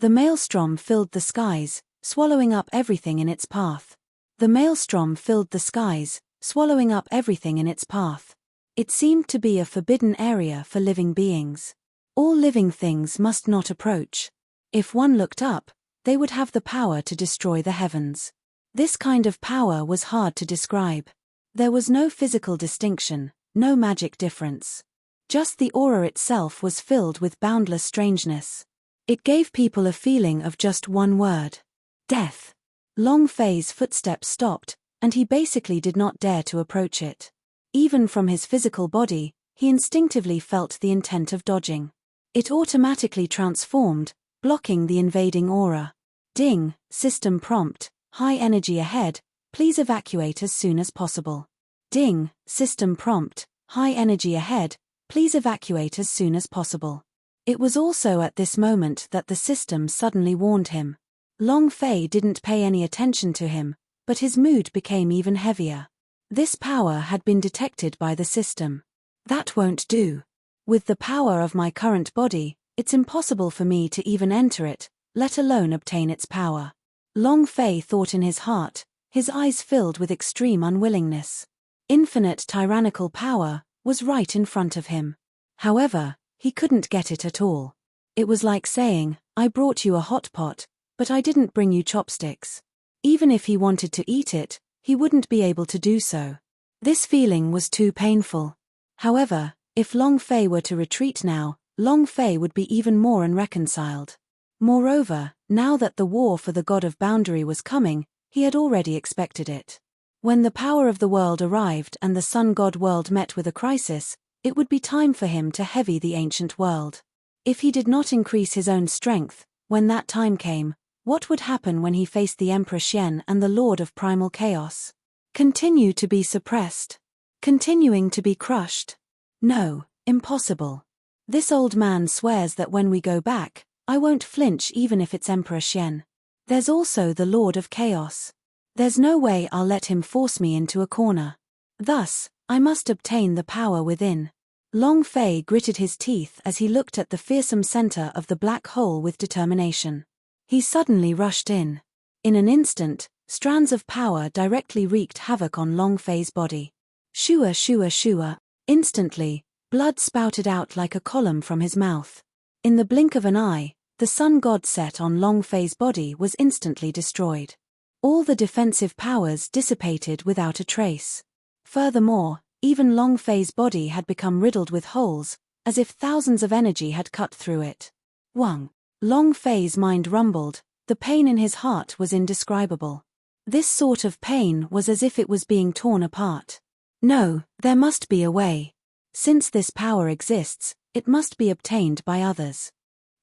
The maelstrom filled the skies, swallowing up everything in its path. The maelstrom filled the skies, swallowing up everything in its path. It seemed to be a forbidden area for living beings. All living things must not approach. If one looked up, they would have the power to destroy the heavens. This kind of power was hard to describe. There was no physical distinction, no magic difference. Just the aura itself was filled with boundless strangeness. It gave people a feeling of just one word: death. Long Fei's footsteps stopped, and he basically did not dare to approach it. Even from his physical body, he instinctively felt the intent of dodging. It automatically transformed, blocking the invading aura. Ding, system prompt, high energy ahead, please evacuate as soon as possible. Ding, system prompt, high energy ahead, please evacuate as soon as possible. It was also at this moment that the system suddenly warned him. Long Fei didn't pay any attention to him, but his mood became even heavier. This power had been detected by the system. That won't do. With the power of my current body, it's impossible for me to even enter it, let alone obtain its power. Long Fei thought in his heart, his eyes filled with extreme unwillingness. Infinite tyrannical power was right in front of him. However, he couldn't get it at all. It was like saying, I brought you a hot pot, but I didn't bring you chopsticks. Even if he wanted to eat it, he wouldn't be able to do so. This feeling was too painful. However, if Long Fei were to retreat now, Long Fei would be even more unreconciled. Moreover, now that the war for the God of Boundary was coming, he had already expected it. When the power of the world arrived and the Sun God world met with a crisis, it would be time for him to heavy the ancient world. If he did not increase his own strength, when that time came, what would happen when he faced the Emperor Xian and the Lord of Primal Chaos? Continue to be suppressed. Continuing to be crushed. No, impossible. This old man swears that when we go back, I won't flinch even if it's Emperor Xian. There's also the Lord of Chaos. There's no way I'll let him force me into a corner. Thus, I must obtain the power within. Long Fei gritted his teeth as he looked at the fearsome center of the black hole with determination. He suddenly rushed in. In an instant, strands of power directly wreaked havoc on Long Fei's body. Shua shua shua. Instantly, blood spouted out like a column from his mouth. In the blink of an eye, the sun god set on Long Fei's body was instantly destroyed. All the defensive powers dissipated without a trace. Furthermore, even Long Fei's body had become riddled with holes, as if thousands of energy had cut through it. Wang. Long Fei's mind rumbled, the pain in his heart was indescribable. This sort of pain was as if it was being torn apart. No, there must be a way. Since this power exists, it must be obtained by others.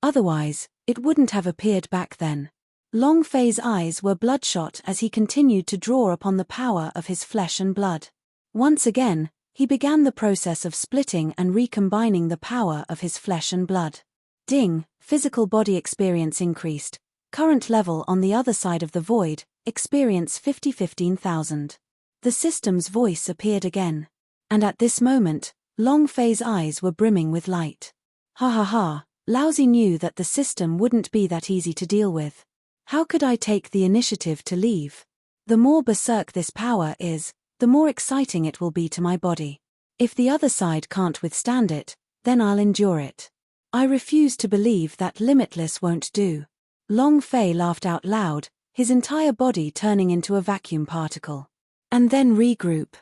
Otherwise, it wouldn't have appeared back then. Long Fei's eyes were bloodshot as he continued to draw upon the power of his flesh and blood. Once again, he began the process of splitting and recombining the power of his flesh and blood. Ding, physical body experience increased. Current level on the other side of the void, experience 15,000. The system's voice appeared again. And at this moment, Long Fei's eyes were brimming with light. Ha ha ha, Laozi knew that the system wouldn't be that easy to deal with. How could I take the initiative to leave? The more berserk this power is, the more exciting it will be to my body. If the other side can't withstand it, then I'll endure it. I refuse to believe that limitless won't do. Long Fei laughed out loud, his entire body turning into a vacuum particle. And then regroup.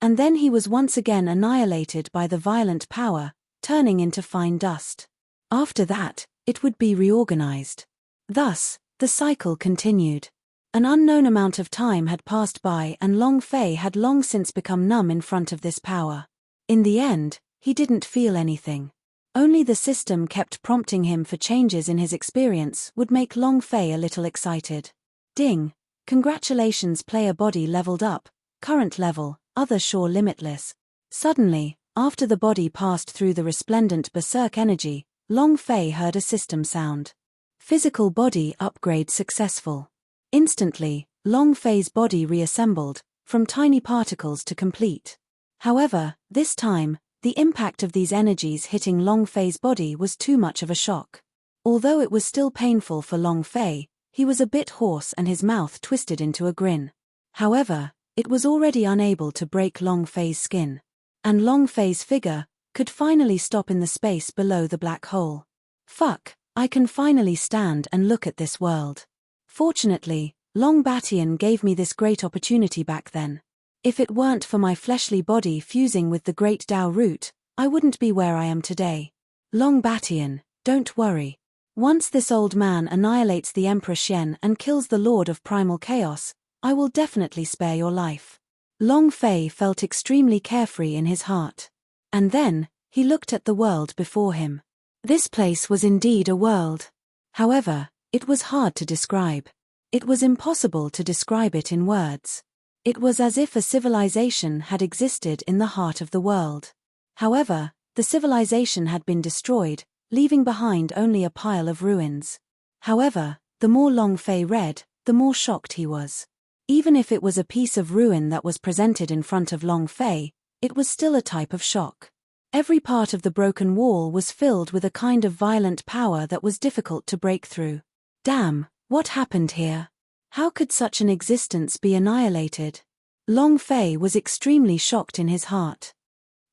And then he was once again annihilated by the violent power, turning into fine dust. After that, it would be reorganized. Thus, the cycle continued. An unknown amount of time had passed by and Long Fei had long since become numb in front of this power. In the end, he didn't feel anything. Only the system kept prompting him for changes in his experience would make Long Fei a little excited. Ding! Congratulations, player body leveled up, current level, other sure limitless. Suddenly, after the body passed through the resplendent berserk energy, Long Fei heard a system sound. Physical body upgrade successful. Instantly, Long Fei's body reassembled, from tiny particles to complete. However, this time, the impact of these energies hitting Long Fei's body was too much of a shock. Although it was still painful for Long Fei, he was a bit hoarse and his mouth twisted into a grin. However, it was already unable to break Long Fei's skin. And Long Fei's figure could finally stop in the space below the black hole. Fuck, I can finally stand and look at this world. Fortunately, Long Batian gave me this great opportunity back then. If it weren't for my fleshly body fusing with the great Tao root, I wouldn't be where I am today. Long Batian, don't worry. Once this old man annihilates the Emperor Xian and kills the Lord of Primal Chaos, I will definitely spare your life. Long Fei felt extremely carefree in his heart. And then, he looked at the world before him. This place was indeed a world. However, it was hard to describe. It was impossible to describe it in words. It was as if a civilization had existed in the heart of the world. However, the civilization had been destroyed, leaving behind only a pile of ruins. However, the more Long Fei read, the more shocked he was. Even if it was a piece of ruin that was presented in front of Long Fei, it was still a type of shock. Every part of the broken wall was filled with a kind of violent power that was difficult to break through. Damn, what happened here? How could such an existence be annihilated? Long Fei was extremely shocked in his heart.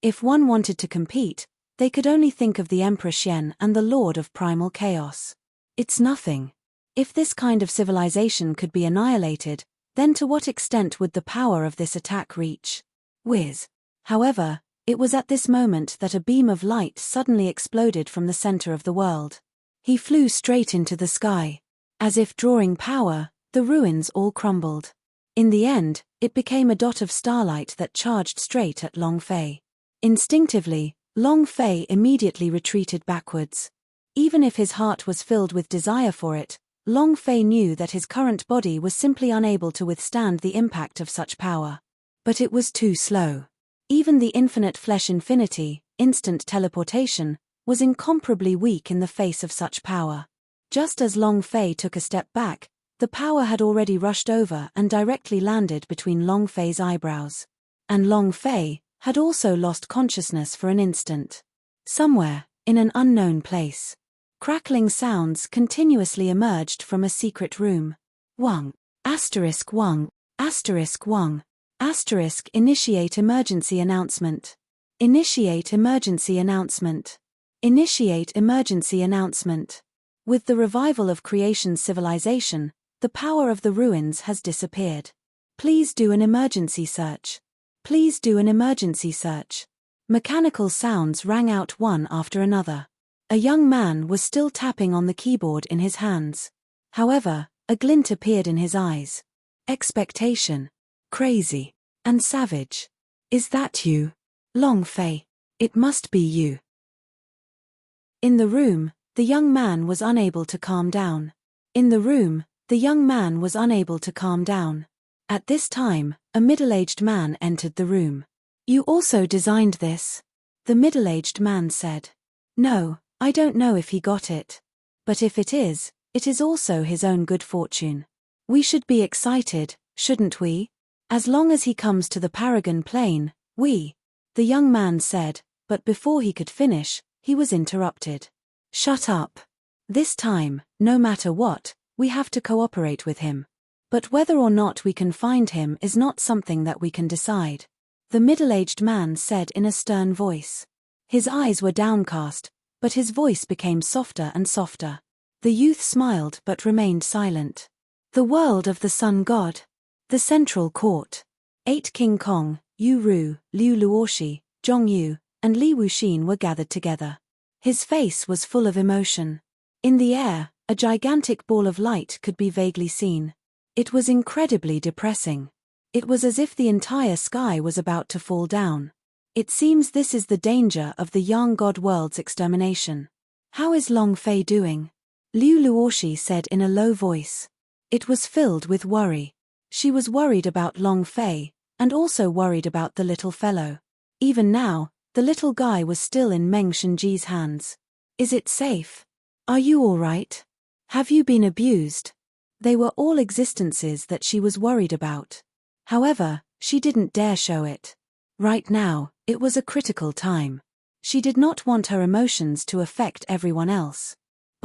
If one wanted to compete, they could only think of the Emperor Xian and the Lord of Primal Chaos. It's nothing. If this kind of civilization could be annihilated, then to what extent would the power of this attack reach? Whiz. However, it was at this moment that a beam of light suddenly exploded from the center of the world. He flew straight into the sky. As if drawing power, the ruins all crumbled. In the end, it became a dot of starlight that charged straight at Long Fei. Instinctively, Long Fei immediately retreated backwards. Even if his heart was filled with desire for it, Long Fei knew that his current body was simply unable to withstand the impact of such power. But it was too slow. Even the infinite flesh infinity, instant teleportation, was incomparably weak in the face of such power. Just as Long Fei took a step back, the power had already rushed over and directly landed between Long Fei's eyebrows. And Long Fei had also lost consciousness for an instant. Somewhere, in an unknown place, crackling sounds continuously emerged from a secret room. Wang. Wang. Wang. Initiate emergency announcement. Initiate emergency announcement. Initiate emergency announcement. With the revival of creation's civilization, the power of the ruins has disappeared. Please do an emergency search. Please do an emergency search. Mechanical sounds rang out one after another. A young man was still tapping on the keyboard in his hands. However, a glint appeared in his eyes. Expectation. Crazy. And savage. Is that you? Long Fei. It must be you. In the room, the young man was unable to calm down. In the room, the young man was unable to calm down. At this time, a middle-aged man entered the room. You also designed this? The middle-aged man said. No, I don't know if he got it. But if it is also his own good fortune. We should be excited, shouldn't we? As long as he comes to the Paragon Plane, the young man said, but before he could finish, he was interrupted. Shut up. This time, no matter what, we have to cooperate with him. But whether or not we can find him is not something that we can decide. The middle-aged man said in a stern voice. His eyes were downcast, but his voice became softer and softer. The youth smiled but remained silent. The world of the Sun God. The Central Court. 8 King Kong, Yu Ru, Liu Luoshi, Zhong Yu, and Li Wuxin were gathered together. His face was full of emotion. In the air, a gigantic ball of light could be vaguely seen. It was incredibly depressing. It was as if the entire sky was about to fall down. It seems this is the danger of the Yang God world's extermination. How is Long Fei doing? Liu Luoshi said in a low voice. It was filled with worry. She was worried about Long Fei, and also worried about the little fellow. Even now, the little guy was still in Meng Shenji's hands. Is it safe? Are you all right? Have you been abused? They were all existences that she was worried about. However, she didn't dare show it. Right now, it was a critical time. She did not want her emotions to affect everyone else.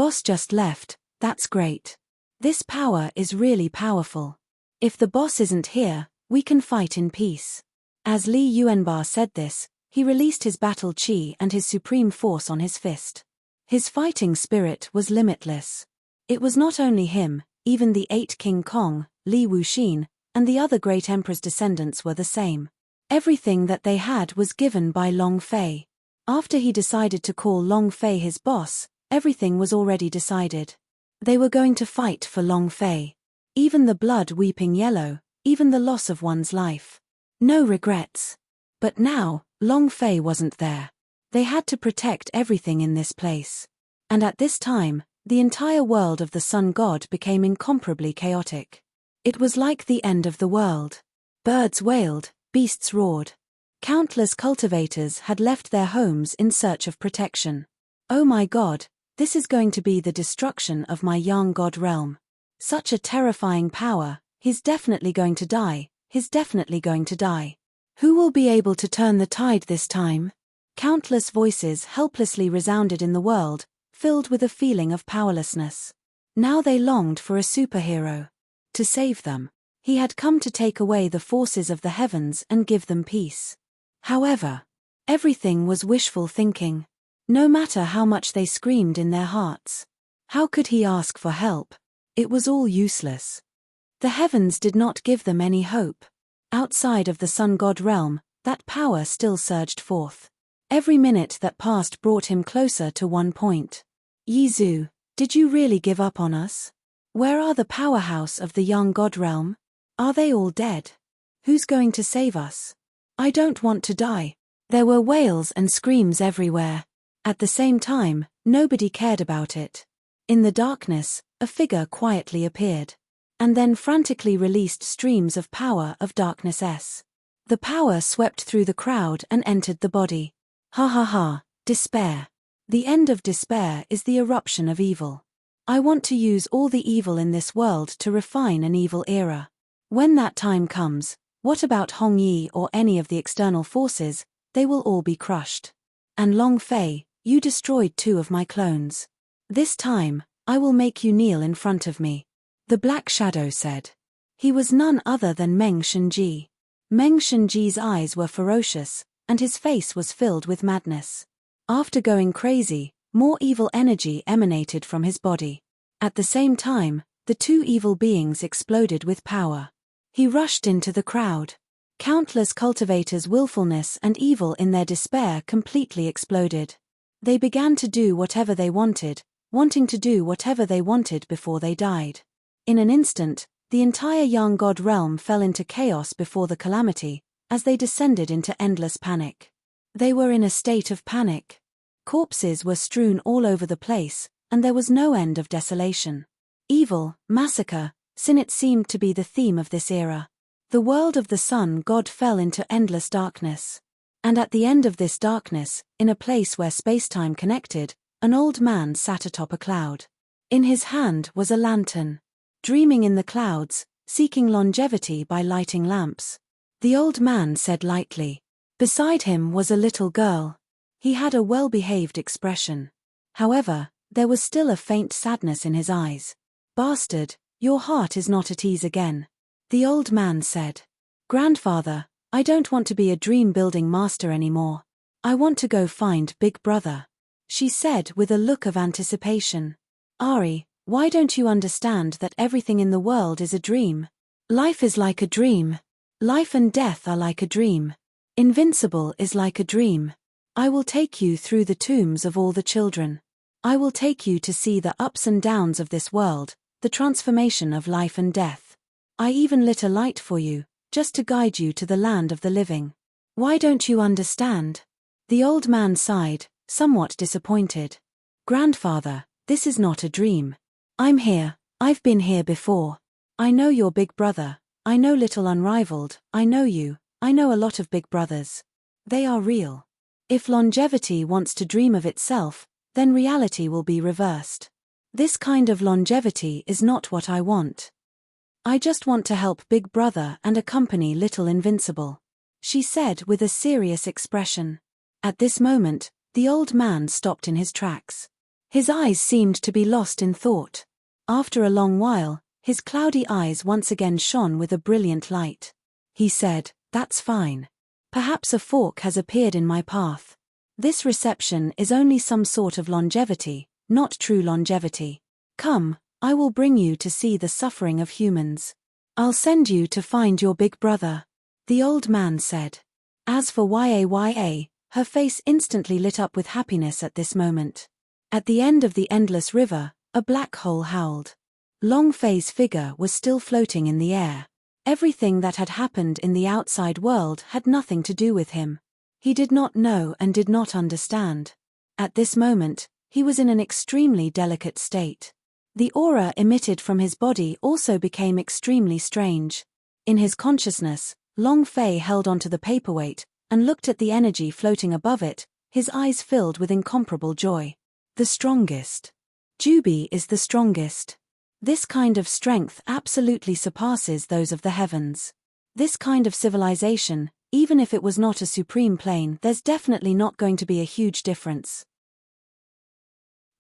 Boss just left, that's great. This power is really powerful. If the boss isn't here, we can fight in peace. As Li Yuanba said this, he released his battle chi and his supreme force on his fist. His fighting spirit was limitless. It was not only him, even the 8 King Kong, Li Wuxin, and the other great emperor's descendants were the same. Everything that they had was given by Long Fei. After he decided to call Long Fei his boss, everything was already decided. They were going to fight for Long Fei. Even the blood weeping yellow, even the loss of one's life. No regrets. But now, Long Fei wasn't there. They had to protect everything in this place. And at this time, the entire world of the sun god became incomparably chaotic. It was like the end of the world. Birds wailed, beasts roared. Countless cultivators had left their homes in search of protection. Oh my god, this is going to be the destruction of my young god realm. Such a terrifying power, he's definitely going to die, he's definitely going to die. Who will be able to turn the tide this time? Countless voices helplessly resounded in the world, filled with a feeling of powerlessness. Now they longed for a superhero. To save them. He had come to take away the forces of the heavens and give them peace. However, everything was wishful thinking. No matter how much they screamed in their hearts. How could he ask for help? It was all useless. The heavens did not give them any hope. Outside of the sun god realm, that power still surged forth. Every minute that passed brought him closer to one point. Yizu, did you really give up on us? Where are the powerhouse of the young god realm? Are they all dead? Who's going to save us? I don't want to die. There were wails and screams everywhere. At the same time, nobody cared about it. In the darkness, a figure quietly appeared. And then frantically released streams of power of darkness S. The power swept through the crowd and entered the body. Ha ha ha, despair. The end of despair is the eruption of evil. I want to use all the evil in this world to refine an evil era. When that time comes, what about Hong Yi or any of the external forces? They will all be crushed. And Long Fei, you destroyed 2 of my clones. This time, I will make you kneel in front of me. The Black Shadow said. He was none other than Meng Shenji. Meng Shenji's eyes were ferocious, and his face was filled with madness. After going crazy, more evil energy emanated from his body. At the same time, the 2 evil beings exploded with power. He rushed into the crowd. Countless cultivators' willfulness and evil in their despair completely exploded. They began to do whatever they wanted, wanting to do whatever they wanted before they died. In an instant, the entire young god realm fell into chaos before the calamity, as they descended into endless panic. They were in a state of panic. Corpses were strewn all over the place, and there was no end of desolation. Evil, massacre, sin it seemed to be the theme of this era. The world of the sun god fell into endless darkness. And at the end of this darkness, in a place where space-time connected, an old man sat atop a cloud. In his hand was a lantern. Dreaming in the clouds, seeking longevity by lighting lamps. The old man said lightly. Beside him was a little girl. He had a well-behaved expression. However, there was still a faint sadness in his eyes. Bastard, your heart is not at ease again. The old man said. Grandfather, I don't want to be a dream-building master anymore. I want to go find Big Brother. She said with a look of anticipation. Ari, why don't you understand that everything in the world is a dream? Life is like a dream. Life and death are like a dream. Invincible is like a dream. I will take you through the tombs of all the children. I will take you to see the ups and downs of this world, the transformation of life and death. I even lit a light for you, just to guide you to the land of the living. Why don't you understand? The old man sighed, somewhat disappointed. Grandfather, this is not a dream. I'm here, I've been here before. I know your big brother, I know Little Unrivaled, I know you, I know a lot of big brothers. They are real. If longevity wants to dream of itself, then reality will be reversed. This kind of longevity is not what I want. I just want to help Big Brother and accompany Little Invincible, she said with a serious expression. At this moment, the old man stopped in his tracks. His eyes seemed to be lost in thought. After a long while, his cloudy eyes once again shone with a brilliant light. He said, "That's fine. Perhaps a fork has appeared in my path. This reception is only some sort of longevity, not true longevity. Come, I will bring you to see the suffering of humans. I'll send you to find your big brother," the old man said. As for Yaya, her face instantly lit up with happiness at this moment. At the end of the endless river, a black hole howled. Long Fei's figure was still floating in the air. Everything that had happened in the outside world had nothing to do with him. He did not know and did not understand. At this moment, he was in an extremely delicate state. The aura emitted from his body also became extremely strange. In his consciousness, Long Fei held onto the paperweight and looked at the energy floating above it, his eyes filled with incomparable joy. The strongest. Jubi is the strongest. This kind of strength absolutely surpasses those of the heavens. This kind of civilization, even if it was not a supreme plane, there's definitely not going to be a huge difference.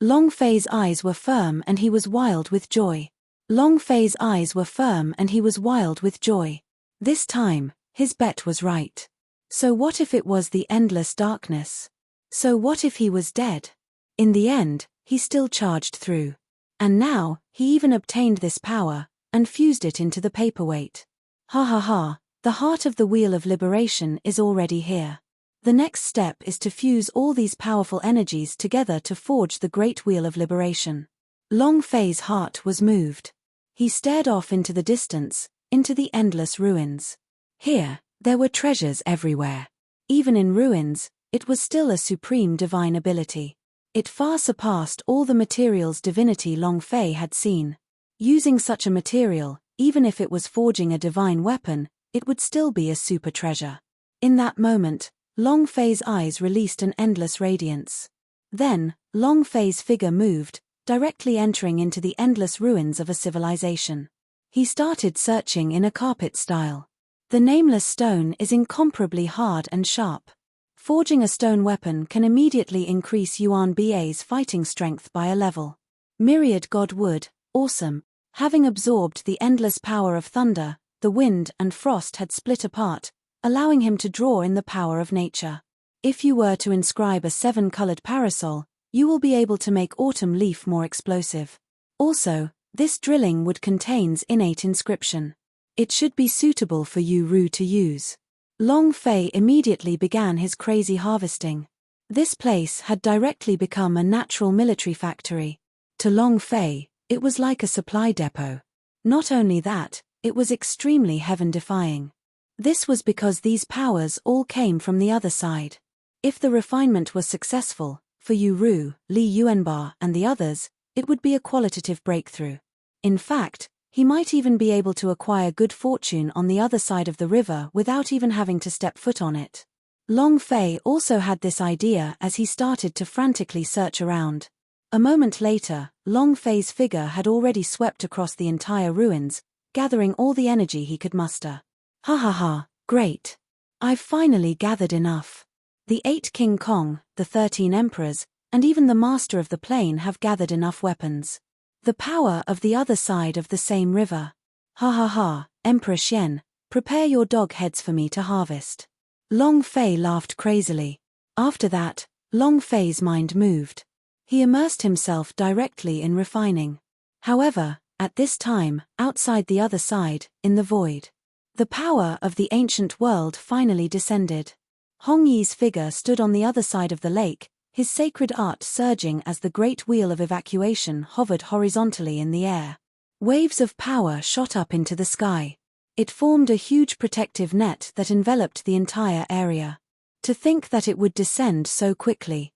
Long Fei's eyes were firm and he was wild with joy. Long Fei's eyes were firm and he was wild with joy. This time, his bet was right. So what if it was the endless darkness? So what if he was dead? In the end, he still charged through. And now, he even obtained this power, and fused it into the paperweight. Ha ha ha, the heart of the Wheel of Liberation is already here. The next step is to fuse all these powerful energies together to forge the Great Wheel of Liberation. Long Fei's heart was moved. He stared off into the distance, into the endless ruins. Here, there were treasures everywhere. Even in ruins, it was still a supreme divine ability. It far surpassed all the materials divinity Long Fei had seen. Using such a material, even if it was forging a divine weapon, it would still be a super treasure. In that moment, Long Fei's eyes released an endless radiance. Then, Long Fei's figure moved, directly entering into the endless ruins of a civilization. He started searching in a carpet style. The nameless stone is incomparably hard and sharp. Forging a stone weapon can immediately increase Yuan Ba's fighting strength by a level. Myriad God wood, awesome. Having absorbed the endless power of thunder, the wind and frost had split apart, allowing him to draw in the power of nature. If you were to inscribe a 7-colored parasol, you will be able to make autumn leaf more explosive. Also, this drilling wood contains innate inscription. It should be suitable for you Ru to use. Long Fei immediately began his crazy harvesting. This place had directly become a natural military factory. To Long Fei, it was like a supply depot. Not only that, it was extremely heaven-defying. This was because these powers all came from the other side. If the refinement was successful, for Yu Ru, Li Yuanba and the others, it would be a qualitative breakthrough. In fact, he might even be able to acquire good fortune on the other side of the river without even having to step foot on it. Long Fei also had this idea as he started to frantically search around. A moment later, Long Fei's figure had already swept across the entire ruins, gathering all the energy he could muster. Ha ha ha, great. I've finally gathered enough. The 8 King Kong, the 13 emperors, and even the master of the plane have gathered enough weapons. The power of the other side of the same river. Ha ha ha, Emperor Xian, prepare your dog heads for me to harvest. Long Fei laughed crazily. After that, Long Fei's mind moved. He immersed himself directly in refining. However, at this time, outside the other side, in the void, the power of the ancient world finally descended. Hong Yi's figure stood on the other side of the lake, his sacred art surging as the great wheel of evacuation hovered horizontally in the air. Waves of power shot up into the sky. It formed a huge protective net that enveloped the entire area. To think that it would descend so quickly.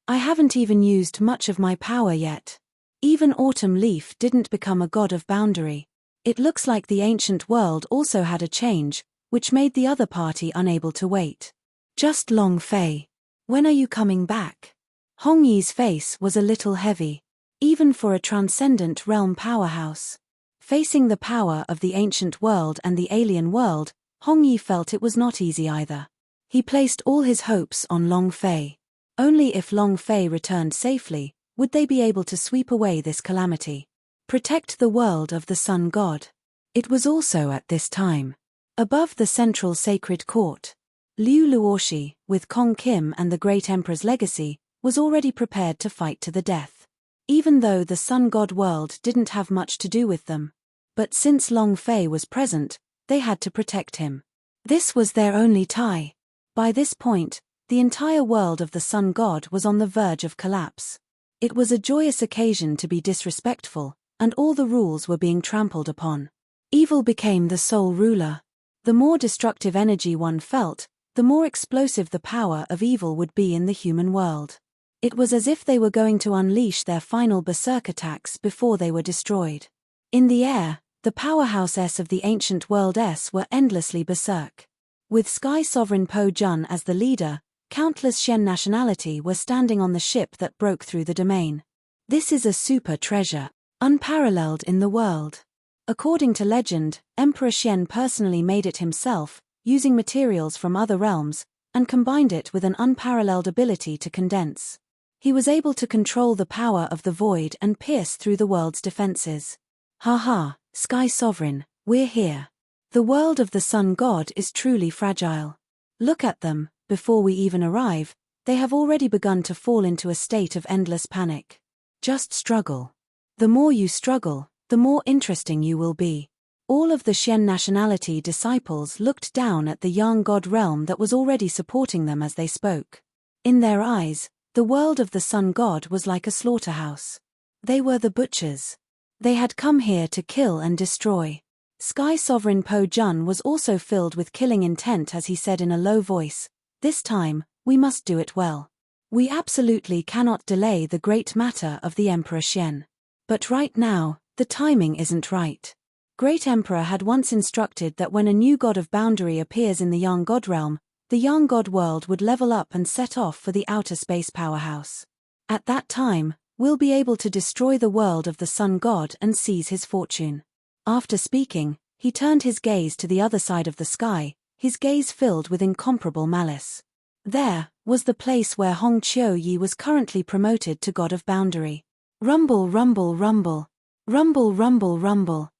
I haven't even used much of my power yet. Even Autumn Leaf didn't become a god of boundary. It looks like the ancient world also had a change, which made the other party unable to wait. Just Long Fei. When are you coming back? Hong Yi's face was a little heavy. Even for a transcendent realm powerhouse. Facing the power of the ancient world and the alien world, Hong Yi felt it was not easy either. He placed all his hopes on Long Fei. Only if Long Fei returned safely Would they be able to sweep away this calamity? Protect the world of the sun god? It was also at this time. Above the central sacred court, Liu Luoshi, with Kong Kim and the great emperor's legacy, was already prepared to fight to the death. Even though the sun god world didn't have much to do with them. But since Long Fei was present, they had to protect him. This was their only tie. By this point, the entire world of the sun god was on the verge of collapse. It was a joyous occasion to be disrespectful, and all the rules were being trampled upon. Evil became the sole ruler. The more destructive energy one felt, the more explosive the power of evil would be in the human world. It was as if they were going to unleash their final berserk attacks before they were destroyed. In the air, the powerhouses of the ancient world were endlessly berserk. With Sky Sovereign Po Jun as the leader, countless Shen nationality were standing on the ship that broke through the domain. This is a super treasure, unparalleled in the world. According to legend, Emperor Shen personally made it himself, using materials from other realms, and combined it with an unparalleled ability to condense. He was able to control the power of the void and pierce through the world's defenses. Haha, Sky Sovereign, we're here. The world of the sun god is truly fragile. Look at them, before we even arrive, they have already begun to fall into a state of endless panic. Just struggle. The more you struggle, the more interesting you will be. All of the Shen nationality disciples looked down at the young god realm that was already supporting them as they spoke. In their eyes, the world of the sun god was like a slaughterhouse. They were the butchers. They had come here to kill and destroy. Sky Sovereign Po Jun was also filled with killing intent as he said in a low voice, "This time, we must do it well. We absolutely cannot delay the great matter of the Emperor Shen. But right now, the timing isn't right." Great Emperor had once instructed that when a new god of boundary appears in the young god realm, the young god world would level up and set off for the outer space powerhouse. At that time, we'll be able to destroy the world of the sun god and seize his fortune. After speaking, he turned his gaze to the other side of the sky, his gaze filled with incomparable malice. There was the place where Hong Chiu Yi was currently promoted to god of boundary. Rumble, rumble, rumble. Rumble, rumble, rumble.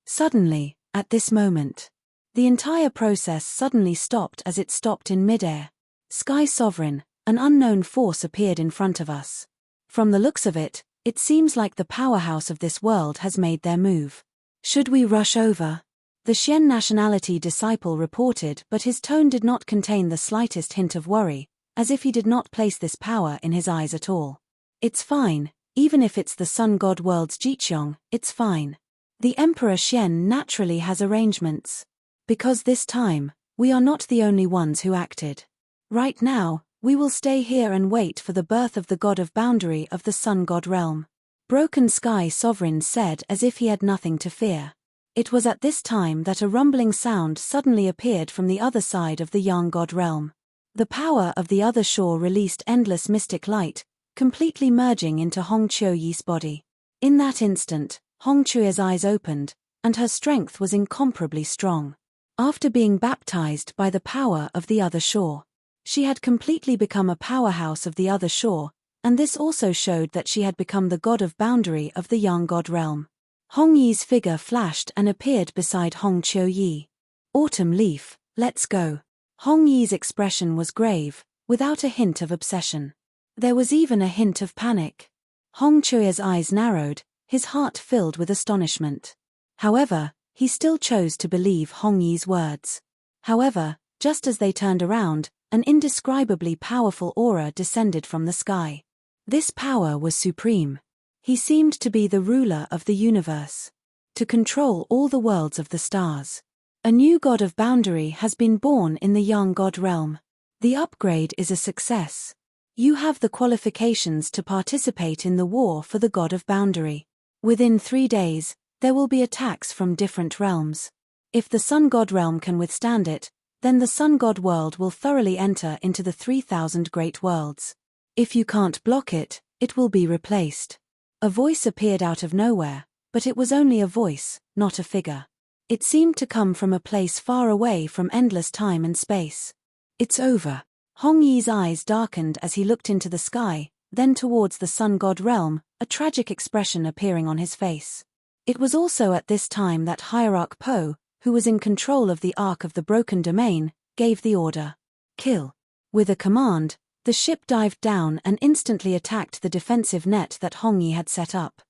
Suddenly, at this moment, the entire process suddenly stopped as it stopped in midair. Sky Sovereign, an unknown force appeared in front of us. From the looks of it, it seems like the powerhouse of this world has made their move. Should we rush over? The Shen nationality disciple reported, but his tone did not contain the slightest hint of worry, as if he did not place this power in his eyes at all. It's fine, even if it's the sun god world's Jiqiong, it's fine. The Emperor Shen naturally has arrangements. Because this time, we are not the only ones who acted. Right now, we will stay here and wait for the birth of the god of boundary of the sun god realm. Broken Sky Sovereign said as if he had nothing to fear. It was at this time that a rumbling sound suddenly appeared from the other side of the young god realm. The power of the other shore released endless mystic light, completely merging into Hong Chiu Yi's body. In that instant, Hong Chiu's eyes opened, and her strength was incomparably strong. After being baptized by the power of the other shore, she had completely become a powerhouse of the other shore, and this also showed that she had become the god of boundary of the young god realm. Hong Yi's figure flashed and appeared beside Hong Chiu Yi. Autumn leaf, let's go. Hong Yi's expression was grave, without a hint of obsession. There was even a hint of panic. Hong Chiu's eyes narrowed, his heart filled with astonishment. However, he still chose to believe Hong Yi's words. However, just as they turned around, an indescribably powerful aura descended from the sky. This power was supreme. He seemed to be the ruler of the universe, to control all the worlds of the stars. A new god of boundary has been born in the young god realm. The upgrade is a success. You have the qualifications to participate in the war for the god of boundary. Within 3 days, there will be attacks from different realms. If the sun god realm can withstand it, then the sun god world will thoroughly enter into the 3,000 great worlds. If you can't block it, it will be replaced. A voice appeared out of nowhere, but it was only a voice, not a figure. It seemed to come from a place far away from endless time and space. It's over. Hong Yi's eyes darkened as he looked into the sky, then towards the sun god realm, a tragic expression appearing on his face. It was also at this time that Hierarch Po, who was in control of the Ark of the Broken Domain, gave the order, "Kill." With a command, the ship dived down and instantly attacked the defensive net that Hongyi had set up.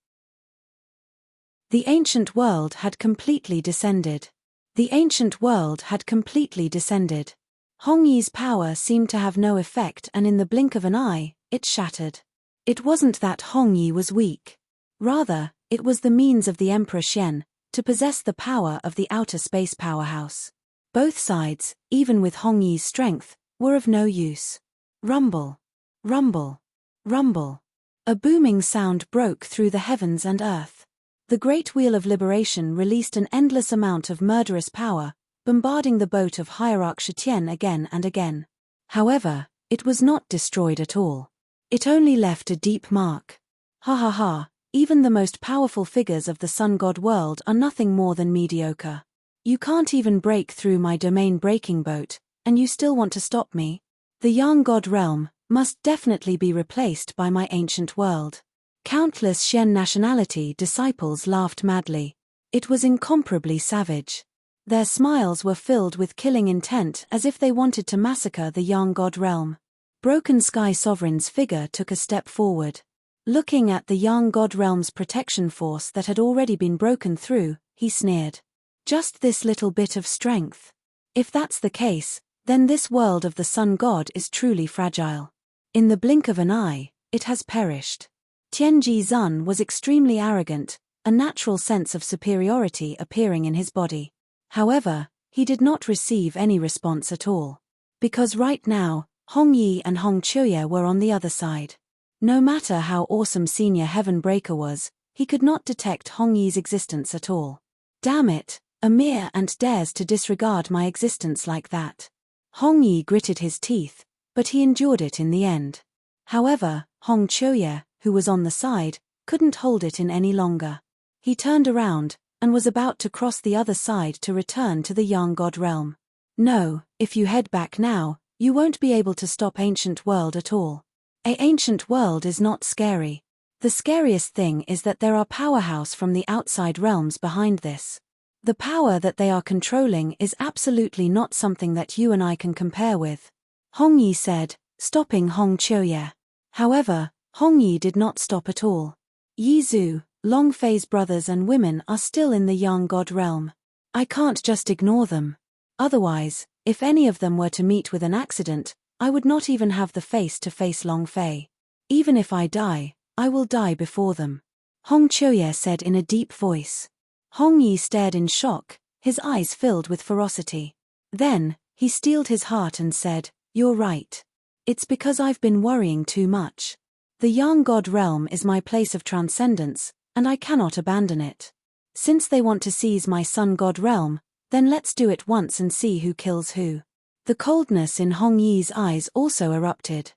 The ancient world had completely descended. The ancient world had completely descended. Hongyi's power seemed to have no effect, and in the blink of an eye, it shattered. It wasn't that Hongyi was weak. Rather, it was the means of the Emperor Xian to possess the power of the outer space powerhouse. Both sides, even with Hongyi's strength, were of no use. Rumble. Rumble. Rumble. A booming sound broke through the heavens and earth. The Great Wheel of Liberation released an endless amount of murderous power, bombarding the boat of Hierarch Shitian again and again. However, it was not destroyed at all. It only left a deep mark. Ha ha ha, even the most powerful figures of the sun god world are nothing more than mediocre. You can't even break through my domain-breaking boat, and you still want to stop me? The Yang God realm must definitely be replaced by my ancient world. Countless Xian nationality disciples laughed madly. It was incomparably savage. Their smiles were filled with killing intent, as if they wanted to massacre the Yang God realm. Broken Sky Sovereign's figure took a step forward. Looking at the Yang God realm's protection force that had already been broken through, he sneered. Just this little bit of strength. If that's the case, then this world of the sun god is truly fragile. In the blink of an eye, it has perished. Tianji Zun was extremely arrogant, a natural sense of superiority appearing in his body. However, he did not receive any response at all. Because right now, Hongyi and Hong Chuya were on the other side. No matter how awesome Senior Heaven Breaker was, he could not detect Hongyi's existence at all. Damn it, a mere ant dares to disregard my existence like that. Hongyi gritted his teeth, but he endured it in the end. However, Hong Chuya, who was on the side, couldn't hold it in any longer. He turned around, and was about to cross the other side to return to the Yang God realm. No, if you head back now, you won't be able to stop Ancient World at all. Ancient World is not scary. The scariest thing is that there are powerhouse from the outside realms behind this. The power that they are controlling is absolutely not something that you and I can compare with. Hongyi said, stopping Hong Chuya. However, Hongyi did not stop at all. Yi Zhu, Long Fei's brothers and women are still in the Yang God realm. I can't just ignore them. Otherwise, if any of them were to meet with an accident, I would not even have the face to face Long Fei. Even if I die, I will die before them. Hong Chuya said in a deep voice. Hongyi stared in shock, his eyes filled with ferocity. Then, he steeled his heart and said, "You're right. It's because I've been worrying too much. The Yang God realm is my place of transcendence, and I cannot abandon it. Since they want to seize my sun god realm, then let's do it once and see who kills who." The coldness in Hongyi's eyes also erupted.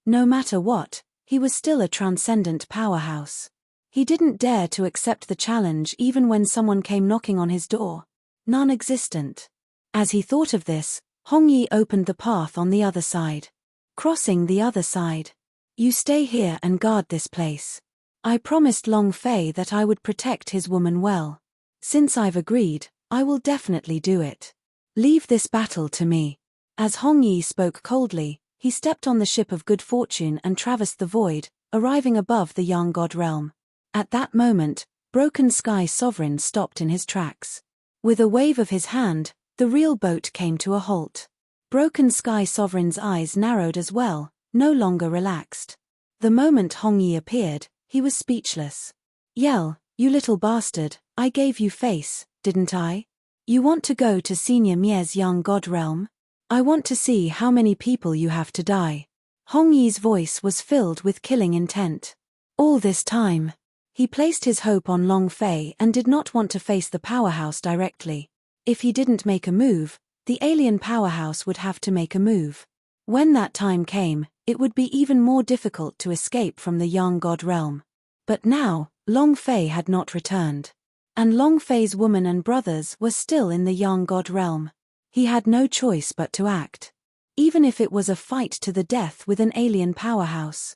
No matter what, he was still a transcendent powerhouse. He didn't dare to accept the challenge even when someone came knocking on his door. Non-existent. As he thought of this, Hongyi opened the path on the other side. Crossing the other side. You stay here and guard this place. I promised Long Fei that I would protect his woman well. Since I've agreed, I will definitely do it. Leave this battle to me. As Hongyi spoke coldly, he stepped on the ship of good fortune and traversed the void, arriving above the Yang God realm. At that moment, Broken Sky Sovereign stopped in his tracks. With a wave of his hand, the real boat came to a halt. Broken Sky Sovereign's eyes narrowed as well, no longer relaxed. The moment Hongyi appeared, he was speechless. Yell, you little bastard, I gave you face, didn't I? You want to go to Senior Mie's Yang God realm? I want to see how many people you have to die. Hongyi's voice was filled with killing intent. All this time, he placed his hope on Long Fei and did not want to face the powerhouse directly. If he didn't make a move, the alien powerhouse would have to make a move. When that time came, it would be even more difficult to escape from the Yang God realm. But now, Long Fei had not returned. And Long Fei's woman and brothers were still in the Yang God realm. He had no choice but to act. Even if it was a fight to the death with an alien powerhouse.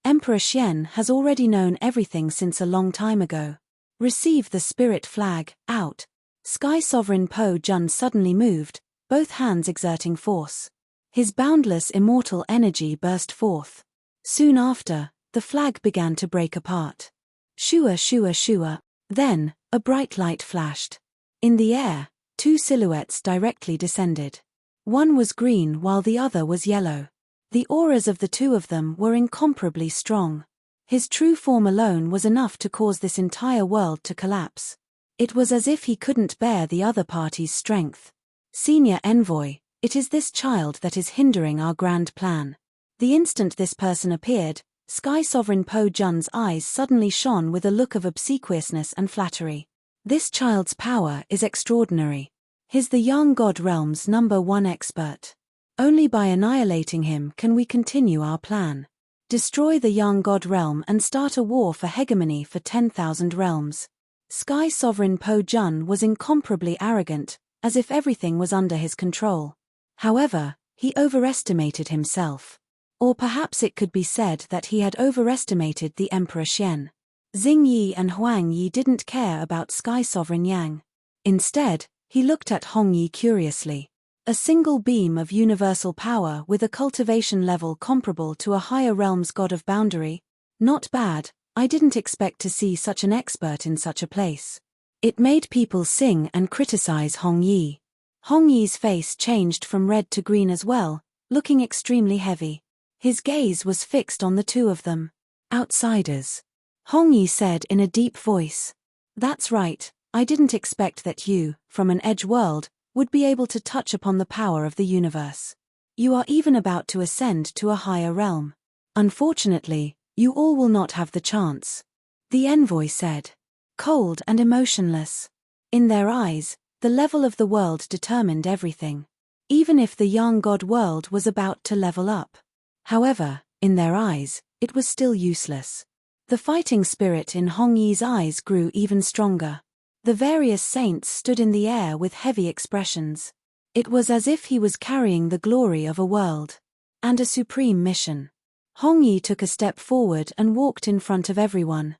Emperor Xian has already known everything since a long time ago. Receive the spirit flag, out. Sky Sovereign Po Jun suddenly moved, both hands exerting force. His boundless immortal energy burst forth. Soon after, the flag began to break apart. Shua shua shua. Then, a bright light flashed. In the air, two silhouettes directly descended. One was green while the other was yellow. The auras of the two of them were incomparably strong. His true form alone was enough to cause this entire world to collapse. It was as if he couldn't bear the other party's strength. Senior Envoy, it is this child that is hindering our grand plan. The instant this person appeared, Sky Sovereign Po Jun's eyes suddenly shone with a look of obsequiousness and flattery. This child's power is extraordinary. He's the Young God Realm's #1 expert. Only by annihilating him can we continue our plan. Destroy the Young God Realm and start a war for hegemony for 10,000 realms. Sky Sovereign Po Jun was incomparably arrogant, as if everything was under his control. However, he overestimated himself. Or perhaps it could be said that he had overestimated the Emperor Xian. Xing Yi and Huang Yi didn't care about Sky Sovereign Yang. Instead, he looked at Hong Yi curiously. A single beam of universal power with a cultivation level comparable to a higher realm's god of boundary? Not bad, I didn't expect to see such an expert in such a place. It made people sing and criticize Hong Yi. Hong Yi's face changed from red to green as well, looking extremely heavy. His gaze was fixed on the two of them. Outsiders. Hong Yi said in a deep voice. That's right, I didn't expect that you, from an edge world, would be able to touch upon the power of the universe. You are even about to ascend to a higher realm. Unfortunately, you all will not have the chance. The envoy said. Cold and emotionless. In their eyes, the level of the world determined everything. Even if the young god world was about to level up. However, in their eyes, it was still useless. The fighting spirit in Hong Yi's eyes grew even stronger. The various saints stood in the air with heavy expressions. It was as if he was carrying the glory of a world. And a supreme mission. Hong Yi took a step forward and walked in front of everyone.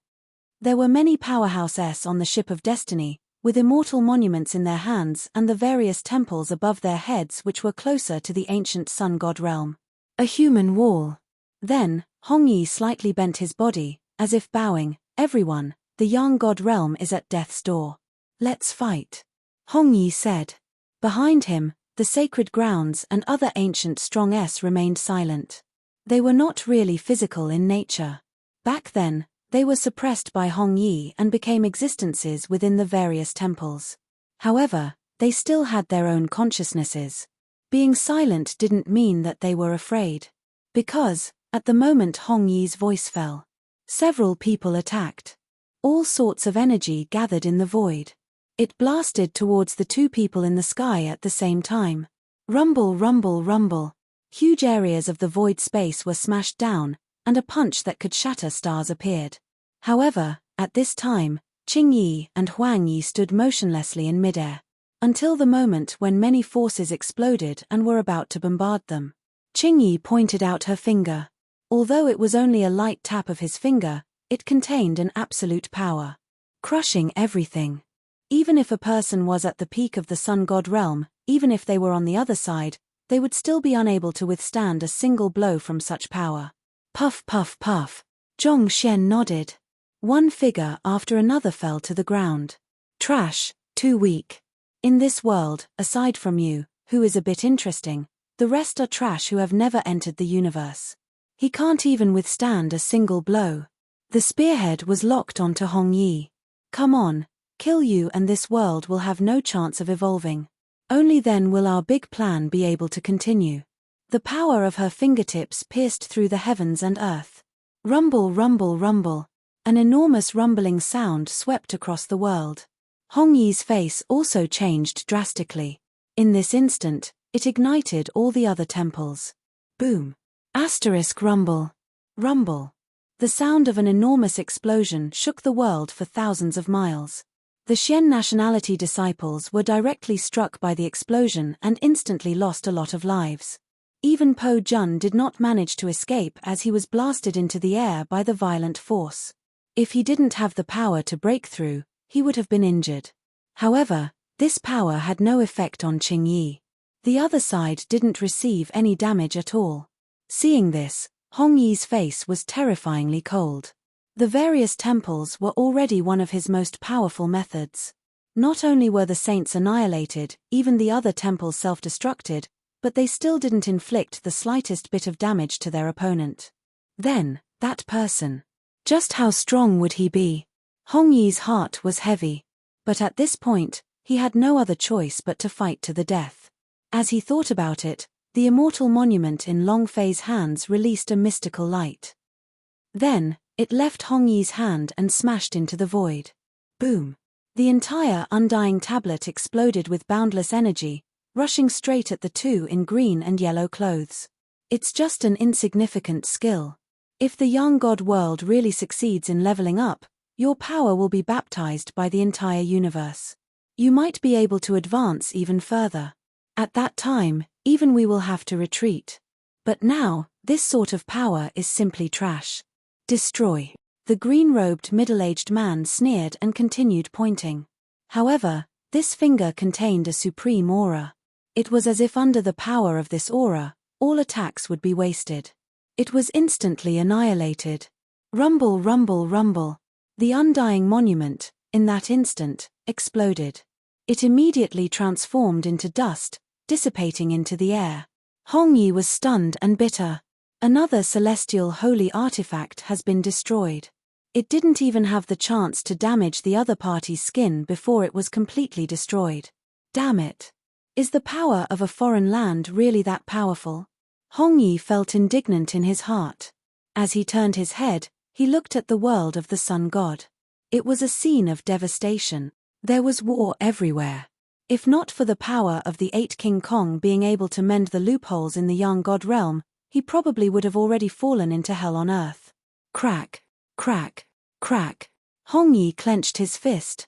There were many powerhouses on the ship of destiny, with immortal monuments in their hands and the various temples above their heads which were closer to the ancient sun god realm. A human wall. Then, Hong Yi slightly bent his body, as if bowing, everyone, the young god realm is at death's door. Let's fight. Hong Yi said. Behind him, the sacred grounds and other ancient strong-s remained silent. They were not really physical in nature. Back then, they were suppressed by Hong Yi and became existences within the various temples. However, they still had their own consciousnesses. Being silent didn't mean that they were afraid. Because, at the moment Hong Yi's voice fell, several people attacked. All sorts of energy gathered in the void. It blasted towards the two people in the sky at the same time. Rumble, rumble, rumble. Huge areas of the void space were smashed down, and a punch that could shatter stars appeared. However, at this time, Qing Yi and Huang Yi stood motionlessly in midair. Until the moment when many forces exploded and were about to bombard them. Qing Yi pointed out her finger. Although it was only a light tap of his finger, it contained an absolute power. Crushing everything. Even if a person was at the peak of the sun god realm, even if they were on the other side, they would still be unable to withstand a single blow from such power. Puff puff puff. Zhong Xian nodded. One figure after another fell to the ground. Trash, too weak. In this world, aside from you, who is a bit interesting, the rest are trash who have never entered the universe. He can't even withstand a single blow. The spearhead was locked onto Hong Yi. Come on, kill you and this world will have no chance of evolving. Only then will our big plan be able to continue. The power of her fingertips pierced through the heavens and earth. Rumble, rumble, rumble. An enormous rumbling sound swept across the world. Hong Yi's face also changed drastically. In this instant, it ignited all the other temples. Boom. Asterisk rumble. Rumble. The sound of an enormous explosion shook the world for thousands of miles. The Xian nationality disciples were directly struck by the explosion and instantly lost a lot of lives. Even Po Jun did not manage to escape as he was blasted into the air by the violent force. If he didn't have the power to break through, he would have been injured. However, this power had no effect on Qing Yi. The other side didn't receive any damage at all. Seeing this, Hong Yi's face was terrifyingly cold. The various temples were already one of his most powerful methods. Not only were the saints annihilated, even the other temples self-destructed, but they still didn't inflict the slightest bit of damage to their opponent. Then, that person. Just how strong would he be? Hong Yi's heart was heavy. But at this point, he had no other choice but to fight to the death. As he thought about it, the immortal monument in Long Fei's hands released a mystical light. Then, it left Hong Yi's hand and smashed into the void. Boom! The entire undying tablet exploded with boundless energy, rushing straight at the two in green and yellow clothes. It's just an insignificant skill. If the young god world really succeeds in leveling up, your power will be baptized by the entire universe. You might be able to advance even further. At that time, even we will have to retreat. But now, this sort of power is simply trash. Destroy. The green-robed middle-aged man sneered and continued pointing. However, this finger contained a supreme aura. It was as if under the power of this aura, all attacks would be wasted. It was instantly annihilated. Rumble, rumble, rumble. The undying monument, in that instant, exploded. It immediately transformed into dust, dissipating into the air. Hong Yi was stunned and bitter. Another celestial holy artifact has been destroyed. It didn't even have the chance to damage the other party's skin before it was completely destroyed. Damn it. Is the power of a foreign land really that powerful? Hong Yi felt indignant in his heart. As he turned his head, he looked at the world of the sun god. It was a scene of devastation. There was war everywhere. If not for the power of the 8 King Kong being able to mend the loopholes in the young god realm, he probably would have already fallen into hell on earth. Crack, crack, crack. Hong Yi clenched his fist.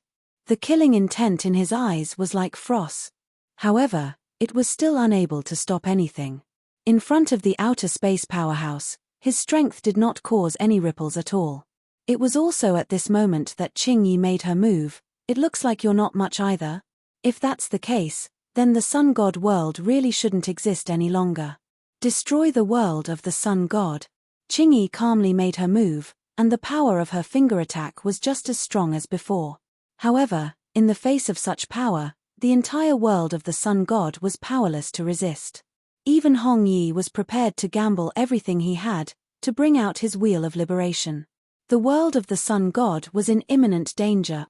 The killing intent in his eyes was like frost. However, it was still unable to stop anything. In front of the outer space powerhouse, his strength did not cause any ripples at all. It was also at this moment that Qing Yi made her move. It looks like you're not much either. If that's the case, then the sun god world really shouldn't exist any longer. Destroy the world of the sun god. Qing Yi calmly made her move, and the power of her finger attack was just as strong as before. However, in the face of such power, the entire world of the sun god was powerless to resist. Even Hong Yi was prepared to gamble everything he had, to bring out his wheel of liberation. The world of the sun god was in imminent danger.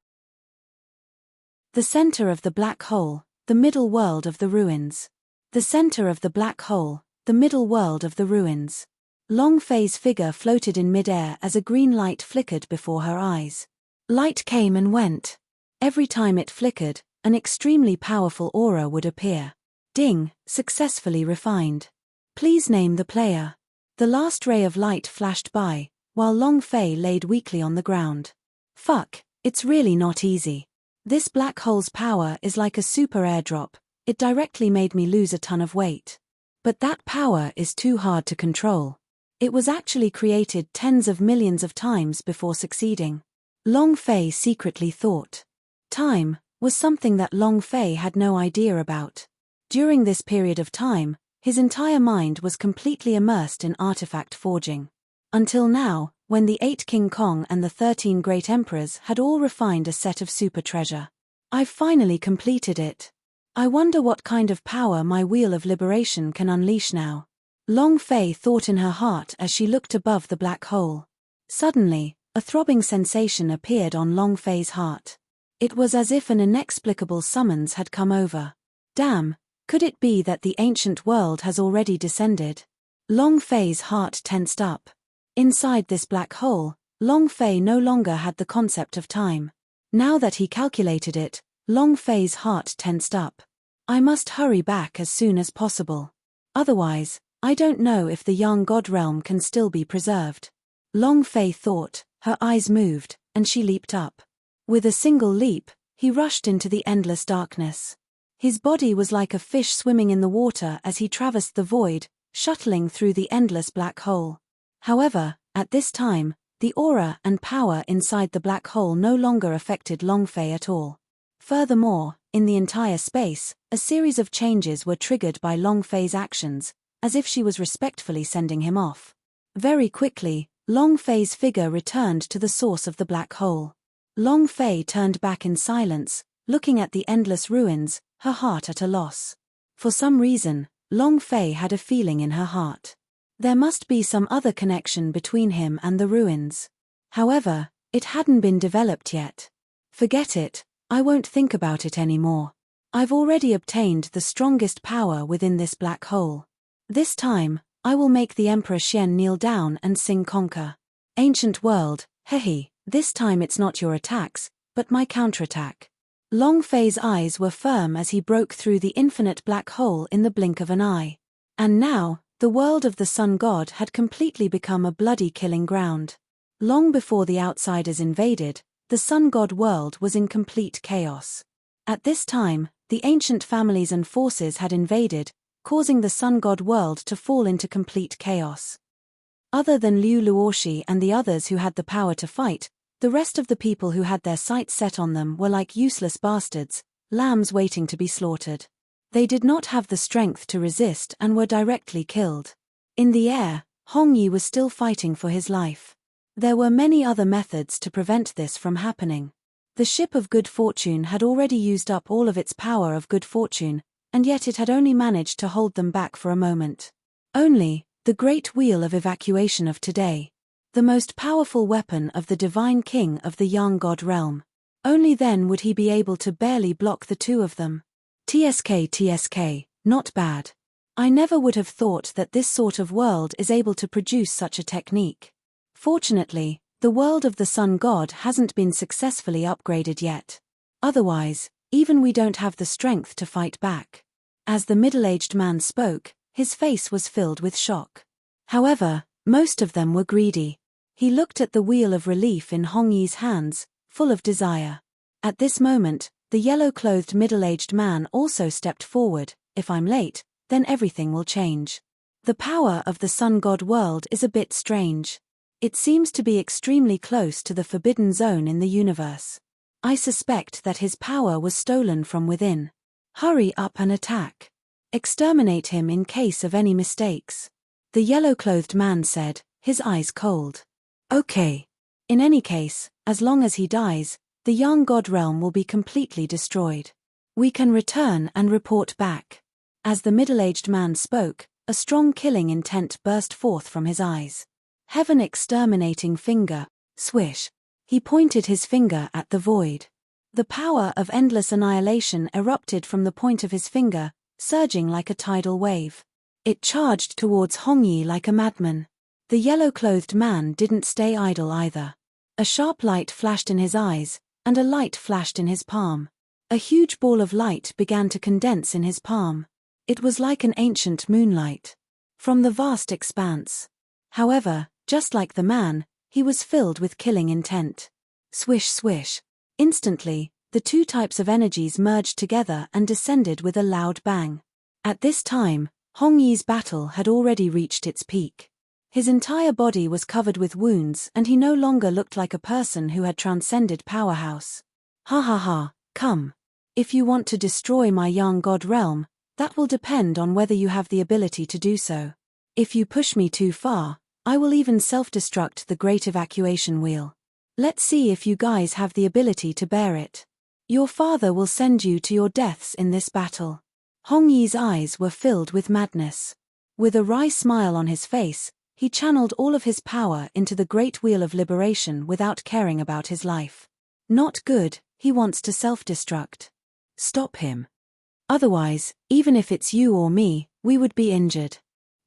The center of the black hole, the middle world of the ruins. The center of the black hole, the middle world of the ruins. Long Fei's figure floated in midair as a green light flickered before her eyes. Light came and went. Every time it flickered, an extremely powerful aura would appear. Ding, successfully refined. Please name the player. The last ray of light flashed by, while Long Fei laid weakly on the ground. Fuck, it's really not easy. This black hole's power is like a super airdrop. It directly made me lose a ton of weight. But that power is too hard to control. It was actually created tens of millions of times before succeeding. Long Fei secretly thought. Time was something that Long Fei had no idea about. During this period of time, his entire mind was completely immersed in artifact forging. Until now, when the 8 King Kong and the 13 Great Emperors had all refined a set of super treasure. I've finally completed it. I wonder what kind of power my wheel of liberation can unleash now. Long Fei thought in her heart as she looked above the black hole. Suddenly, a throbbing sensation appeared on Long Fei's heart. It was as if an inexplicable summons had come over. Damn, could it be that the ancient world has already descended? Long Fei's heart tensed up. Inside this black hole, Long Fei no longer had the concept of time. Now that he calculated it, Long Fei's heart tensed up. I must hurry back as soon as possible. Otherwise, I don't know if the young god realm can still be preserved. Long Fei thought, her eyes moved, and she leaped up. With a single leap, he rushed into the endless darkness. His body was like a fish swimming in the water as he traversed the void, shuttling through the endless black hole. However, at this time, the aura and power inside the black hole no longer affected Long Fei at all. Furthermore, in the entire space, a series of changes were triggered by Long Fei's actions, as if she was respectfully sending him off. Very quickly, Long Fei's figure returned to the source of the black hole. Long Fei turned back in silence, looking at the endless ruins, her heart at a loss. For some reason, Long Fei had a feeling in her heart. There must be some other connection between him and the ruins. However, it hadn't been developed yet. Forget it, I won't think about it anymore. I've already obtained the strongest power within this black hole. This time, I will make the Emperor Xian kneel down and sing conquer. Ancient world, hehe, this time it's not your attacks, but my counterattack. Long Fei's eyes were firm as he broke through the infinite black hole in the blink of an eye. And now, the world of the Sun God had completely become a bloody killing ground. Long before the outsiders invaded, the Sun God world was in complete chaos. At this time, the ancient families and forces had invaded, causing the Sun God world to fall into complete chaos. Other than Liu Luoshi and the others who had the power to fight, the rest of the people who had their sights set on them were like useless bastards, lambs waiting to be slaughtered. They did not have the strength to resist and were directly killed. In the air, Hong Yi was still fighting for his life. There were many other methods to prevent this from happening. The ship of good fortune had already used up all of its power of good fortune, and yet it had only managed to hold them back for a moment. Only, the great wheel of evacuation of today. The most powerful weapon of the divine king of the Yang God realm. Only then would he be able to barely block the two of them. TSK, not bad. I never would have thought that this sort of world is able to produce such a technique. Fortunately, the world of the Sun God hasn't been successfully upgraded yet. Otherwise, even we don't have the strength to fight back. As the middle-aged man spoke, his face was filled with shock. However, most of them were greedy. He looked at the wheel of relief in Hong Yi's hands, full of desire. At this moment, the yellow-clothed middle-aged man also stepped forward. If I'm late, then everything will change. The power of the Sun God world is a bit strange. It seems to be extremely close to the forbidden zone in the universe. I suspect that his power was stolen from within. Hurry up and attack. Exterminate him in case of any mistakes. The yellow-clothed man said, his eyes cold. Okay. In any case, as long as he dies, the Yang God realm will be completely destroyed. We can return and report back. As the middle-aged man spoke, a strong killing intent burst forth from his eyes. Heaven exterminating finger, swish. He pointed his finger at the void. The power of endless annihilation erupted from the point of his finger, surging like a tidal wave. It charged towards Hong Yi like a madman. The yellow-clothed man didn't stay idle either. A sharp light flashed in his eyes, and a light flashed in his palm. A huge ball of light began to condense in his palm. It was like an ancient moonlight. From the vast expanse. However, just like the man, he was filled with killing intent. Swish swish. Instantly, the two types of energies merged together and descended with a loud bang. At this time, Hong Yi's battle had already reached its peak. His entire body was covered with wounds and he no longer looked like a person who had transcended powerhouse. Ha ha ha, come. If you want to destroy my Yang God realm, that will depend on whether you have the ability to do so. If you push me too far, I will even self-destruct the great evacuation wheel. Let's see if you guys have the ability to bear it. Your father will send you to your deaths in this battle. Hong Yi's eyes were filled with madness. With a wry smile on his face, he channeled all of his power into the great wheel of liberation without caring about his life. Not good, he wants to self-destruct. Stop him. Otherwise, even if it's you or me, we would be injured.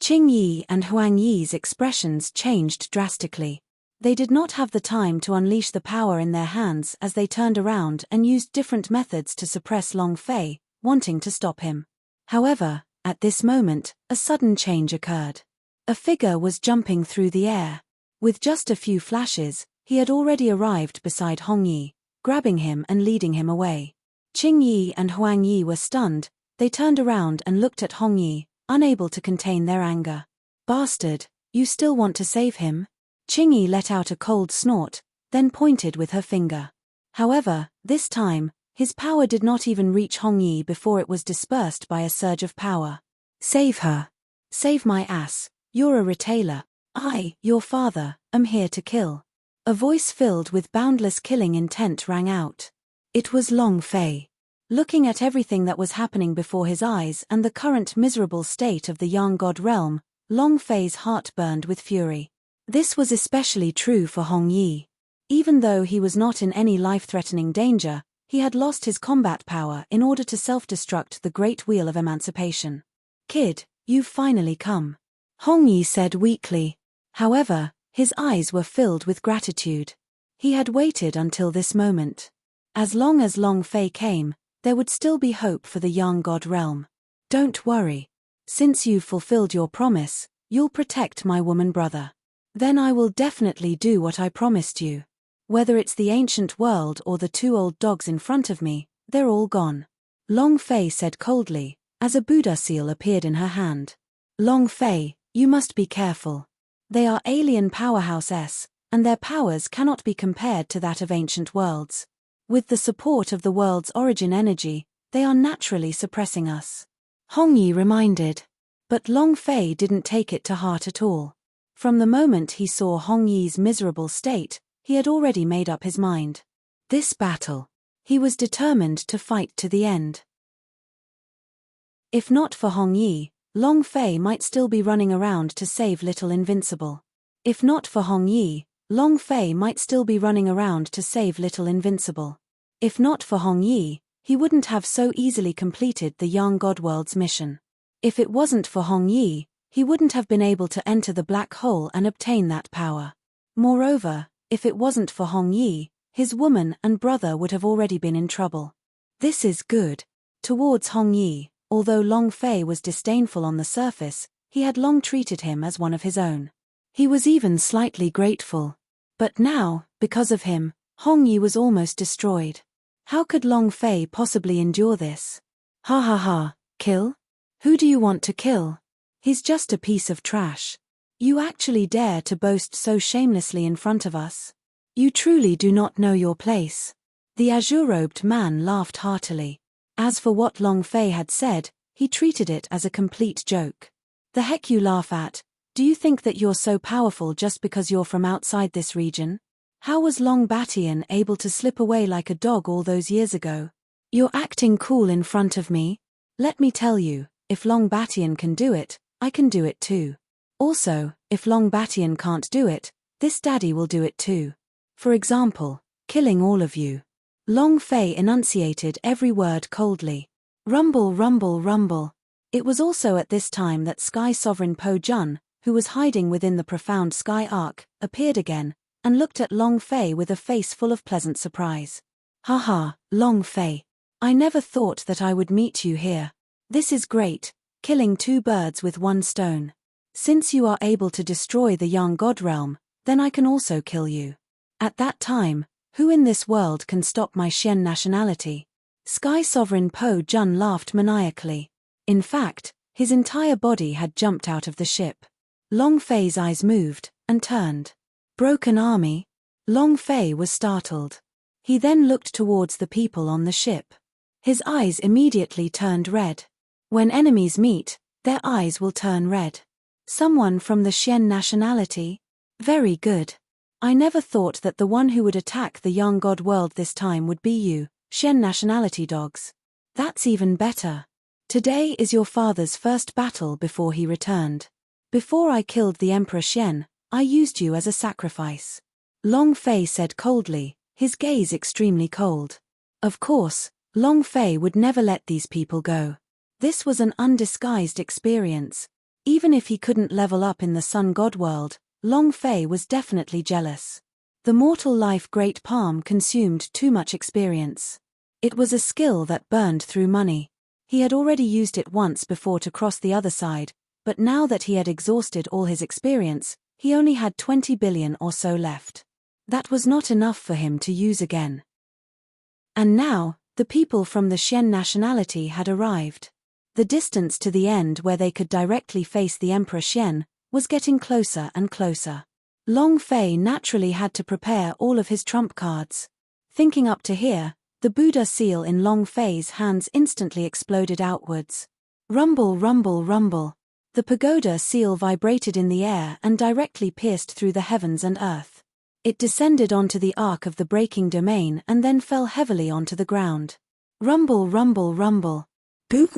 Qing Yi and Huang Yi's expressions changed drastically. They did not have the time to unleash the power in their hands as they turned around and used different methods to suppress Long Fei, wanting to stop him. However, at this moment, a sudden change occurred. A figure was jumping through the air. With just a few flashes, he had already arrived beside Hong Yi, grabbing him and leading him away. Qing Yi and Huang Yi were stunned. They turned around and looked at Hong Yi, unable to contain their anger. Bastard, you still want to save him? Qingyi let out a cold snort, then pointed with her finger. However, this time, his power did not even reach Hongyi before it was dispersed by a surge of power. Save her. Save my ass, you're a retailer. I, your father, am here to kill. A voice filled with boundless killing intent rang out. It was Long Fei. Looking at everything that was happening before his eyes and the current miserable state of the young god realm, Long Fei's heart burned with fury. This was especially true for Hong Yi. Even though he was not in any life-threatening danger, he had lost his combat power in order to self-destruct the great wheel of emancipation. Kid, you've finally come. Hong Yi said weakly. However, his eyes were filled with gratitude. He had waited until this moment. As long as Long Fei came, there would still be hope for the young god realm. Don't worry. Since you've fulfilled your promise, you'll protect my woman brother. Then I will definitely do what I promised you. Whether it's the ancient world or the two old dogs in front of me, they're all gone. Long Fei said coldly, as a Buddha seal appeared in her hand. Long Fei, you must be careful. They are alien powerhouses, and their powers cannot be compared to that of ancient worlds. With the support of the world's origin energy, they are naturally suppressing us. Hong Yi reminded. But Long Fei didn't take it to heart at all. From the moment he saw Hong Yi's miserable state, he had already made up his mind. This battle. He was determined to fight to the end. If not for Hong Yi, Long Fei might still be running around to save little Invincible. If not for Hong Yi, Long Fei might still be running around to save little Invincible. If not for Hong Yi, he wouldn't have so easily completed the young Godworld's mission. If it wasn't for Hong Yi, he wouldn't have been able to enter the black hole and obtain that power. Moreover, if it wasn't for Hong Yi, his woman and brother would have already been in trouble. This is good. Towards Hong Yi, although Long Fei was disdainful on the surface, he had long treated him as one of his own. He was even slightly grateful. But now, because of him, Hong Yi was almost destroyed. How could Long Fei possibly endure this? Ha ha ha, kill? Who do you want to kill? He's just a piece of trash. You actually dare to boast so shamelessly in front of us? You truly do not know your place. The azure-robed man laughed heartily. As for what Long Fei had said, he treated it as a complete joke. The heck you laugh at? Do you think that you're so powerful just because you're from outside this region? How was Long Batian able to slip away like a dog all those years ago? You're acting cool in front of me? Let me tell you, if Long Batian can do it, I can do it too. Also, if Long Batian can't do it, this daddy will do it too. For example, killing all of you. Long Fei enunciated every word coldly. Rumble, rumble, rumble. It was also at this time that Sky Sovereign Po Jun, who was hiding within the profound sky arc, appeared again, and looked at Long Fei with a face full of pleasant surprise. Haha, Long Fei. I never thought that I would meet you here. This is great, killing two birds with one stone. Since you are able to destroy the young god realm, then I can also kill you. At that time, who in this world can stop my Xian nationality? Sky Sovereign Po Jun laughed maniacally. In fact, his entire body had jumped out of the ship. Long Fei's eyes moved, and turned. Broken army? Long Fei was startled. He then looked towards the people on the ship. His eyes immediately turned red. When enemies meet, their eyes will turn red. Someone from the Xian nationality? Very good. I never thought that the one who would attack the young god world this time would be you, Xian nationality dogs. That's even better. Today is your father's first battle before he returned. Before I killed the Emperor Xian, I used you as a sacrifice. Long Fei said coldly, his gaze extremely cold. Of course, Long Fei would never let these people go. This was an undisguised experience. Even if he couldn't level up in the Sun God world, Long Fei was definitely jealous. The mortal life Great Palm consumed too much experience. It was a skill that burned through money. He had already used it once before to cross the other side, but now that he had exhausted all his experience, he only had 20 billion or so left. That was not enough for him to use again. And now, the people from the Xian nationality had arrived. The distance to the end where they could directly face the Emperor Xian was getting closer and closer. Long Fei naturally had to prepare all of his trump cards. Thinking up to here, the Buddha seal in Long Fei's hands instantly exploded outwards. Rumble, rumble, rumble. The pagoda seal vibrated in the air and directly pierced through the heavens and earth. It descended onto the arc of the breaking domain and then fell heavily onto the ground. Rumble, rumble, rumble. Boop.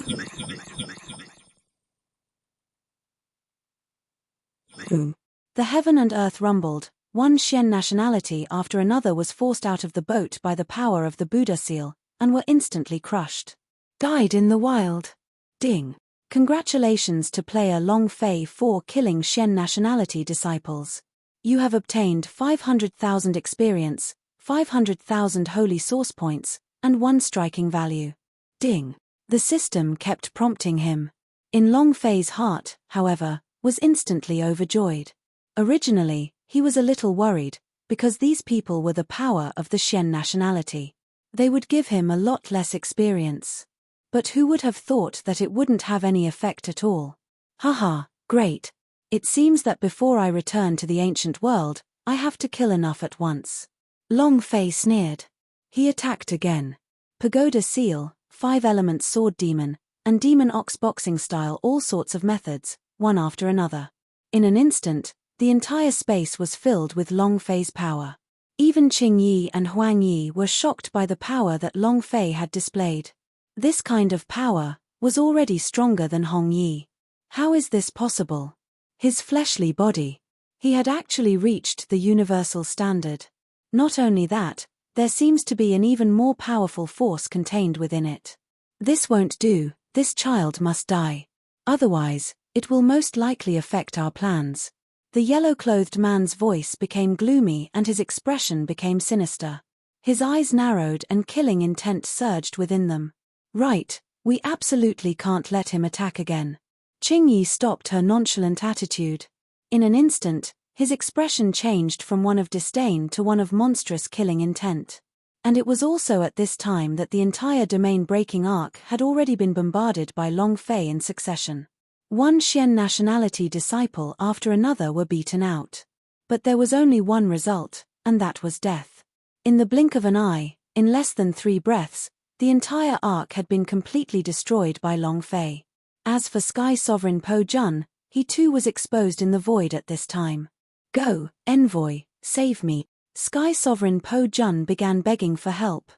Boom. The heaven and earth rumbled. One Xian nationality after another was forced out of the boat by the power of the Buddha seal, and were instantly crushed. Died in the wild. Ding. Congratulations to player Long Fei for killing Xian nationality disciples. You have obtained 500,000 experience, 500,000 holy source points, and 1 striking value. Ding. The system kept prompting him. In Long Fei's heart, however, was instantly overjoyed. Originally, he was a little worried, because these people were the power of the Xian nationality. They would give him a lot less experience. But who would have thought that it wouldn't have any effect at all? Haha, great. It seems that before I return to the ancient world, I have to kill enough at once. Long Fei sneered. He attacked again. Pagoda seal, 5-element sword demon, and demon ox boxing style, all sorts of methods, one after another. In an instant, the entire space was filled with Long Fei's power. Even Qing Yi and Huang Yi were shocked by the power that Long Fei had displayed. This kind of power was already stronger than Hong Yi. How is this possible? His fleshly body. He had actually reached the universal standard. Not only that, there seems to be an even more powerful force contained within it. This won't do, this child must die. Otherwise, it will most likely affect our plans. The yellow-clothed man's voice became gloomy and his expression became sinister. His eyes narrowed and killing intent surged within them. Right, we absolutely can't let him attack again. Qing Yi stopped her nonchalant attitude. In an instant, his expression changed from one of disdain to one of monstrous killing intent. And it was also at this time that the entire domain-breaking arc had already been bombarded by Long Fei in succession. One Xian nationality disciple after another were beaten out. But there was only one result, and that was death. In the blink of an eye, in less than 3 breaths, the entire arc had been completely destroyed by Long Fei. As for Sky Sovereign Po Jun, he too was exposed in the void at this time. Go, envoy, save me. Sky Sovereign Po Jun began begging for help.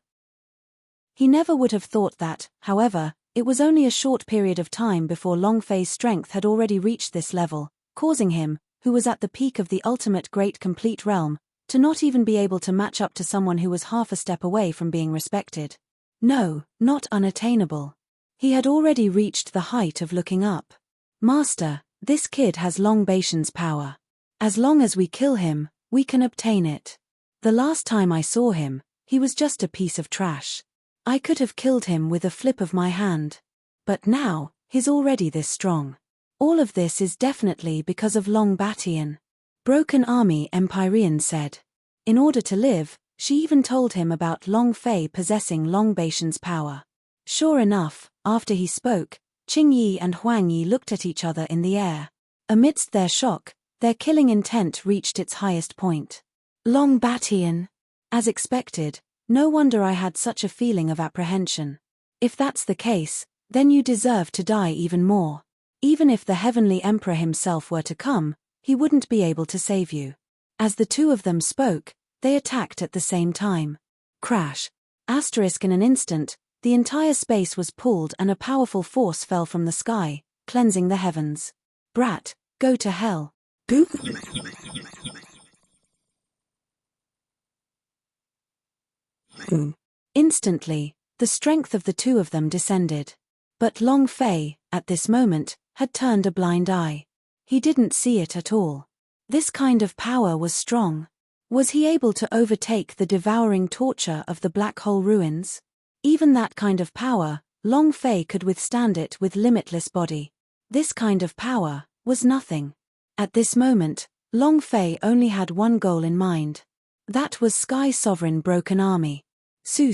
He never would have thought that, however, it was only a short period of time before Long Fei's strength had already reached this level, causing him, who was at the peak of the ultimate great complete realm, to not even be able to match up to someone who was half a step away from being respected. No, not unattainable. He had already reached the height of looking up. Master, this kid has Long Baishan's power. As long as we kill him, we can obtain it. The last time I saw him, he was just a piece of trash. I could have killed him with a flip of my hand. But now, he's already this strong. All of this is definitely because of Long Batian. Broken Army Empyrean said. In order to live, she even told him about Long Fei possessing Long Baishan's power. Sure enough, after he spoke, Qing Yi and Huang Yi looked at each other in the air. Amidst their shock, their killing intent reached its highest point. Long Batian. As expected, no wonder I had such a feeling of apprehension. If that's the case, then you deserve to die even more. Even if the Heavenly Emperor himself were to come, he wouldn't be able to save you. As the two of them spoke, they attacked at the same time. Crash. Asterisk in an instant, the entire space was pulled and a powerful force fell from the sky, cleansing the heavens. Brat, go to hell. Boop. Instantly, the strength of the two of them descended. But Long Fei, at this moment, had turned a blind eye. He didn't see it at all. This kind of power was strong. Was he able to overtake the devouring torture of the black hole ruins? Even that kind of power, Long Fei could withstand it with limitless body. This kind of power was nothing. At this moment, Long Fei only had one goal in mind. That was Sky Sovereign Broken Army. Su.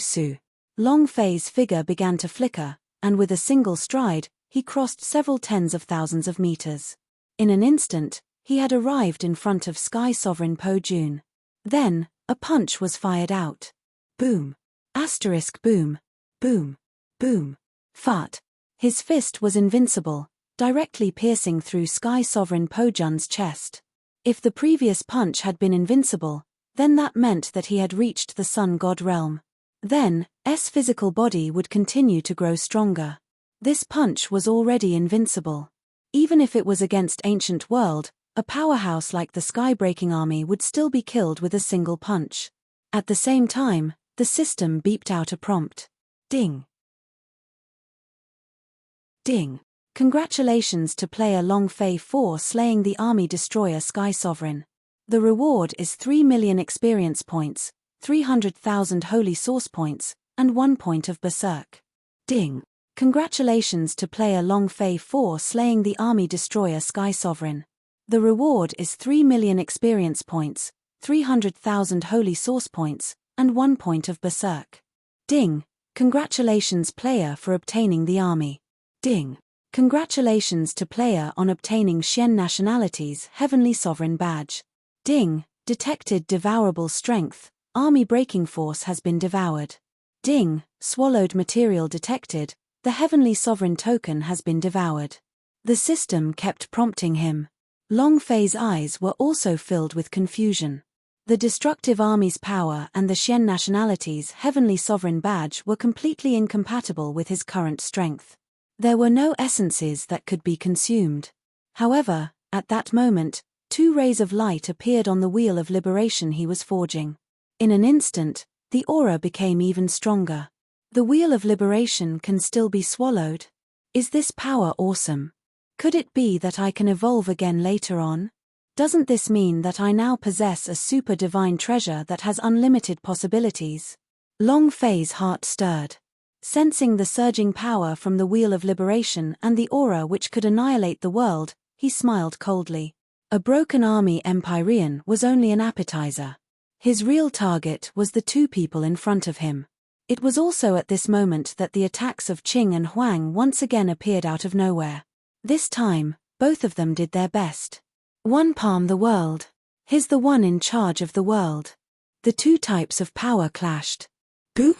Long Fei's figure began to flicker, and with a single stride, he crossed several tens of thousands of meters. In an instant, he had arrived in front of Sky Sovereign Po Jun. Then, a punch was fired out. Boom. Asterisk boom. Boom. Boom. Fart. His fist was invincible, directly piercing through Sky Sovereign Po Jun's chest. If the previous punch had been invincible, then that meant that he had reached the Sun God realm. Then, S physical body would continue to grow stronger. This punch was already invincible. Even if it was against ancient world, a powerhouse like the Skybreaking Army would still be killed with a single punch. At the same time, the system beeped out a prompt. Ding. Ding. Congratulations to player Long Fei for slaying the army destroyer Sky Sovereign. The reward is 3 million experience points, 300,000 holy source points, and 1 point of berserk. Ding. Congratulations to player Long Fei for slaying the army destroyer Sky Sovereign. The reward is 3 million experience points, 300,000 holy source points, and 1 point of berserk. Ding. Congratulations player for obtaining the army. Ding. Congratulations to player on obtaining Xian nationality's Heavenly Sovereign badge. Ding. Detected devourable strength, army breaking force has been devoured. Ding. Swallowed material detected, the Heavenly Sovereign token has been devoured. The system kept prompting him. Long Fei's eyes were also filled with confusion. The destructive army's power and the Xian nationality's Heavenly Sovereign badge were completely incompatible with his current strength. There were no essences that could be consumed. However, at that moment, 2 rays of light appeared on the wheel of liberation he was forging. In an instant, the aura became even stronger. The wheel of liberation can still be swallowed. Is this power awesome? Could it be that I can evolve again later on? Doesn't this mean that I now possess a super divine treasure that has unlimited possibilities? Long Fei's heart stirred. Sensing the surging power from the Wheel of Liberation and the aura which could annihilate the world, he smiled coldly. A broken army Empyrean was only an appetizer. His real target was the 2 people in front of him. It was also at this moment that the attacks of Qing and Huang once again appeared out of nowhere. This time, both of them did their best. One palm the world. He's the one in charge of the world. The 2 types of power clashed. Boom.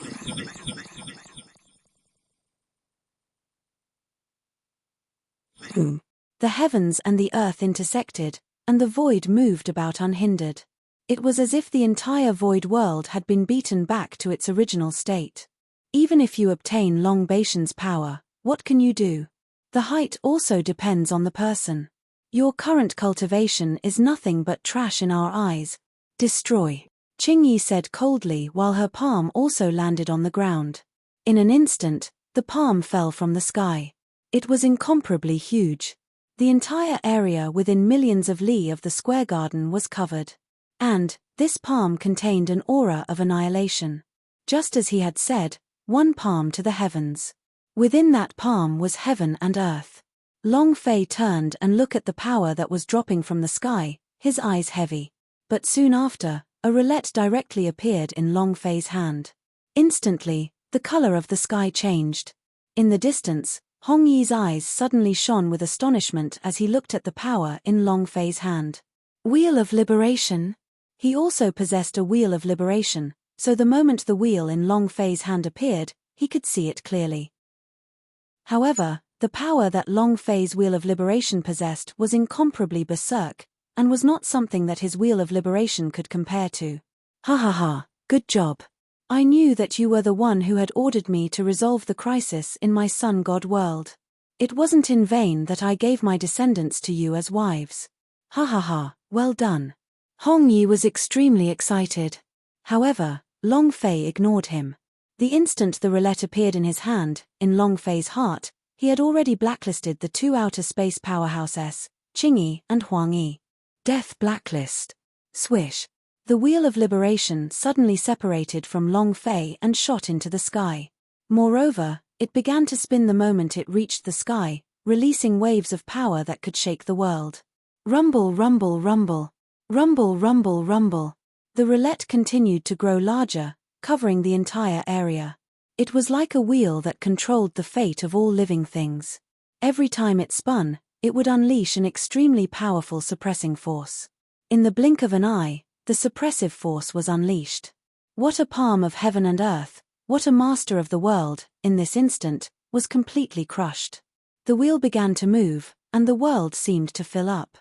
Boom. The heavens and the earth intersected, and the void moved about unhindered. It was as if the entire void world had been beaten back to its original state. Even if you obtain Long Baishan's power, what can you do? The height also depends on the person. Your current cultivation is nothing but trash in our eyes. Destroy. Qingyi said coldly while her palm also landed on the ground. In an instant, the palm fell from the sky. It was incomparably huge. The entire area within millions of li of the square garden was covered. And, this palm contained an aura of annihilation. Just as he had said, 1 palm to the heavens. Within that palm was heaven and earth. Long Fei turned and looked at the power that was dropping from the sky, his eyes heavy. But soon after, a roulette directly appeared in Long Fei's hand. Instantly, the color of the sky changed. In the distance, Hong Yi's eyes suddenly shone with astonishment as he looked at the power in Long Fei's hand. Wheel of Liberation? He also possessed a Wheel of Liberation, so the moment the wheel in Long Fei's hand appeared, he could see it clearly. However, the power that Long Fei's Wheel of Liberation possessed was incomparably berserk, and was not something that his Wheel of Liberation could compare to. Ha ha ha, good job. I knew that you were the one who had ordered me to resolve the crisis in my Sun God world. It wasn't in vain that I gave my descendants to you as wives. Ha ha ha, well done. Hong Yi was extremely excited. However, Long Fei ignored him. The instant the roulette appeared in his hand, in Long Fei's heart, he had already blacklisted the 2 outer space powerhouses, Qingyi and Huang Yi. Death blacklist. Swish. The Wheel of Liberation suddenly separated from Long Fei and shot into the sky. Moreover, it began to spin the moment it reached the sky, releasing waves of power that could shake the world. Rumble, rumble, rumble. Rumble, rumble, rumble. The roulette continued to grow larger, covering the entire area. It was like a wheel that controlled the fate of all living things. Every time it spun, it would unleash an extremely powerful suppressing force. In the blink of an eye, the suppressive force was unleashed. What a palm of heaven and earth, what a master of the world, in this instant, was completely crushed. The wheel began to move, and the world seemed to fill up.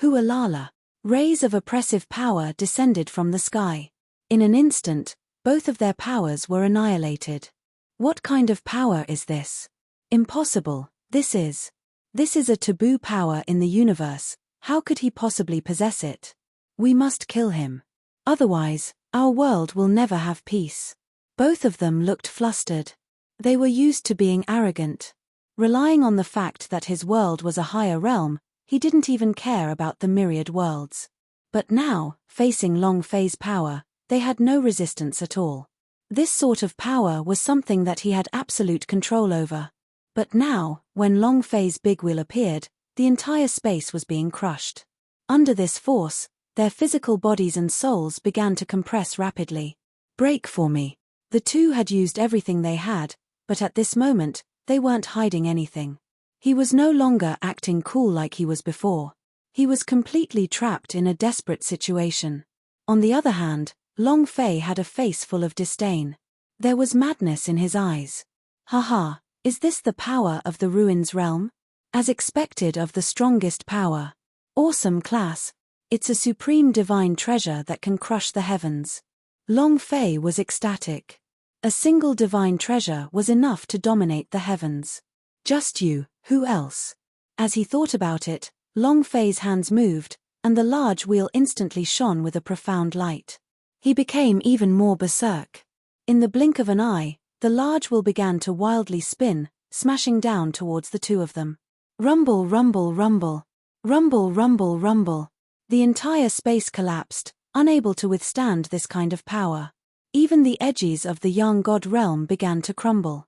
Hualala! Rays of oppressive power descended from the sky. In an instant, both of their powers were annihilated. What kind of power is this? Impossible, this is a taboo power in the universe. How could he possibly possess it? We must kill him. Otherwise, our world will never have peace. Both of them looked flustered. They were used to being arrogant. Relying on the fact that his world was a higher realm, he didn't even care about the myriad worlds. But now, facing Long Fei's power, they had no resistance at all. This sort of power was something that he had absolute control over. But now, when Long Fei's big wheel appeared, the entire space was being crushed. Under this force, their physical bodies and souls began to compress rapidly. Break for me. The two had used everything they had, but at this moment, they weren't hiding anything. He was no longer acting cool like he was before. He was completely trapped in a desperate situation. On the other hand, Long Fei had a face full of disdain. There was madness in his eyes. Haha, is this the power of the ruins realm? As expected of the strongest power. Awesome class. It's a supreme divine treasure that can crush the heavens. Long Fei was ecstatic. A single divine treasure was enough to dominate the heavens. Just you, who else? As he thought about it, Long Fei's hands moved, and the large wheel instantly shone with a profound light. He became even more berserk. In the blink of an eye, the large wheel began to wildly spin, smashing down towards the two of them. Rumble, rumble, rumble. Rumble, rumble, rumble. The entire space collapsed, unable to withstand this kind of power. Even the edges of the young god realm began to crumble.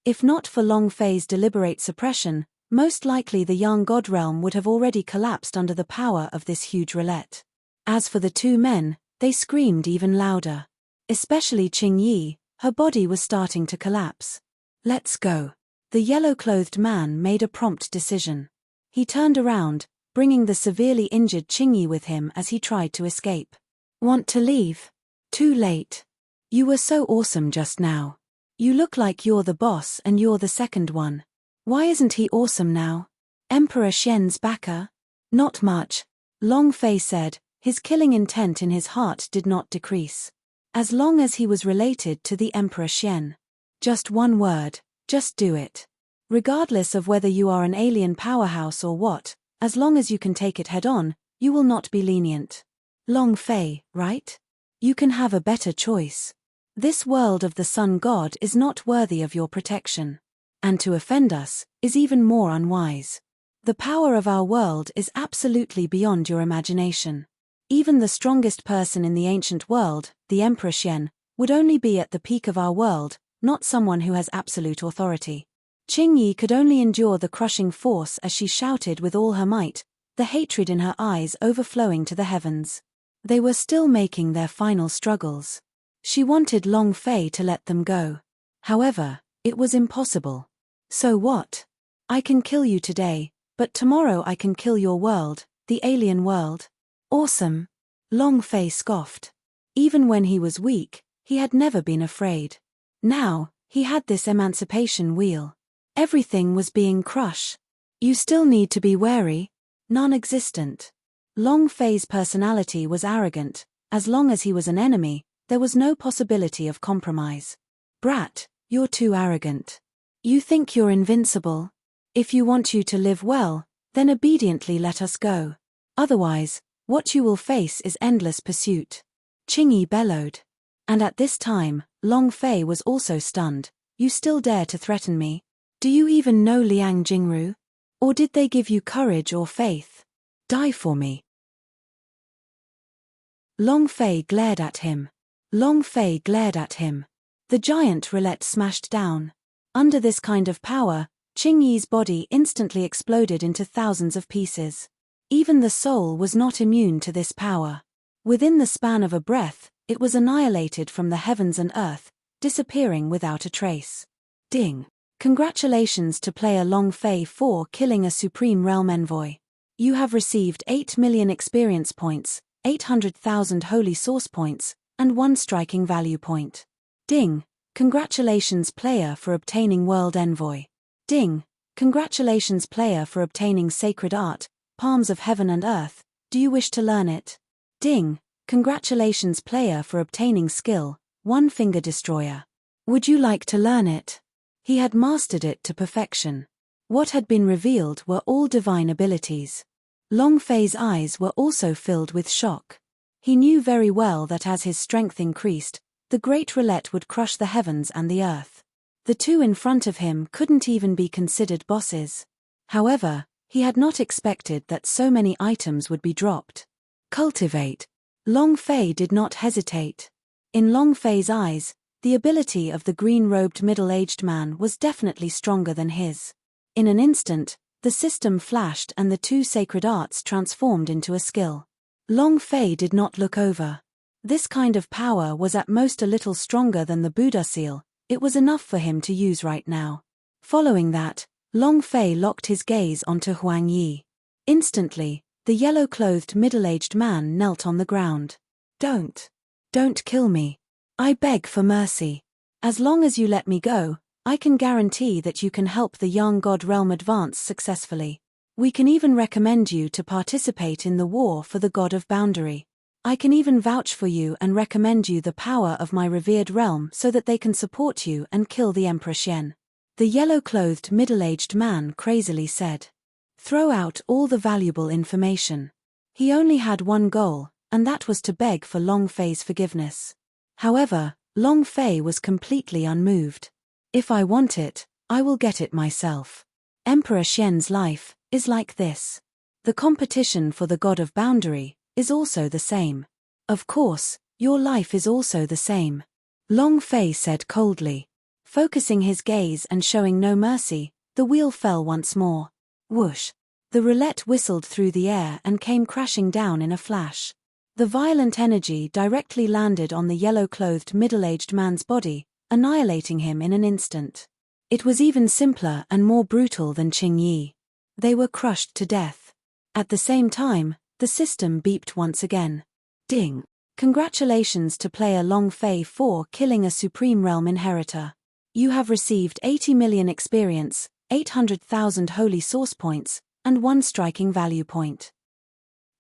If not for Long Fei's deliberate suppression, most likely the young god realm would have already collapsed under the power of this huge roulette. As for the two men, they screamed even louder. Especially Qing Yi, her body was starting to collapse. Let's go. The yellow-clothed man made a prompt decision. He turned around, bringing the severely injured Qing Yi with him as he tried to escape. Want to leave? Too late. You were so awesome just now. You look like you're the boss and you're the second one. Why isn't he awesome now? Emperor Xian's backer? Not much. Long Fei said, his killing intent in his heart did not decrease. As long as he was related to the Emperor Xian. Just one word, just do it. Regardless of whether you are an alien powerhouse or what, as long as you can take it head on, you will not be lenient. Long Fei, right? You can have a better choice. This world of the Sun God is not worthy of your protection. And to offend us, is even more unwise. The power of our world is absolutely beyond your imagination. Even the strongest person in the ancient world, the Emperor Xian, would only be at the peak of our world, not someone who has absolute authority. Qing Yi could only endure the crushing force as she shouted with all her might, the hatred in her eyes overflowing to the heavens. They were still making their final struggles. She wanted Long Fei to let them go. However, it was impossible. So what? I can kill you today, but tomorrow I can kill your world, the alien world. Awesome. Long Fei scoffed. Even when he was weak, he had never been afraid. Now, he had this emancipation wheel. Everything was being crushed. You still need to be wary. Non-existent. Long Fei's personality was arrogant. As long as he was an enemy, there was no possibility of compromise. Brat, you're too arrogant. You think you're invincible. If you want you to live well, then obediently let us go. Otherwise, what you will face is endless pursuit. Qing Yi bellowed. And at this time, Long Fei was also stunned. You still dare to threaten me? Do you even know Liang Jingru? Or did they give you courage or faith? Die for me. Long Fei glared at him. Long Fei glared at him. The giant roulette smashed down. Under this kind of power, Qing Yi's body instantly exploded into thousands of pieces. Even the soul was not immune to this power. Within the span of a breath, it was annihilated from the heavens and earth, disappearing without a trace. Ding. Congratulations to player Long Fei for killing a Supreme Realm Envoy. You have received 8 million experience points, 800,000 holy source points, and 1 striking value point. Ding! Congratulations player for obtaining World Envoy. Ding! Congratulations player for obtaining Sacred Art, Palms of Heaven and Earth. Do you wish to learn it? Ding! Congratulations player for obtaining skill, One Finger Destroyer. Would you like to learn it? He had mastered it to perfection. What had been revealed were all divine abilities. Long Fei's eyes were also filled with shock. He knew very well that as his strength increased, the great roulette would crush the heavens and the earth. The two in front of him couldn't even be considered bosses. However, he had not expected that so many items would be dropped. Cultivate. Long Fei did not hesitate. In Long Fei's eyes, the ability of the green-robed middle-aged man was definitely stronger than his. In an instant, the system flashed and the 2 sacred arts transformed into a skill. Long Fei did not look over. This kind of power was at most a little stronger than the Buddha seal. It was enough for him to use right now. Following that, Long Fei locked his gaze onto Huang Yi. Instantly, the yellow-clothed middle-aged man knelt on the ground. Don't kill me. I beg for mercy. As long as you let me go, I can guarantee that you can help the young god realm advance successfully. We can even recommend you to participate in the war for the god of boundary. I can even vouch for you and recommend you the power of my revered realm so that they can support you and kill the Emperor Xian. The yellow-clothed middle-aged man crazily said. Throw out all the valuable information. He only had one goal, and that was to beg for Long Fei's forgiveness. However, Long Fei was completely unmoved. If I want it, I will get it myself. Emperor Xian's life is like this. The competition for the god of boundary is also the same. Of course, your life is also the same. Long Fei said coldly. Focusing his gaze and showing no mercy, the wheel fell once more. Whoosh! The roulette whistled through the air and came crashing down in a flash. The violent energy directly landed on the yellow-clothed middle-aged man's body, annihilating him in an instant. It was even simpler and more brutal than Qing Yi. They were crushed to death. At the same time, the system beeped once again. Ding! Congratulations to player Long Fei for killing a Supreme Realm Inheritor. You have received 80 million experience, 800,000 holy source points, and 1 striking value point.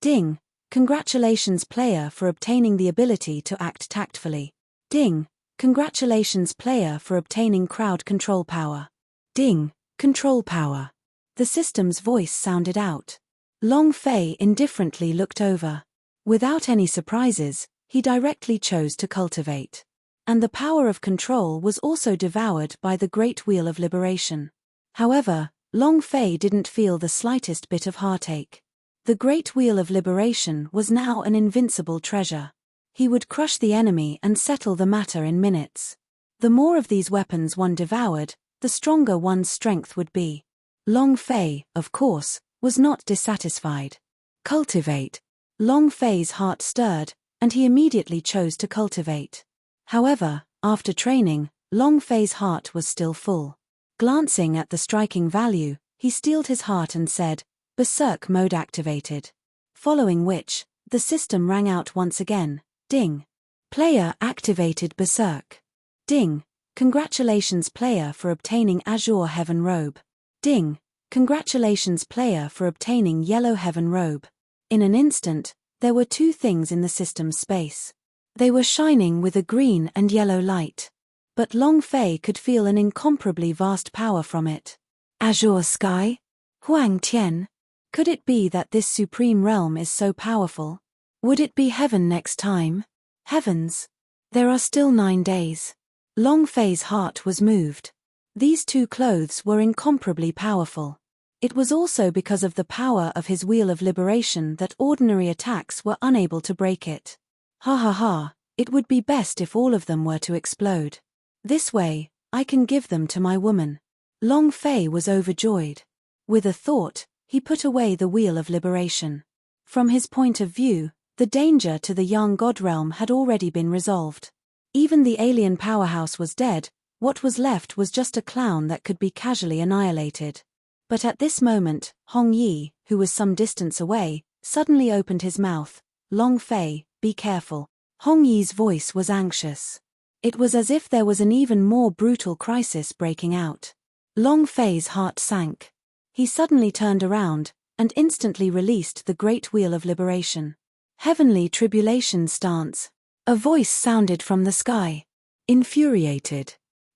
Ding! Congratulations player for obtaining the ability to act tactfully. Ding! Congratulations player for obtaining crowd control power. Ding! Control power. The system's voice sounded out. Long Fei indifferently looked over. Without any surprises, he directly chose to cultivate. And the power of control was also devoured by the Great Wheel of Liberation. However, Long Fei didn't feel the slightest bit of heartache. The Great Wheel of Liberation was now an invincible treasure. He would crush the enemy and settle the matter in minutes. The more of these weapons one devoured, the stronger one's strength would be. Long Fei, of course, was not dissatisfied. Cultivate. Long Fei's heart stirred, and he immediately chose to cultivate. However, after training, Long Fei's heart was still full. Glancing at the striking value, he steeled his heart and said, Berserk mode activated. Following which, the system rang out once again. Ding! Player activated Berserk. Ding! Congratulations player for obtaining Azure Heaven Robe. Ding! Congratulations player for obtaining Yellow Heaven Robe. In an instant, there were 2 things in the system's space. They were shining with a green and yellow light. But Long Fei could feel an incomparably vast power from it. Azure Sky? Huang Tian? Could it be that this supreme realm is so powerful? Would it be heaven next time? Heavens! There are still 9 days. Long Fei's heart was moved. These 2 clothes were incomparably powerful. It was also because of the power of his Wheel of Liberation that ordinary attacks were unable to break it. Ha ha ha, it would be best if all of them were to explode. This way, I can give them to my woman. Long Fei was overjoyed. With a thought, he put away the Wheel of Liberation. From his point of view, the danger to the young god realm had already been resolved. Even the alien powerhouse was dead, What was left was just a clown that could be casually annihilated. But at this moment, Hong Yi, who was some distance away, suddenly opened his mouth. Long Fei, be careful. Hong Yi's voice was anxious. It was as if there was an even more brutal crisis breaking out. Long Fei's heart sank. He suddenly turned around, and instantly released the great wheel of liberation. Heavenly tribulation stance. A voice sounded from the sky. Infuriated.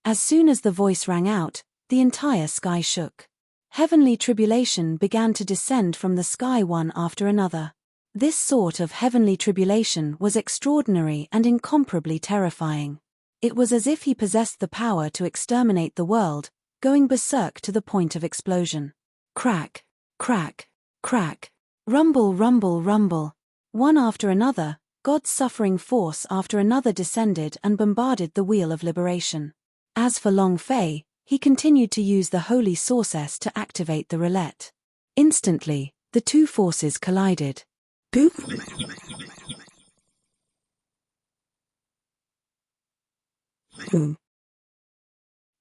As soon as the voice rang out, the entire sky shook. Heavenly tribulation began to descend from the sky one after another. This sort of heavenly tribulation was extraordinary and incomparably terrifying. It was as if he possessed the power to exterminate the world, going berserk to the point of explosion. Crack, crack, crack. Rumble, rumble, rumble. One after another, God's suffering force after another descended and bombarded the wheel of liberation. As for Long Fei, he continued to use the holy source to activate the roulette. Instantly, the two forces collided. Boom! Boom.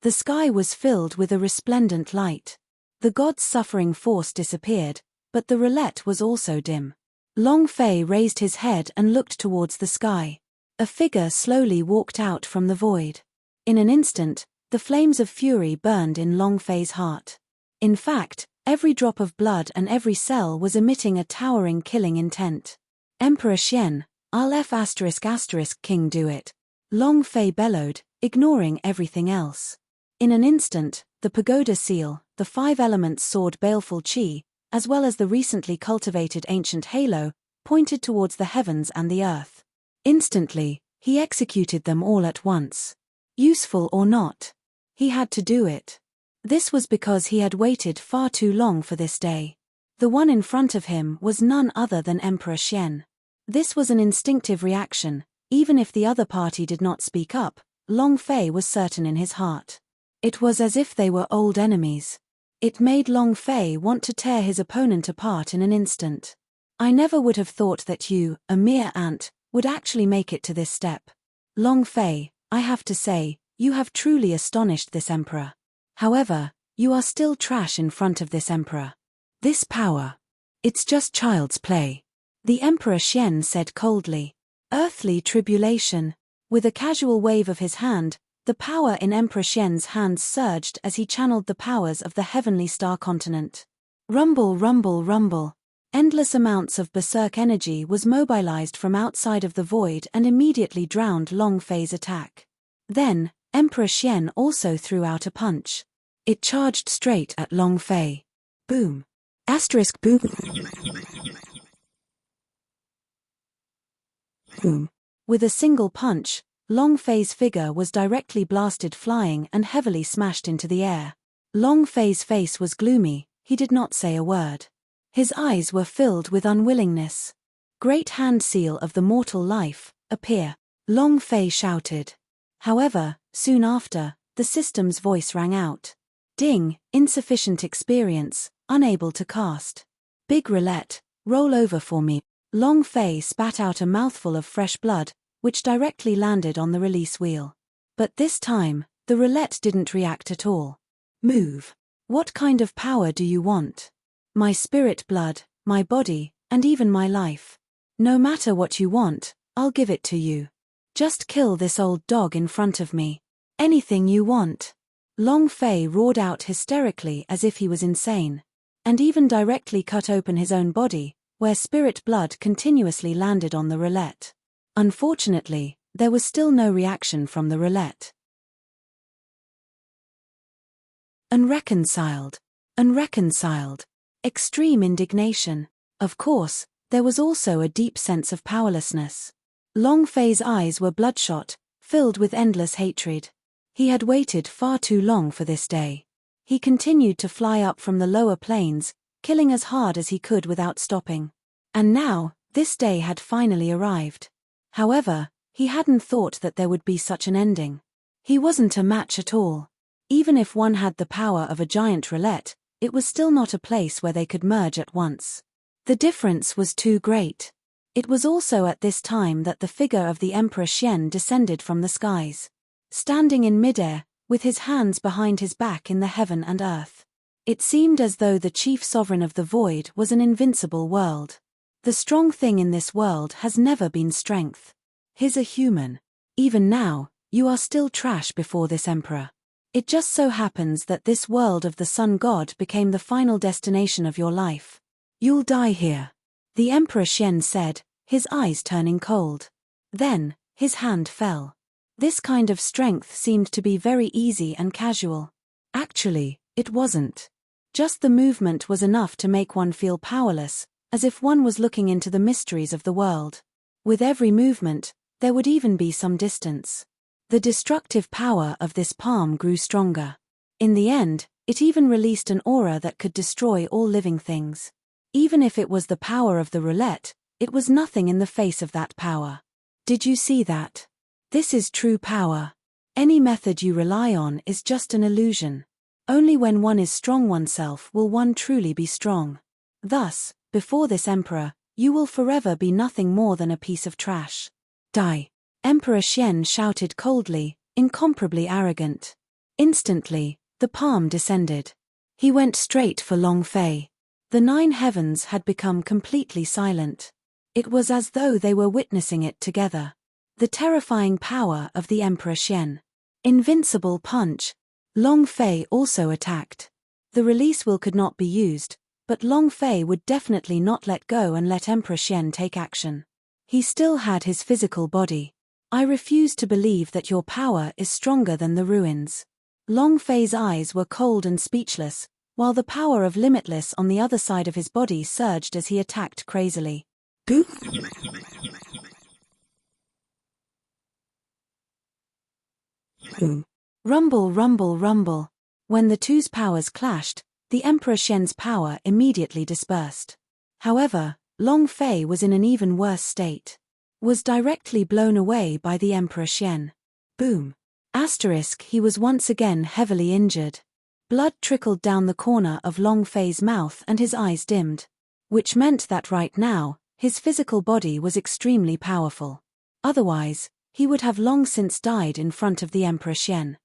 The sky was filled with a resplendent light. The God's suffering force disappeared, but the roulette was also dim. Long Fei raised his head and looked towards the sky. A figure slowly walked out from the void. In an instant, the flames of fury burned in Long Fei's heart. In fact, every drop of blood and every cell was emitting a towering killing intent. Emperor Xian, I'll F*** King do it. Long Fei bellowed, ignoring everything else. In an instant, the pagoda seal, the five elements sword baleful qi, as well as the recently cultivated ancient halo, pointed towards the heavens and the earth. Instantly, he executed them all at once. Useful or not, he had to do it. This was because he had waited far too long for this day. The one in front of him was none other than Emperor Xian. This was an instinctive reaction. Even if the other party did not speak up, Long Fei was certain in his heart. It was as if they were old enemies. It made Long Fei want to tear his opponent apart in an instant. I never would have thought that you, a mere ant, would actually make it to this step. Long Fei, I have to say, you have truly astonished this emperor. However, you are still trash in front of this emperor. This power. It's just child's play. The Emperor Xian said coldly. Earthly tribulation. With a casual wave of his hand, the power in Emperor Xian's hands surged as he channeled the powers of the heavenly star continent. Rumble, rumble, rumble. Endless amounts of berserk energy was mobilized from outside of the void and immediately drowned Long Fei's attack. Then, Emperor Xian also threw out a punch. It charged straight at Long Fei. Boom. Asterisk boom. Boom. With a single punch, Long Fei's figure was directly blasted flying and heavily smashed into the air. Long Fei's face was gloomy, he did not say a word. His eyes were filled with unwillingness. Great hand seal of the mortal life, appear. Long Fei shouted. However, soon after, the system's voice rang out. Ding, insufficient experience, unable to cast. Big roulette, roll over for me. Long Fei spat out a mouthful of fresh blood, which directly landed on the release wheel. But this time, the roulette didn't react at all. Move. What kind of power do you want? My spirit blood, my body, and even my life. No matter what you want, I'll give it to you. Just kill this old dog in front of me. Anything you want. Long Fei roared out hysterically as if he was insane. And even directly cut open his own body, where spirit blood continuously landed on the roulette. Unfortunately, there was still no reaction from the roulette. Unreconciled. Unreconciled. Extreme indignation. Of course, there was also a deep sense of powerlessness. Long Fei's eyes were bloodshot, filled with endless hatred. He had waited far too long for this day. He continued to fly up from the lower planes, killing as hard as he could without stopping. And now, this day had finally arrived. However, he hadn't thought that there would be such an ending. He wasn't a match at all. Even if one had the power of a giant roulette, it was still not a place where they could merge at once. The difference was too great. It was also at this time that the figure of the Emperor Xian descended from the skies. Standing in midair, with his hands behind his back in the heaven and earth. It seemed as though the chief sovereign of the void was an invincible world. The strong thing in this world has never been strength. He's a human. Even now, you are still trash before this emperor. It just so happens that this world of the sun god became the final destination of your life. You'll die here. The Emperor Xian said, his eyes turning cold. Then, his hand fell. This kind of strength seemed to be very easy and casual. Actually, it wasn't. Just the movement was enough to make one feel powerless, as if one was looking into the mysteries of the world. With every movement, there would even be some distance. The destructive power of this palm grew stronger. In the end, it even released an aura that could destroy all living things. Even if it was the power of the roulette, it was nothing in the face of that power. Did you see that? This is true power. Any method you rely on is just an illusion. Only when one is strong oneself will one truly be strong. Thus, before this emperor, you will forever be nothing more than a piece of trash. Die! Emperor Xian shouted coldly, incomparably arrogant. Instantly, the palm descended. He went straight for Long Fei. The 9 heavens had become completely silent. It was as though they were witnessing it together. The terrifying power of the Emperor Xian. Invincible punch. Long Fei also attacked. The release will could not be used, but Long Fei would definitely not let go and let Emperor Xian take action. He still had his physical body. I refuse to believe that your power is stronger than the ruins. Long Fei's eyes were cold and speechless, while the power of Limitless on the other side of his body surged as he attacked crazily. Rumble, rumble, rumble. When the two's powers clashed, the Emperor Xian's power immediately dispersed. However, Long Fei was in an even worse state. Was directly blown away by the Emperor Xian. Boom. He was once again heavily injured. Blood trickled down the corner of Long Fei's mouth and his eyes dimmed. Which meant that right now, his physical body was extremely powerful. Otherwise, he would have long since died in front of the Emperor Xian.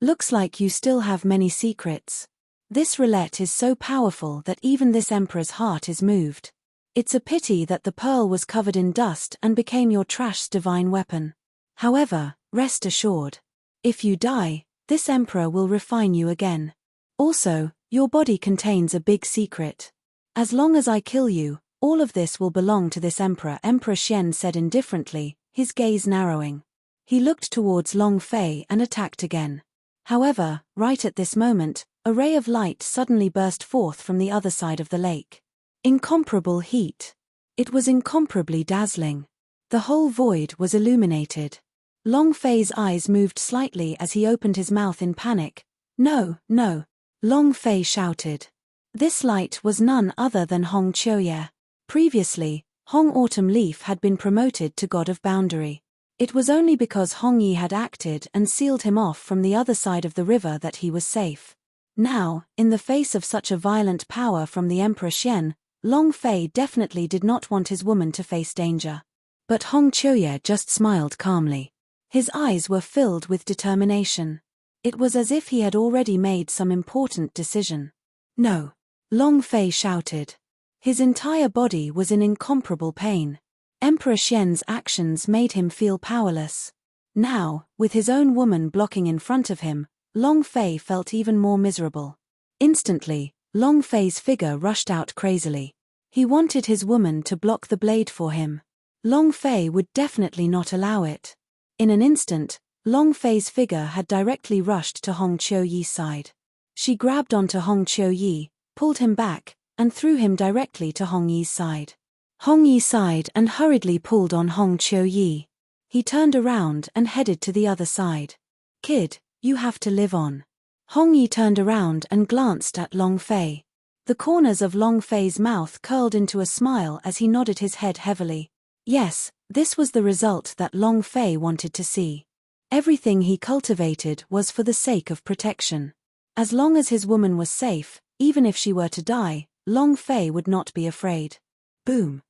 Looks like you still have many secrets. This roulette is so powerful that even this emperor's heart is moved. It's a pity that the pearl was covered in dust and became your trash's divine weapon. However, rest assured. If you die, this emperor will refine you again. Also, your body contains a big secret. As long as I kill you, all of this will belong to this emperor, Emperor Xian said indifferently, his gaze narrowing. He looked towards Long Fei and attacked again. However, right at this moment, a ray of light suddenly burst forth from the other side of the lake. Incomparable heat. It was incomparably dazzling. The whole void was illuminated. Long Fei's eyes moved slightly as he opened his mouth in panic. No, no. Long Fei shouted. This light was none other than Hong Qiuye. Previously, Hong Autumn Leaf had been promoted to God of Boundary. It was only because Hong Yi had acted and sealed him off from the other side of the river that he was safe. Now, in the face of such a violent power from the Emperor Xian, Long Fei definitely did not want his woman to face danger. But Hong Qiuye just smiled calmly. His eyes were filled with determination. It was as if he had already made some important decision. No. Long Fei shouted. His entire body was in incomparable pain. Emperor Xian's actions made him feel powerless. Now, with his own woman blocking in front of him, Long Fei felt even more miserable. Instantly, Long Fei's figure rushed out crazily. He wanted his woman to block the blade for him. Long Fei would definitely not allow it. In an instant, Long Fei's figure had directly rushed to Hong Qiuye's side. She grabbed onto Hong Qiuye, pulled him back, and threw him directly to Hong Yi's side. Hong Yi sighed and hurriedly pulled on Hong Qiuye. He turned around and headed to the other side. Kid, you have to live on. Hong Yi turned around and glanced at Long Fei. The corners of Long Fei's mouth curled into a smile as he nodded his head heavily. Yes, this was the result that Long Fei wanted to see. Everything he cultivated was for the sake of protection. As long as his woman was safe, even if she were to die, Long Fei would not be afraid. Boom.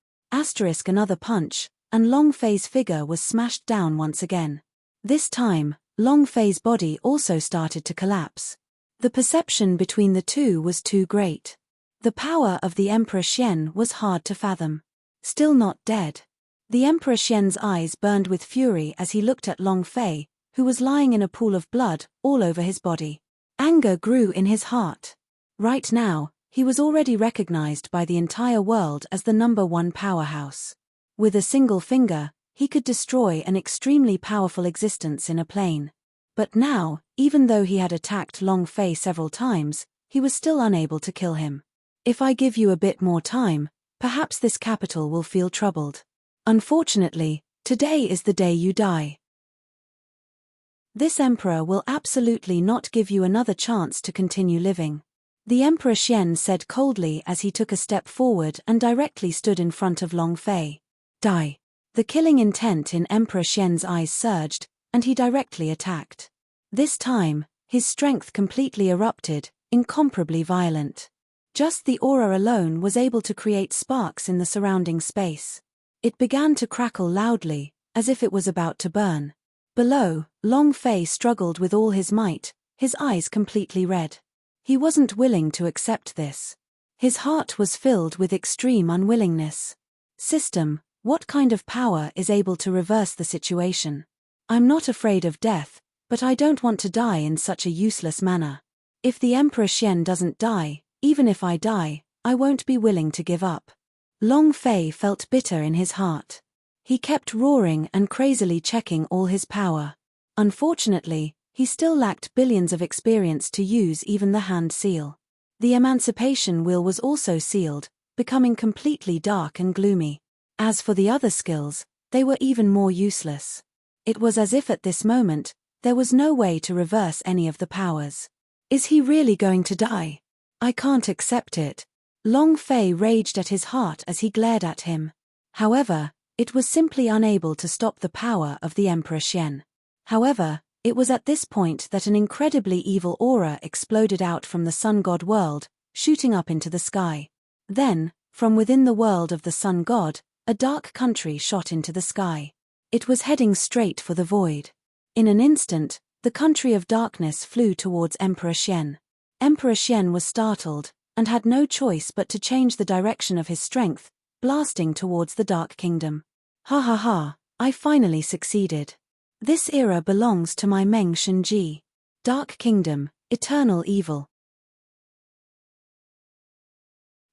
Another punch, and Long Fei's figure was smashed down once again. This time, Long Fei's body also started to collapse. The perception between the two was too great. The power of the Emperor Xian was hard to fathom. Still not dead. The Emperor Xian's eyes burned with fury as he looked at Long Fei, who was lying in a pool of blood all over his body. Anger grew in his heart. Right now, he was already recognized by the entire world as the #1 powerhouse. With a single finger, he could destroy an extremely powerful existence in a plane. But now, even though he had attacked Long Fei several times, he was still unable to kill him. If I give you a bit more time, perhaps this capital will feel troubled. Unfortunately, today is the day you die. This emperor will absolutely not give you another chance to continue living. The Emperor Xian said coldly as he took a step forward and directly stood in front of Long Fei. Die. The killing intent in Emperor Xian's eyes surged, and he directly attacked. This time, his strength completely erupted, incomparably violent. Just the aura alone was able to create sparks in the surrounding space. It began to crackle loudly, as if it was about to burn. Below, Long Fei struggled with all his might, his eyes completely red. He wasn't willing to accept this. His heart was filled with extreme unwillingness. System, what kind of power is able to reverse the situation? I'm not afraid of death, but I don't want to die in such a useless manner. If the Emperor Xian doesn't die, even if I die, I won't be willing to give up. Long Fei felt bitter in his heart. He kept roaring and crazily checking all his power. Unfortunately, he still lacked billions of experience to use even the hand seal. The emancipation wheel was also sealed, becoming completely dark and gloomy. As for the other skills, they were even more useless. It was as if at this moment, there was no way to reverse any of the powers. Is he really going to die? I can't accept it. Long Fei raged at his heart as he glared at him. However, it was simply unable to stop the power of the Emperor Xian. However, it was at this point that an incredibly evil aura exploded out from the sun god world, shooting up into the sky. Then, from within the world of the sun god, a dark country shot into the sky. It was heading straight for the void. In an instant, the country of darkness flew towards Emperor Xian. Emperor Xian was startled, and had no choice but to change the direction of his strength, blasting towards the Dark Kingdom. Ha ha ha, I finally succeeded. This era belongs to my Meng Shenji. Dark Kingdom, eternal evil.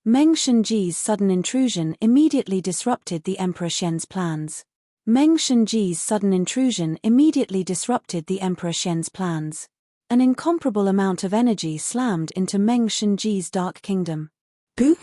Meng Shenji's sudden intrusion immediately disrupted the Emperor Xian's plans. Meng Shenji's sudden intrusion immediately disrupted the Emperor Xian's plans. An incomparable amount of energy slammed into Meng Shenji's Dark Kingdom. Boo!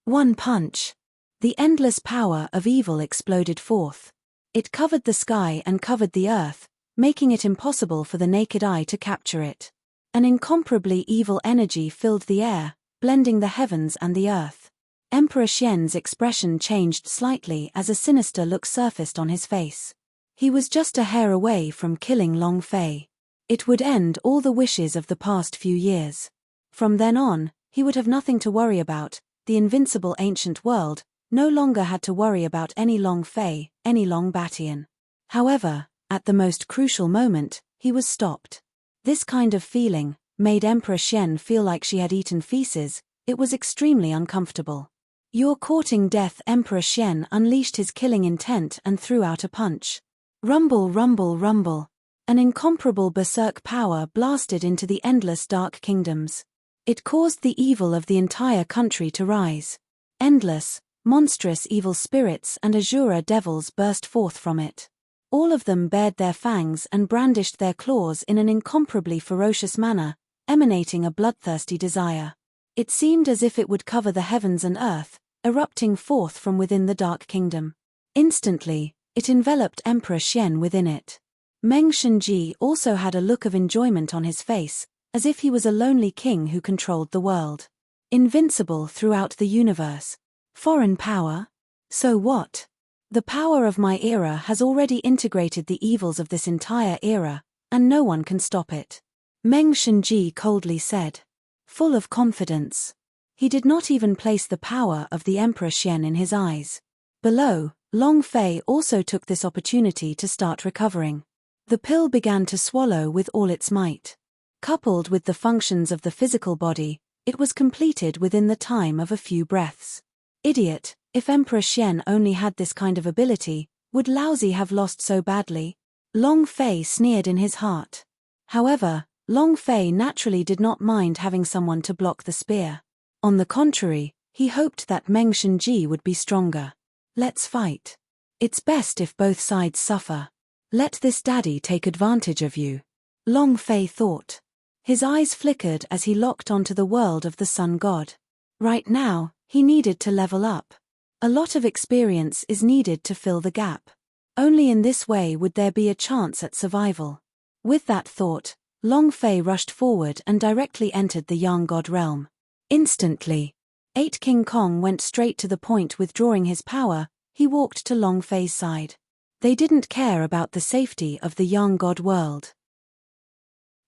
One punch. The endless power of evil exploded forth. It covered the sky and covered the earth, making it impossible for the naked eye to capture it. An incomparably evil energy filled the air, blending the heavens and the earth. Emperor Xian's expression changed slightly as a sinister look surfaced on his face. He was just a hair away from killing Long Fei. It would end all the wishes of the past few years. From then on, he would have nothing to worry about. The invincible ancient world no longer had to worry about any Long Fei, any Long Batian. However, at the most crucial moment, he was stopped. This kind of feeling made Emperor Xian feel like she had eaten feces. It was extremely uncomfortable. You're courting death. Emperor Xian unleashed his killing intent and threw out a punch. Rumble, rumble, rumble. An incomparable berserk power blasted into the endless dark kingdoms. It caused the evil of the entire country to rise. Endless, monstrous evil spirits and Azura devils burst forth from it. All of them bared their fangs and brandished their claws in an incomparably ferocious manner, emanating a bloodthirsty desire. It seemed as if it would cover the heavens and earth, erupting forth from within the Dark Kingdom. Instantly, it enveloped Emperor Xian within it. Meng Shenji also had a look of enjoyment on his face, as if he was a lonely king who controlled the world. Invincible throughout the universe. Foreign power? So what? The power of my era has already integrated the evils of this entire era, and no one can stop it. Meng Shenji coldly said. Full of confidence. He did not even place the power of the Emperor Xian in his eyes. Below, Long Fei also took this opportunity to start recovering. The pill began to swallow with all its might. Coupled with the functions of the physical body, it was completed within the time of a few breaths. Idiot, if Emperor Xian only had this kind of ability, would Laozi have lost so badly? Long Fei sneered in his heart. However, Long Fei naturally did not mind having someone to block the spear. On the contrary, he hoped that Meng Shenji would be stronger. Let's fight. It's best if both sides suffer. Let this daddy take advantage of you. Long Fei thought. His eyes flickered as he locked onto the world of the sun god. Right now, he needed to level up. A lot of experience is needed to fill the gap. Only in this way would there be a chance at survival. With that thought, Long Fei rushed forward and directly entered the Yang God realm. Instantly, 8 King Kong went straight to the point. Withdrawing his power, he walked to Long Fei's side. They didn't care about the safety of the Yang God world.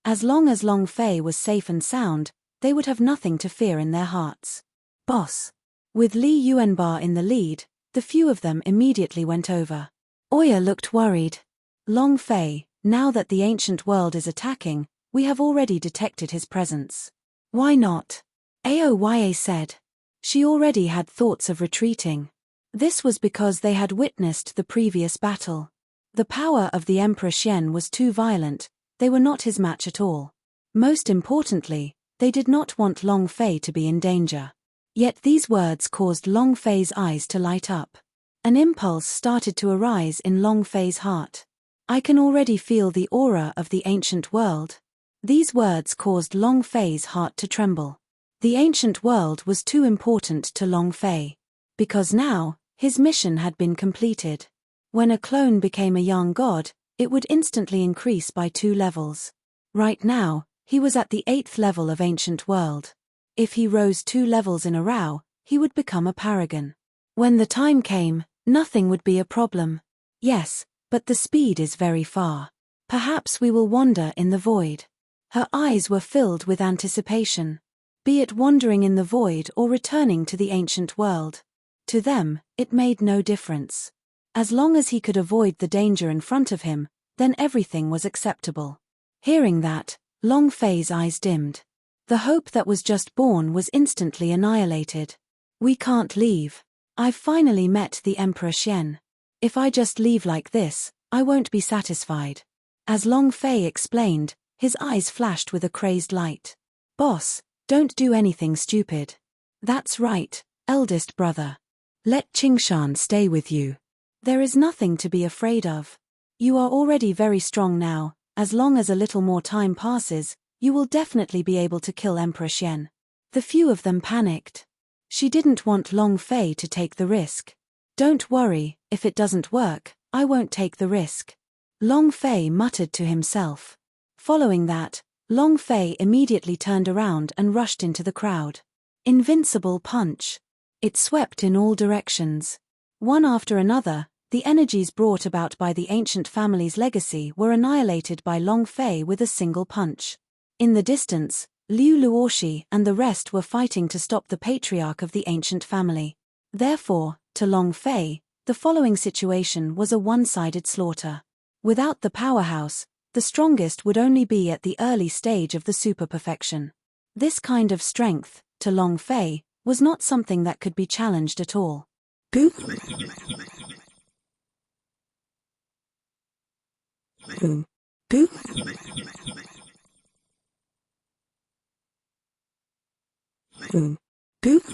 As long as Long Fei was safe and sound, they would have nothing to fear in their hearts. Boss. With Li Yuanba in the lead, the few of them immediately went over. Oya looked worried. Long Fei, now that the ancient world is attacking, we have already detected his presence. Why not? Aoya said. She already had thoughts of retreating. This was because they had witnessed the previous battle. The power of the Emperor Xian was too violent, they were not his match at all. Most importantly, they did not want Long Fei to be in danger. Yet these words caused Long Fei's eyes to light up. An impulse started to arise in Long Fei's heart. I can already feel the aura of the ancient world. These words caused Long Fei's heart to tremble. The ancient world was too important to Long Fei. Because now, his mission had been completed. When a clone became a young god, it would instantly increase by 2 levels. Right now, he was at the 8th level of ancient world. If he rose 2 levels in a row, he would become a paragon. When the time came, nothing would be a problem. Yes, but the speed is very far. Perhaps we will wander in the void. Her eyes were filled with anticipation. Be it wandering in the void or returning to the ancient world. To them, it made no difference. As long as he could avoid the danger in front of him, then everything was acceptable. Hearing that, Long Fei's eyes dimmed. The hope that was just born was instantly annihilated. We can't leave. I've finally met the Emperor Xian. If I just leave like this, I won't be satisfied. As Long Fei explained, his eyes flashed with a crazed light. Boss, don't do anything stupid. That's right, eldest brother. Let Qingshan stay with you. There is nothing to be afraid of. You are already very strong now. As long as a little more time passes, you will definitely be able to kill Emperor Xian. The few of them panicked. She didn't want Long Fei to take the risk. Don't worry, if it doesn't work, I won't take the risk. Long Fei muttered to himself. Following that, Long Fei immediately turned around and rushed into the crowd. Invincible punch. It swept in all directions. One after another, the energies brought about by the ancient family's legacy were annihilated by Long Fei with a single punch. In the distance, Liu Luoshi and the rest were fighting to stop the patriarch of the ancient family. Therefore, to Long Fei, the following situation was a one-sided slaughter. Without the powerhouse, the strongest would only be at the early stage of the super-perfection. This kind of strength, to Long Fei, was not something that could be challenged at all. Boop. Boop. Boop. Boop. Boop.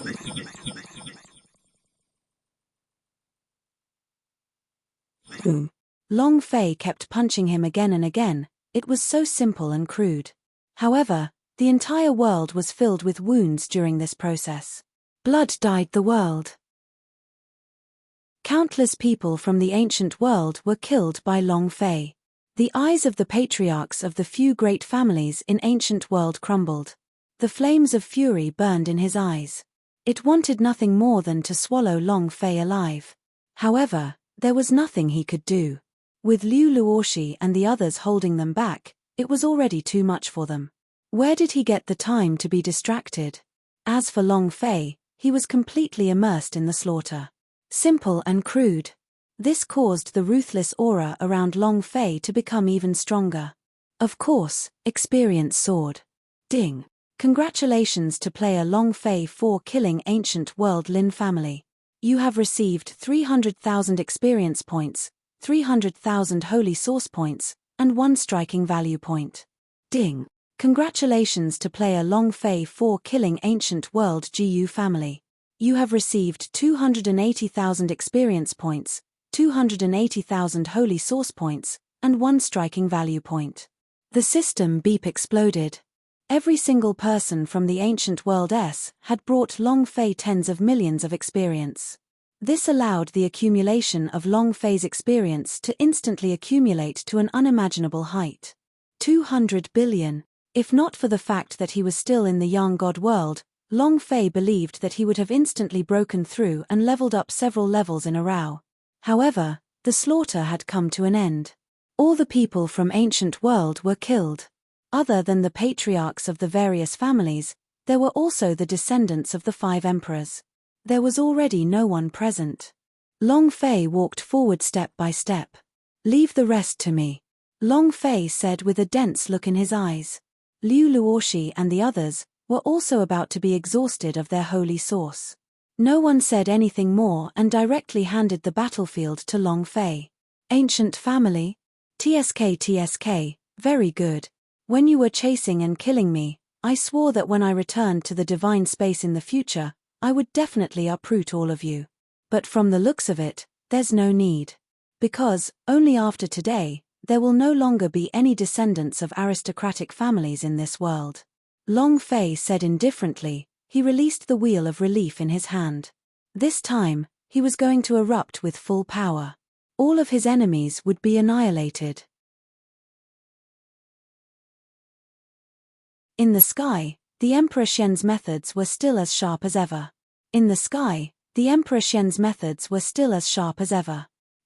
Boom. Long Fei kept punching him again and again. It was so simple and crude. However, the entire world was filled with wounds during this process. Blood dyed the world. Countless people from the ancient world were killed by Long Fei. The eyes of the patriarchs of the few great families in ancient world crumbled. The flames of fury burned in his eyes. It wanted nothing more than to swallow Long Fei alive. However, there was nothing he could do. With Liu Luoshi and the others holding them back, it was already too much for them. Where did he get the time to be distracted? As for Long Fei, he was completely immersed in the slaughter. Simple and crude. This caused the ruthless aura around Long Fei to become even stronger. Of course, experience soared. Ding. Congratulations to player Long Fei for killing Ancient World Lin family. You have received 300,000 experience points, 300,000 holy source points, and 1 striking value point. Ding. Congratulations to player Long Fei for killing Ancient World GU family. You have received 280,000 experience points, 280,000 holy source points, and 1 striking value point. The system beep exploded. Every single person from the Ancient World S had brought Long Fei tens of millions of experience. This allowed the accumulation of Long Fei's experience to instantly accumulate to an unimaginable height. 200 billion. If not for the fact that he was still in the Yang God world, Long Fei believed that he would have instantly broken through and leveled up several levels in a row. However, the slaughter had come to an end. All the people from Ancient World were killed. Other than the patriarchs of the various families, there were also the descendants of the 5 emperors. There was already no one present. Long Fei walked forward step by step. "Leave the rest to me," Long Fei said with a dense look in his eyes. Liu Luoshi and the others were also about to be exhausted of their holy source. No one said anything more and directly handed the battlefield to Long Fei. "Ancient family? TSK, very good. When you were chasing and killing me, I swore that when I returned to the divine space in the future, I would definitely uproot all of you. But from the looks of it, there's no need. Because, only after today, there will no longer be any descendants of aristocratic families in this world." Long Fei said indifferently. He released the wheel of relief in his hand. This time, he was going to erupt with full power. All of his enemies would be annihilated. In the sky, the Emperor Xian's methods were still as sharp as ever.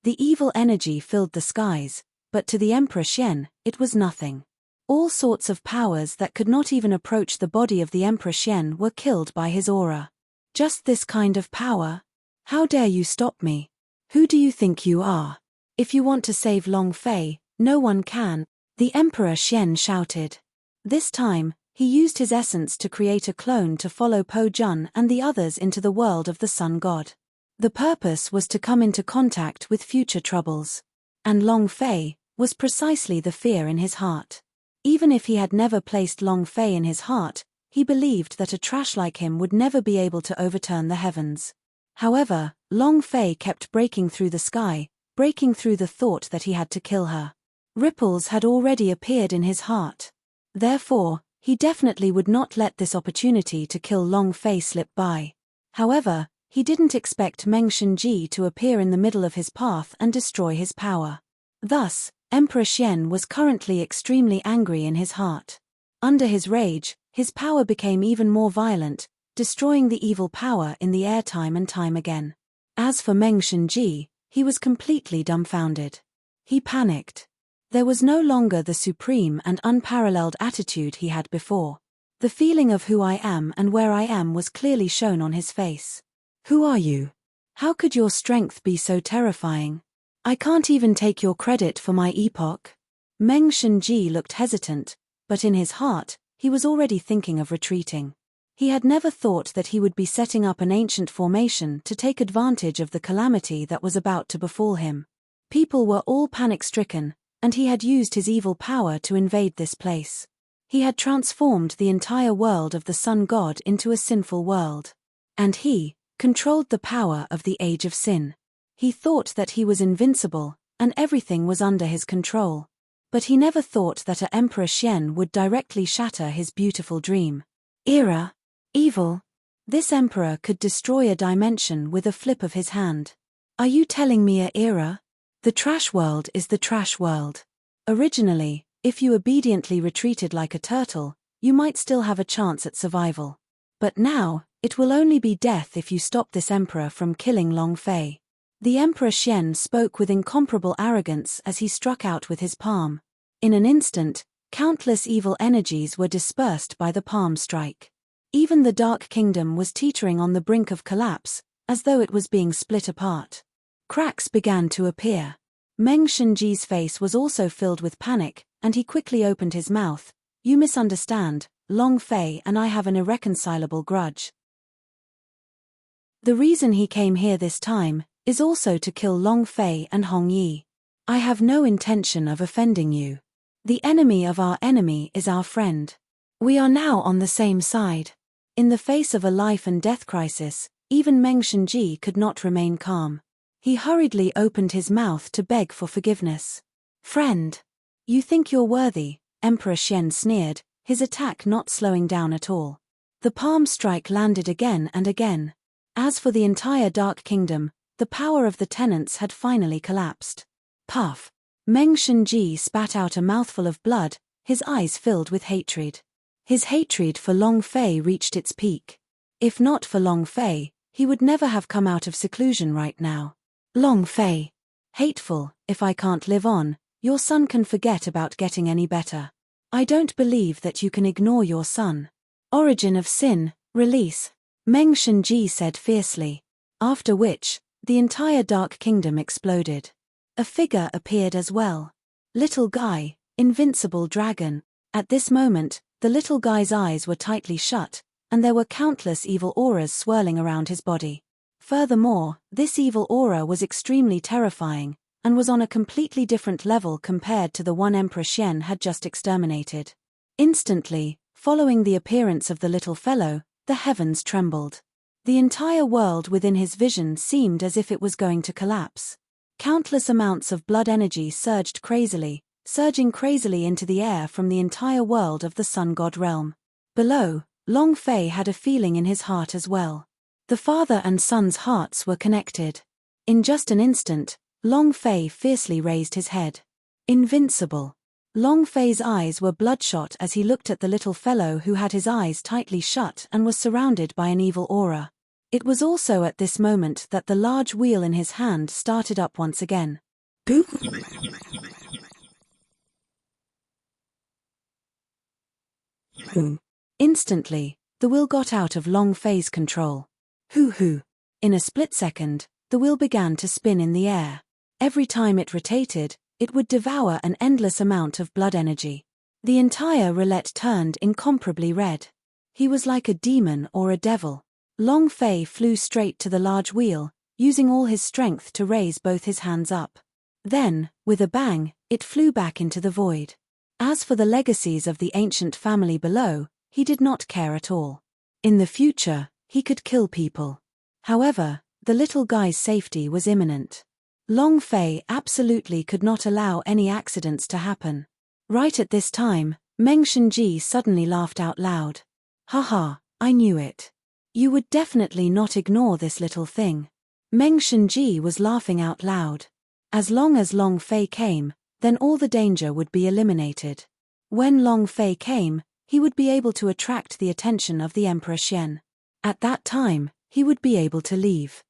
The evil energy filled the skies, but to the Emperor Xian, it was nothing. All sorts of powers that could not even approach the body of the Emperor Xian were killed by his aura. "Just this kind of power? How dare you stop me? Who do you think you are? If you want to save Long Fei, no one can," the Emperor Xian shouted. This time, he used his essence to create a clone to follow Po Jun and the others into the world of the Sun God. The purpose was to come into contact with future troubles. And Long Fei was precisely the fear in his heart. Even if he had never placed Long Fei in his heart, he believed that a trash like him would never be able to overturn the heavens. However, Long Fei kept breaking through the sky, breaking through the thought that he had to kill her. Ripples had already appeared in his heart. Therefore, he definitely would not let this opportunity to kill Long Fei slip by. However, he didn't expect Meng Shenji to appear in the middle of his path and destroy his power. Thus, Emperor Xian was currently extremely angry in his heart. Under his rage, his power became even more violent, destroying the evil power in the air time and time again. As for Meng Shenji, he was completely dumbfounded. He panicked. There was no longer the supreme and unparalleled attitude he had before. The feeling of who I am and where I am was clearly shown on his face. "Who are you? How could your strength be so terrifying? I can't even take your credit for my epoch." Meng Shenji looked hesitant, but in his heart, he was already thinking of retreating. He had never thought that he would be setting up an ancient formation to take advantage of the calamity that was about to befall him. People were all panic-stricken, and he had used his evil power to invade this place. He had transformed the entire world of the Sun God into a sinful world. And he controlled the power of the Age of Sin. He thought that he was invincible, and everything was under his control. But he never thought that Emperor Xian would directly shatter his beautiful dream. Era? Evil? This emperor could destroy a dimension with a flip of his hand. Are you telling me Era? The trash world is the trash world. Originally, if you obediently retreated like a turtle, you might still have a chance at survival. But now, it will only be death if you stop this emperor from killing Long Fei. The Emperor Xian spoke with incomparable arrogance as he struck out with his palm. In an instant, countless evil energies were dispersed by the palm strike. Even the Dark Kingdom was teetering on the brink of collapse, as though it was being split apart. Cracks began to appear. Meng Shenji's face was also filled with panic, and he quickly opened his mouth. "You misunderstand, Long Fei and I have an irreconcilable grudge. The reason he came here this time is also to kill Long Fei and Hong Yi. I have no intention of offending you. The enemy of our enemy is our friend. We are now on the same side." In the face of a life and death crisis, even Meng Shenji could not remain calm. He hurriedly opened his mouth to beg for forgiveness. "Friend, you think you're worthy," Emperor Xian sneered, his attack not slowing down at all. The palm strike landed again and again. As for the entire Dark Kingdom, the power of the tenants had finally collapsed. Puff! Meng Shenji spat out a mouthful of blood, his eyes filled with hatred. His hatred for Long Fei reached its peak. If not for Long Fei, he would never have come out of seclusion right now. Long Fei. Hateful, if I can't live on, your son can forget about getting any better. I don't believe that you can ignore your son. Origin of sin, release, Meng Shenji said fiercely. After which, the entire Dark Kingdom exploded. A figure appeared as well. Little guy, Invincible dragon. At this moment, the little guy's eyes were tightly shut, and there were countless evil auras swirling around his body. Furthermore, this evil aura was extremely terrifying, and was on a completely different level compared to the one Emperor Xian had just exterminated. Instantly, following the appearance of the little fellow, the heavens trembled. The entire world within his vision seemed as if it was going to collapse. Countless amounts of blood energy surging crazily into the air from the entire world of the Sun God realm. Below, Long Fei had a feeling in his heart as well. The father and son's hearts were connected. In just an instant, Long Fei fiercely raised his head. Invincible. Long Fei's eyes were bloodshot as he looked at the little fellow who had his eyes tightly shut and was surrounded by an evil aura. It was also at this moment that the large wheel in his hand started up once again. Boop! Instantly, the wheel got out of Long Fei's control. Hoo-hoo! In a split second, the wheel began to spin in the air. Every time it rotated, it would devour an endless amount of blood energy. The entire roulette turned incomparably red. He was like a demon or a devil. Long Fei flew straight to the large wheel, using all his strength to raise both his hands up. Then, with a bang, it flew back into the void. As for the legacies of the ancient family below, he did not care at all. In the future, he could kill people. However, the little guy's safety was imminent. Long Fei absolutely could not allow any accidents to happen. Right at this time, Meng Shenji suddenly laughed out loud. "Haha, I knew it. You would definitely not ignore this little thing." Meng Shenji was laughing out loud. As long as Long Fei came, then all the danger would be eliminated. When Long Fei came, he would be able to attract the attention of the Emperor Xian. At that time, he would be able to leave.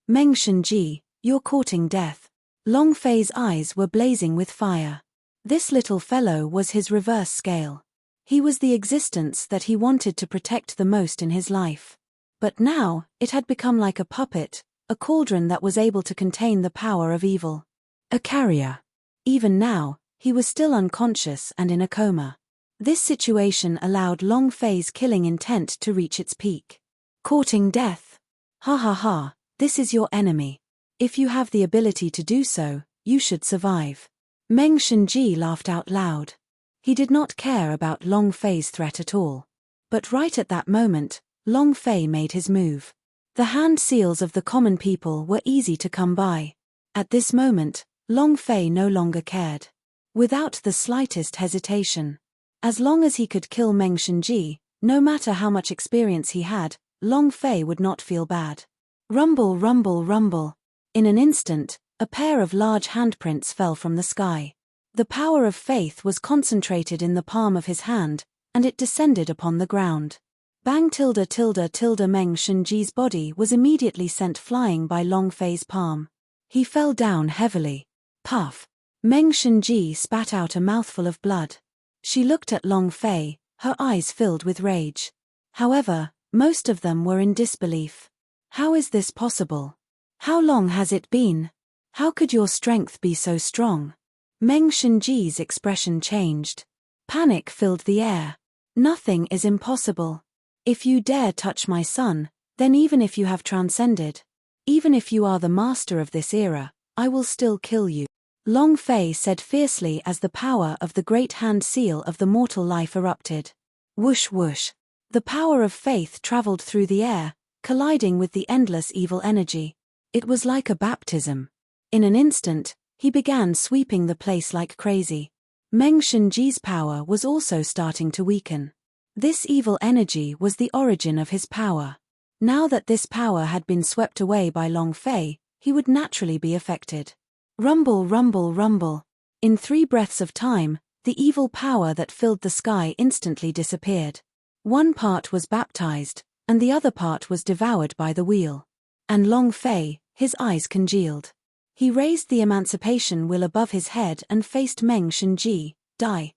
Meng Shenji, you're courting death. Long Fei's eyes were blazing with fire. This little fellow was his reverse scale. He was the existence that he wanted to protect the most in his life. But now, it had become like a puppet, a cauldron that was able to contain the power of evil. A carrier. Even now, he was still unconscious and in a coma. This situation allowed Long Fei's killing intent to reach its peak. Courting death. Ha ha ha, this is your enemy. If you have the ability to do so, you should survive. Meng Shenji laughed out loud. He did not care about Long Fei's threat at all. But right at that moment, Long Fei made his move. The hand seals of the common people were easy to come by. At this moment, Long Fei no longer cared. Without the slightest hesitation. As long as he could kill Meng Shenji, no matter how much experience he had, Long Fei would not feel bad. Rumble, rumble, rumble. In an instant, a pair of large handprints fell from the sky. The power of faith was concentrated in the palm of his hand, and it descended upon the ground. Bang tilde tilde tilde Meng Shenji's body was immediately sent flying by Long Fei's palm. He fell down heavily. Puff. Meng Shenji spat out a mouthful of blood. She looked at Long Fei, her eyes filled with rage. However, most of them were in disbelief. How is this possible? How long has it been? How could your strength be so strong? Meng Shenji's expression changed. Panic filled the air. Nothing is impossible. If you dare touch my son, then even if you have transcended, even if you are the master of this era, I will still kill you. Long Fei said fiercely as the power of the great hand seal of the mortal life erupted. Whoosh whoosh. The power of faith traveled through the air, colliding with the endless evil energy. It was like a baptism. In an instant, he began sweeping the place like crazy. Meng Shenji's power was also starting to weaken. This evil energy was the origin of his power. Now that this power had been swept away by Long Fei, he would naturally be affected. Rumble, rumble, rumble. In 3 breaths of time, the evil power that filled the sky instantly disappeared. One part was baptized, and the other part was devoured by the wheel. And Long Fei, his eyes congealed. He raised the emancipation wheel above his head and faced Meng Shenji. Die.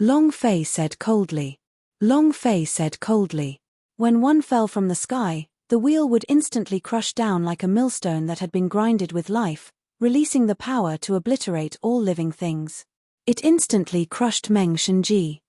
Long Fei said coldly. Long Fei said coldly. When one fell from the sky, the wheel would instantly crush down like a millstone that had been grinded with life, releasing the power to obliterate all living things. It instantly crushed Meng Shenji.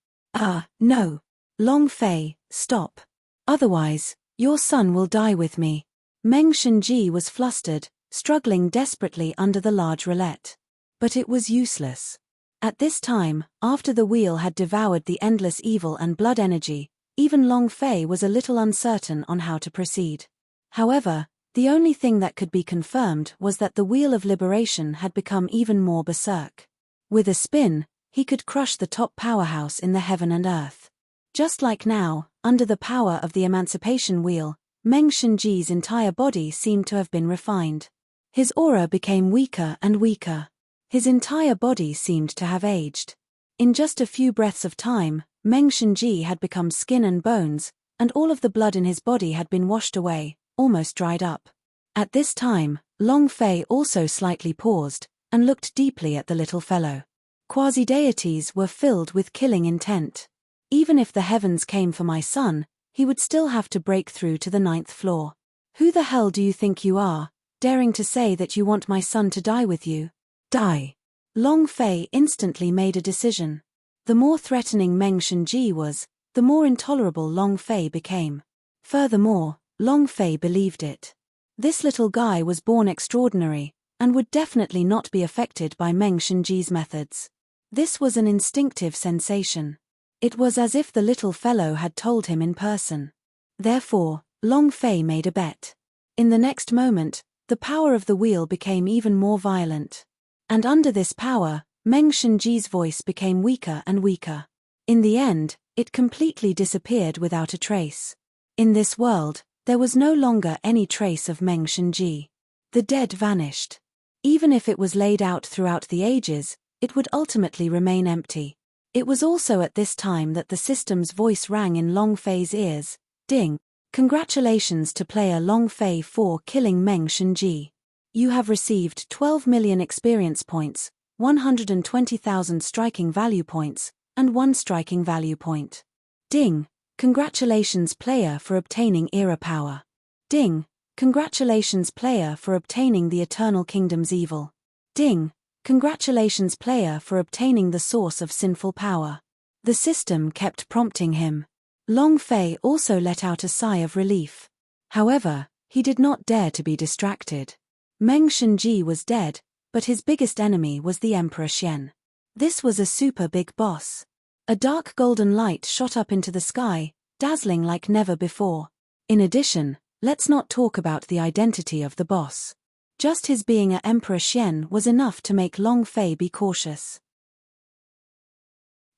No. Long Fei, stop. Otherwise, your son will die with me. Meng Shenji was flustered, struggling desperately under the large roulette. But it was useless. At this time, after the wheel had devoured the endless evil and blood energy, even Long Fei was a little uncertain on how to proceed. However, the only thing that could be confirmed was that the wheel of liberation had become even more berserk. With a spin, he could crush the top powerhouse in the heaven and earth. Just like now, under the power of the emancipation wheel, Meng Shenji's entire body seemed to have been refined. His aura became weaker and weaker. His entire body seemed to have aged. In just a few breaths of time, Meng Shenji had become skin and bones, and all of the blood in his body had been washed away, almost dried up. At this time, Long Fei also slightly paused, and looked deeply at the little fellow. Quasi-deities were filled with killing intent. Even if the heavens came for my son, he would still have to break through to the 9th floor. Who the hell do you think you are, daring to say that you want my son to die with you? Die. Long Fei instantly made a decision. The more threatening Meng Shenji was, the more intolerable Long Fei became. Furthermore, Long Fei believed it. This little guy was born extraordinary, and would definitely not be affected by Meng Shenji's methods. This was an instinctive sensation. It was as if the little fellow had told him in person. Therefore, Long Fei made a bet. In the next moment, the power of the wheel became even more violent. And under this power, Meng Shenji's voice became weaker and weaker. In the end, it completely disappeared without a trace. In this world, there was no longer any trace of Meng Shenji. The dead vanished. Even if it was laid out throughout the ages, it would ultimately remain empty. It was also at this time that the system's voice rang in Long Fei's ears. Ding! Congratulations to player Long Fei for killing Meng Shenji. You have received 12 million experience points, 120,000 striking value points, and 1 striking value point. Ding! Congratulations player for obtaining era power. Ding! Congratulations player for obtaining the Eternal Kingdom's evil. Ding! Congratulations player for obtaining the source of sinful power. The system kept prompting him. Long Fei also let out a sigh of relief. However, he did not dare to be distracted. Meng Shenji was dead, but his biggest enemy was the Emperor Xian. This was a super big boss. A dark golden light shot up into the sky, dazzling like never before. In addition, let's not talk about the identity of the boss. Just his being a Emperor Xian was enough to make Long Fei be cautious.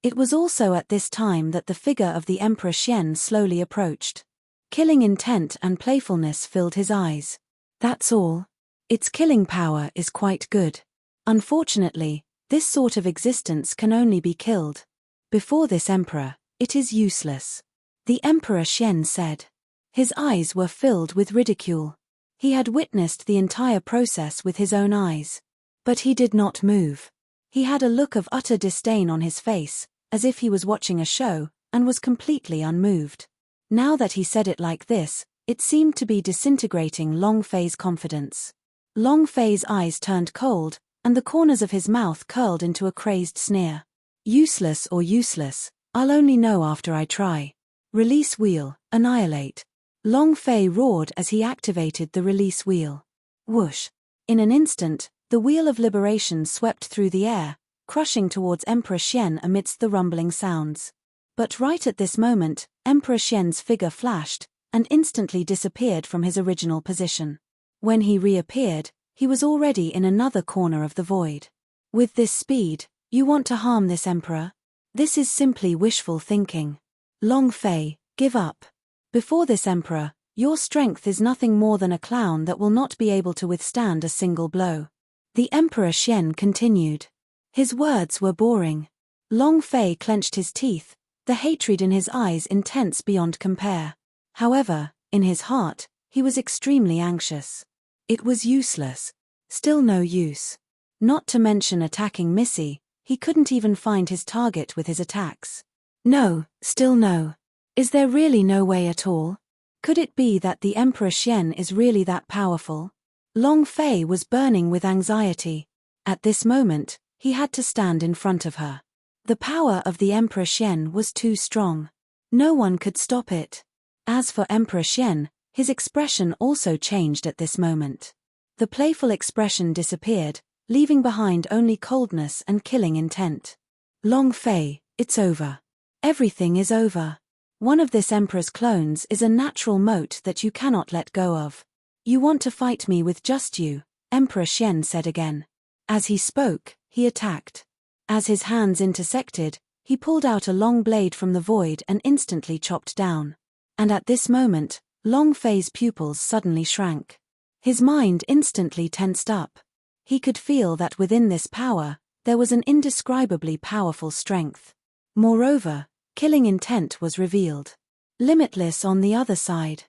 It was also at this time that the figure of the Emperor Xian slowly approached. Killing intent and playfulness filled his eyes. That's all. Its killing power is quite good. Unfortunately, this sort of existence can only be killed. Before this emperor, it is useless. The Emperor Xian said. His eyes were filled with ridicule. He had witnessed the entire process with his own eyes. But he did not move. He had a look of utter disdain on his face, as if he was watching a show, and was completely unmoved. Now that he said it like this, it seemed to be disintegrating Long Fei's confidence. Long Fei's eyes turned cold, and the corners of his mouth curled into a crazed sneer. Useless or useless, I'll only know after I try. Release wheel, annihilate. Long Fei roared as he activated the release wheel. Whoosh. In an instant, the wheel of liberation swept through the air, crushing towards Emperor Xian amidst the rumbling sounds. But right at this moment, Emperor Xian's figure flashed, and instantly disappeared from his original position. When he reappeared, he was already in another corner of the void. With this speed, you want to harm this emperor? This is simply wishful thinking. Long Fei, give up. Before this emperor, your strength is nothing more than a clown that will not be able to withstand a single blow. The Emperor Xian continued. His words were boring. Long Fei clenched his teeth, the hatred in his eyes intense beyond compare. However, in his heart, he was extremely anxious. It was useless. Still no use. Not to mention attacking Missy, he couldn't even find his target with his attacks. No, still no. Is there really no way at all? Could it be that the Emperor Xian is really that powerful? Long Fei was burning with anxiety. At this moment, he had to stand in front of her. The power of the Emperor Xian was too strong. No one could stop it. As for Emperor Xian, his expression also changed at this moment. The playful expression disappeared, leaving behind only coldness and killing intent. Long Fei, it's over. Everything is over. One of this emperor's clones is a natural moat that you cannot let go of. You want to fight me with just you, Emperor Xian said again. As he spoke, he attacked. As his hands intersected, he pulled out a long blade from the void and instantly chopped down. And at this moment, Long Fei's pupils suddenly shrank. His mind instantly tensed up. He could feel that within this power, there was an indescribably powerful strength. Moreover, killing intent was revealed. Limitless on the other side.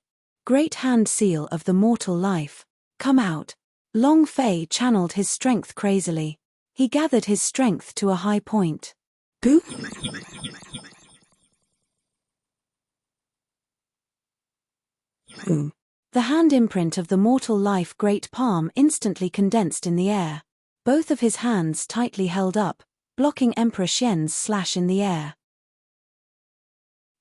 Great hand seal of the mortal life. Come out. Long Fei channeled his strength crazily. He gathered his strength to a high point. Boo! The hand imprint of the mortal life great palm instantly condensed in the air. Both of his hands tightly held up, blocking Emperor Xian's slash in the air.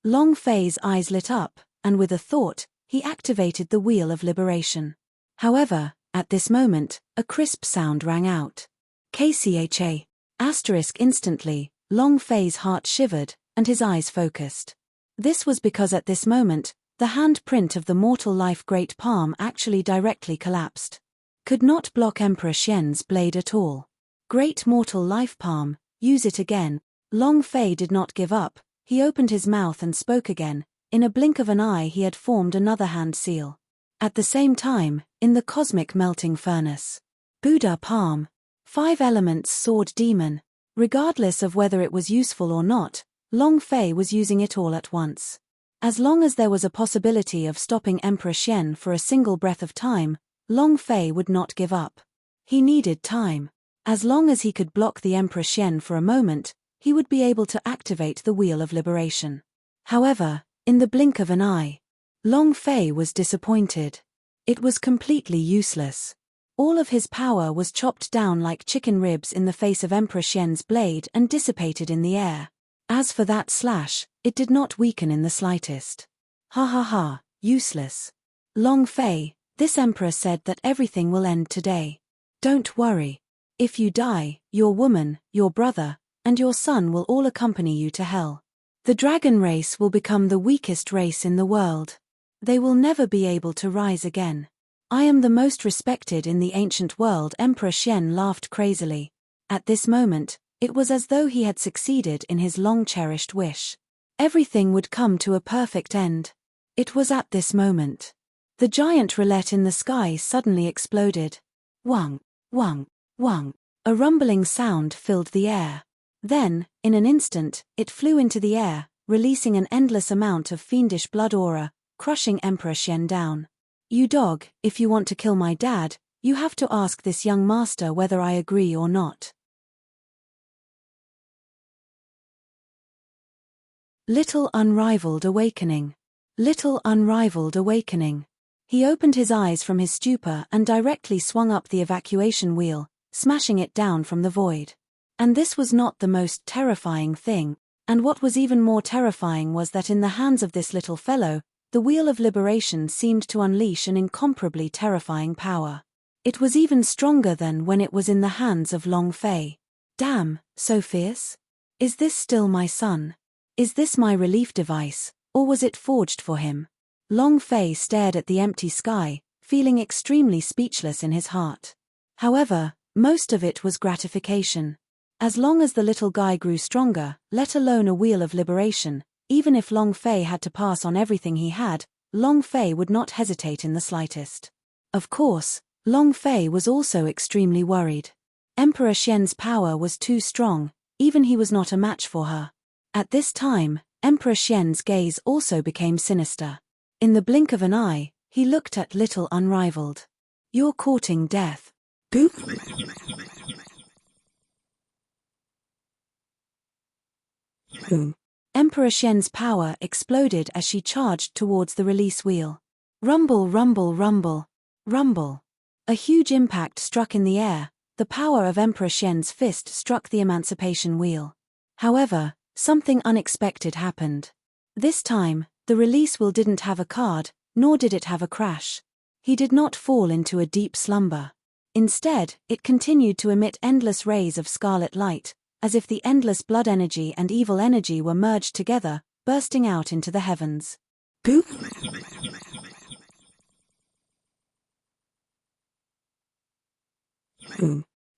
Long Fei's eyes lit up, and with a thought, he activated the wheel of liberation. However, at this moment, a crisp sound rang out. KCHA. Asterisk instantly, Long Fei's heart shivered, and his eyes focused. This was because at this moment, the handprint of the mortal life great palm actually directly collapsed. Could not block Emperor Xian's blade at all. Great mortal life palm, use it again. Long Fei did not give up, he opened his mouth and spoke again. In a blink of an eye he had formed another hand seal. At the same time, in the cosmic melting furnace. Buddha palm. 5 elements sword demon. Regardless of whether it was useful or not, Long Fei was using it all at once. As long as there was a possibility of stopping Emperor Xian for a single breath of time, Long Fei would not give up. He needed time. As long as he could block the Emperor Xian for a moment, he would be able to activate the Wheel of Liberation. However, in the blink of an eye, Long Fei was disappointed. It was completely useless. All of his power was chopped down like chicken ribs in the face of Emperor Xian's blade and dissipated in the air. As for that slash, it did not weaken in the slightest. Ha ha ha, useless. Long Fei, this emperor said that everything will end today. Don't worry. If you die, your woman, your brother, and your son will all accompany you to hell. The dragon race will become the weakest race in the world. They will never be able to rise again. I am the most respected in the ancient world. Emperor Xian laughed crazily. At this moment, it was as though he had succeeded in his long-cherished wish. Everything would come to a perfect end. It was at this moment. The giant roulette in the sky suddenly exploded. Wang, wang, wang. A rumbling sound filled the air. Then, in an instant, it flew into the air, releasing an endless amount of fiendish blood aura, crushing Emperor Xian down. You dog, if you want to kill my dad, you have to ask this young master whether I agree or not. Little unrivaled awakening. Little unrivaled awakening. He opened his eyes from his stupor and directly swung up the evacuation wheel, smashing it down from the void. And this was not the most terrifying thing, and what was even more terrifying was that in the hands of this little fellow, the wheel of liberation seemed to unleash an incomparably terrifying power. It was even stronger than when it was in the hands of Long Fei. Damn, so fierce? Is this still my son? Is this my relief device, or was it forged for him? Long Fei stared at the empty sky, feeling extremely speechless in his heart. However, most of it was gratification. As long as the little guy grew stronger, let alone a wheel of liberation, even if Long Fei had to pass on everything he had, Long Fei would not hesitate in the slightest. Of course, Long Fei was also extremely worried. Emperor Xian's power was too strong, even he was not a match for her. At this time, Emperor Xian's gaze also became sinister. In the blink of an eye, he looked at Little Unrivaled. You're courting death. Goop. Emperor Xian's power exploded as she charged towards the release wheel. Rumble, rumble, rumble. Rumble. A huge impact struck in the air. The power of Emperor Xian's fist struck the emancipation wheel. However, something unexpected happened. This time, the release wheel didn't have a card, nor did it have a crash. He did not fall into a deep slumber. Instead, it continued to emit endless rays of scarlet light, as if the endless blood energy and evil energy were merged together, bursting out into the heavens. Goop.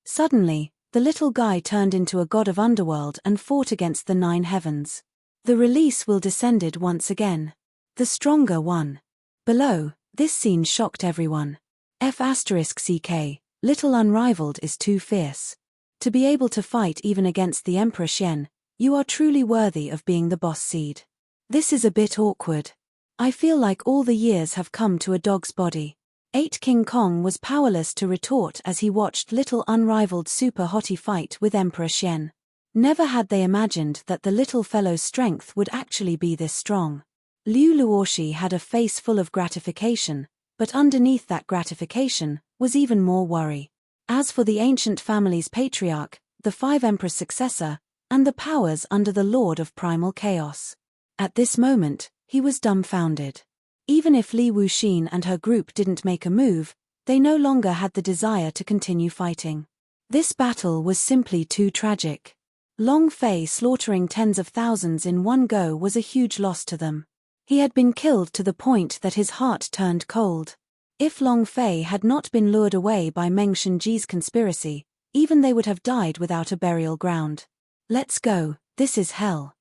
Suddenly, the little guy turned into a god of underworld and fought against the 9 heavens. The release wheel descended once again. The stronger won. Below, this scene shocked everyone. F***ck, Little Unrivaled is too fierce. To be able to fight even against the Emperor Xian, you are truly worthy of being the boss seed. This is a bit awkward. I feel like all the years have come to a dog's body. 8 King Kong was powerless to retort as he watched Little Unrivaled super hottie fight with Emperor Xian. Never had they imagined that the little fellow's strength would actually be this strong. Liu Luoshi had a face full of gratification, but underneath that gratification was even more worry. As for the ancient family's patriarch, the 5 Emperor's successor, and the powers under the Lord of Primal Chaos. At this moment, he was dumbfounded. Even if Li Wuxin and her group didn't make a move, they no longer had the desire to continue fighting. This battle was simply too tragic. Long Fei slaughtering tens of thousands in one go was a huge loss to them. He had been killed to the point that his heart turned cold. If Long Fei had not been lured away by Meng Shenji's conspiracy, even they would have died without a burial ground. Let's go, this is hell.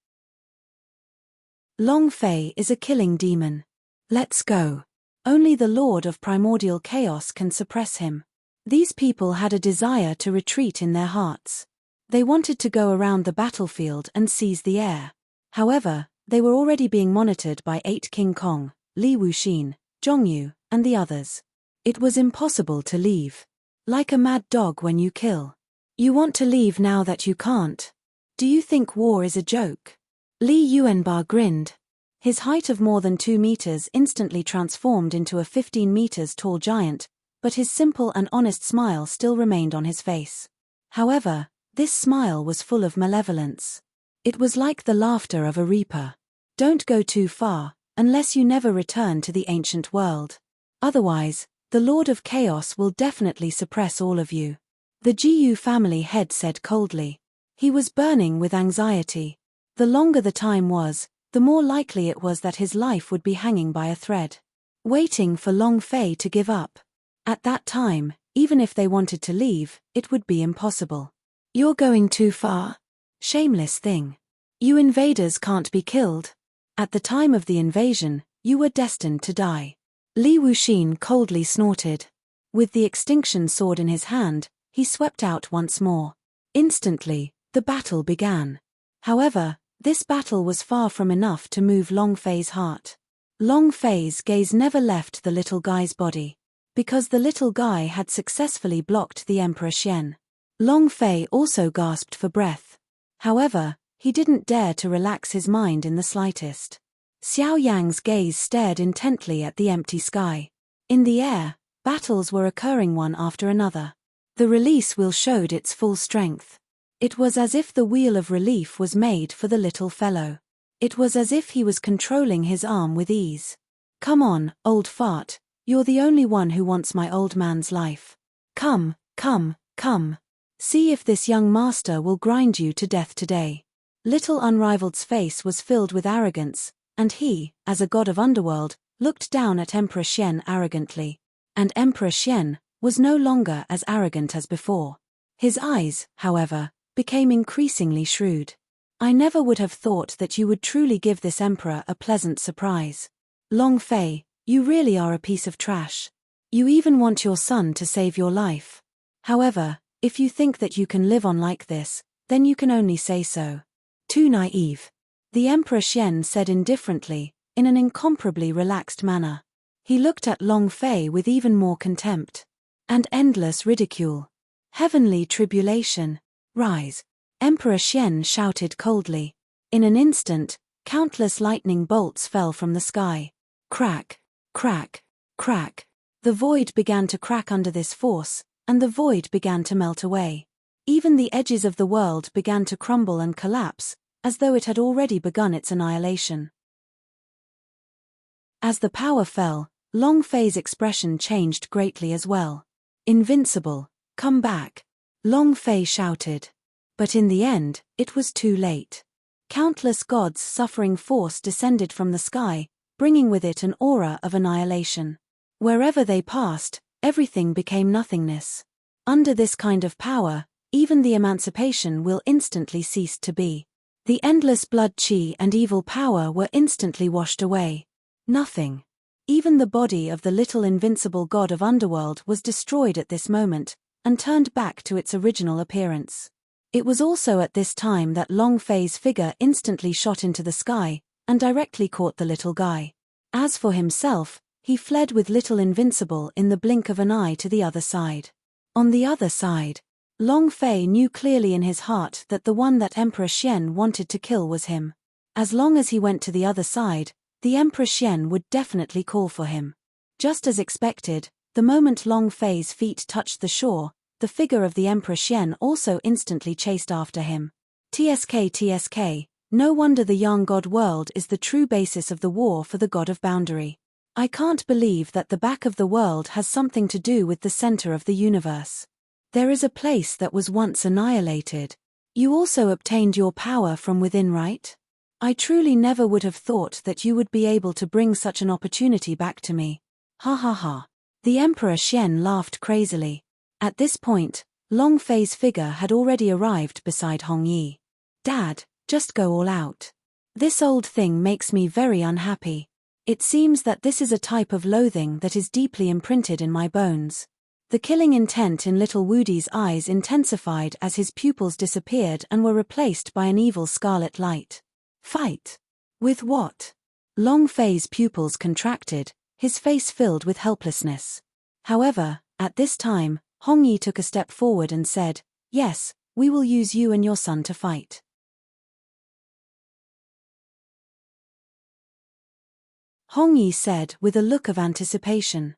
Long Fei is a killing demon. Let's go. Only the Lord of Primordial Chaos can suppress him. These people had a desire to retreat in their hearts. They wanted to go around the battlefield and seize the air. However, they were already being monitored by 8 King Kong, Li Wuxin, Zhongyu, and the others. It was impossible to leave. Like a mad dog when you kill. You want to leave now that you can't. Do you think war is a joke? Li Yuanba grinned. His height of more than 2 meters instantly transformed into a 15 meters tall giant, but his simple and honest smile still remained on his face. However, this smile was full of malevolence. It was like the laughter of a reaper. Don't go too far, unless you never return to the ancient world. Otherwise, the Lord of Chaos will definitely suppress all of you. The Jiyu family head said coldly. He was burning with anxiety. The longer the time was, the more likely it was that his life would be hanging by a thread. Waiting for Long Fei to give up. At that time, even if they wanted to leave, it would be impossible. You're going too far. Shameless thing. You invaders can't be killed. At the time of the invasion, you were destined to die. Li Wuxin coldly snorted. With the extinction sword in his hand, he swept out once more. Instantly, the battle began. However, this battle was far from enough to move Long Fei's heart. Long Fei's gaze never left the little guy's body. Because the little guy had successfully blocked the Emperor Xian. Long Fei also gasped for breath. However, He didn't dare to relax his mind in the slightest. Xiao Yang's gaze stared intently at the empty sky. In the air, battles were occurring one after another. The release wheel showed its full strength. It was as if the wheel of relief was made for the little fellow. It was as if he was controlling his arm with ease. Come on, old fart, you're the only one who wants my old man's life. Come, come, come. See if this young master will grind you to death today. Little Unrivaled's face was filled with arrogance, and he, as a god of underworld, looked down at Emperor Xian arrogantly. And Emperor Xian was no longer as arrogant as before. His eyes, however, became increasingly shrewd. I never would have thought that you would truly give this emperor a pleasant surprise. Long Fei, you really are a piece of trash. You even want your son to save your life. However, if you think that you can live on like this, then you can only say so. Too naive. The Emperor Xian said indifferently, in an incomparably relaxed manner. He looked at Long Fei with even more contempt. And endless ridicule. Heavenly tribulation. Rise. Emperor Xian shouted coldly. In an instant, countless lightning bolts fell from the sky. Crack, crack, crack. The void began to crack under this force, and the void began to melt away. Even the edges of the world began to crumble and collapse, as though it had already begun its annihilation. As the power fell, Long Fei's expression changed greatly as well. Invincible, come back. Long Fei shouted. But in the end, it was too late. Countless gods' suffering force descended from the sky, bringing with it an aura of annihilation. Wherever they passed, everything became nothingness. Under this kind of power, even the emancipation will instantly cease to be. The endless blood qi and evil power were instantly washed away. Nothing. Even the body of the little invincible god of underworld was destroyed at this moment, and turned back to its original appearance. It was also at this time that Long Fei's figure instantly shot into the sky, and directly caught the little guy. As for himself, he fled with little Invincible in the blink of an eye to the other side. On the other side, Long Fei knew clearly in his heart that the one that Emperor Xian wanted to kill was him. As long as he went to the other side, the Emperor Xian would definitely call for him. Just as expected, the moment Long Fei's feet touched the shore, the figure of the Emperor Xian also instantly chased after him. TSK, no wonder the Yang God world is the true basis of the war for the God of Boundary. I can't believe that the back of the world has something to do with the center of the universe. There is a place that was once annihilated. You also obtained your power from within, right? I truly never would have thought that you would be able to bring such an opportunity back to me. Ha ha ha. The Emperor Xian laughed crazily. At this point, Long Fei's figure had already arrived beside Hong Yi. Dad, just go all out. This old thing makes me very unhappy. It seems that this is a type of loathing that is deeply imprinted in my bones. The killing intent in little Woody's eyes intensified as his pupils disappeared and were replaced by an evil scarlet light. Fight? With what? Long Fei's pupils contracted, his face filled with helplessness. However, at this time, Hong Yi took a step forward and said, "Yes, we will use you and your son to fight." Hong Yi said with a look of anticipation.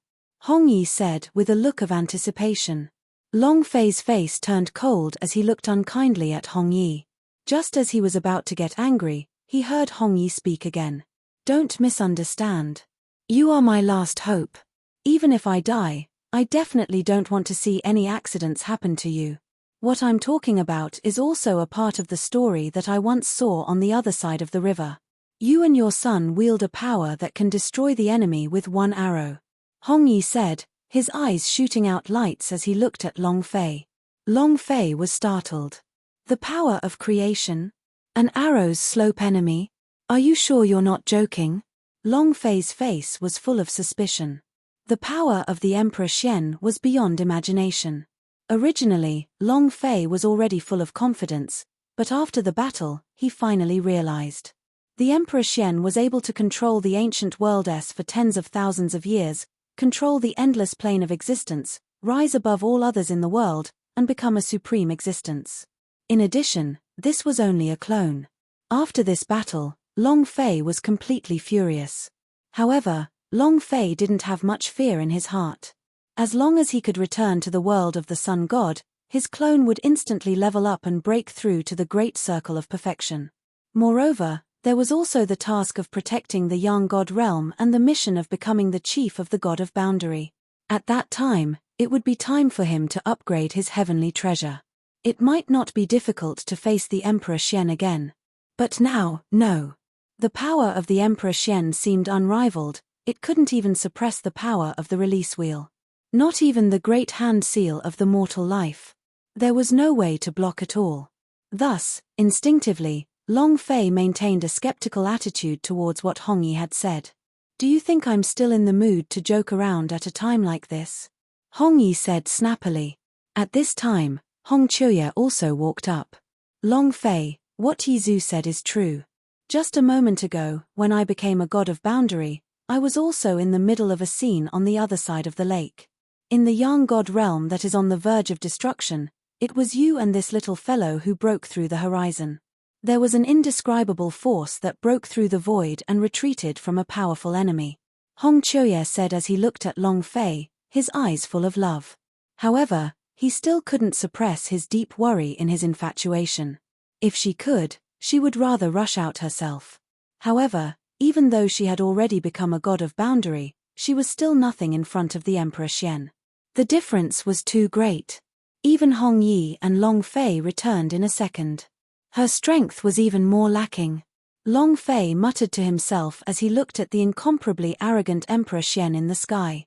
Hong Yi said with a look of anticipation. Long Fei's face turned cold as he looked unkindly at Hong Yi. Just as he was about to get angry, he heard Hong Yi speak again. Don't misunderstand. You are my last hope. Even if I die, I definitely don't want to see any accidents happen to you. What I'm talking about is also a part of the story that I once saw on the other side of the river. You and your son wield a power that can destroy the enemy with one arrow. Hong Yi said, his eyes shooting out lights as he looked at Long Fei. Long Fei was startled. The power of creation? An arrow's slope enemy? Are you sure you're not joking? Long Fei's face was full of suspicion. The power of the Emperor Xian was beyond imagination. Originally, Long Fei was already full of confidence, but after the battle, he finally realized. The Emperor Xian was able to control the ancient world for tens of thousands of years, control the endless plane of existence, rise above all others in the world, and become a supreme existence. In addition, this was only a clone. After this battle, Long Fei was completely furious. However, Long Fei didn't have much fear in his heart. As long as he could return to the world of the Sun God, his clone would instantly level up and break through to the great circle of perfection. Moreover, there was also the task of protecting the Yang God realm and the mission of becoming the chief of the God of Boundary. At that time, it would be time for him to upgrade his heavenly treasure. It might not be difficult to face the Emperor Xian again. But now, no. The power of the Emperor Xian seemed unrivaled. It couldn't even suppress the power of the release wheel. Not even the great hand seal of the mortal life. There was no way to block at all. Thus, instinctively, Long Fei maintained a skeptical attitude towards what Hong Yi had said. Do you think I'm still in the mood to joke around at a time like this? Hong Yi said snappily. At this time, Hong Chuya also walked up. Long Fei, what Yi Zhu said is true. Just a moment ago, when I became a god of Boundary, I was also in the middle of a scene on the other side of the lake. In the Yang God realm that is on the verge of destruction, it was you and this little fellow who broke through the horizon. There was an indescribable force that broke through the void and retreated from a powerful enemy. Hong Chuya said as he looked at Long Fei, his eyes full of love. However, he still couldn't suppress his deep worry in his infatuation. If she could, she would rather rush out herself. However, even though she had already become a god of Boundary, she was still nothing in front of the Emperor Xian. The difference was too great. Even Hong Yi and Long Fei returned in a second. Her strength was even more lacking. Long Fei muttered to himself as he looked at the incomparably arrogant Emperor Xian in the sky.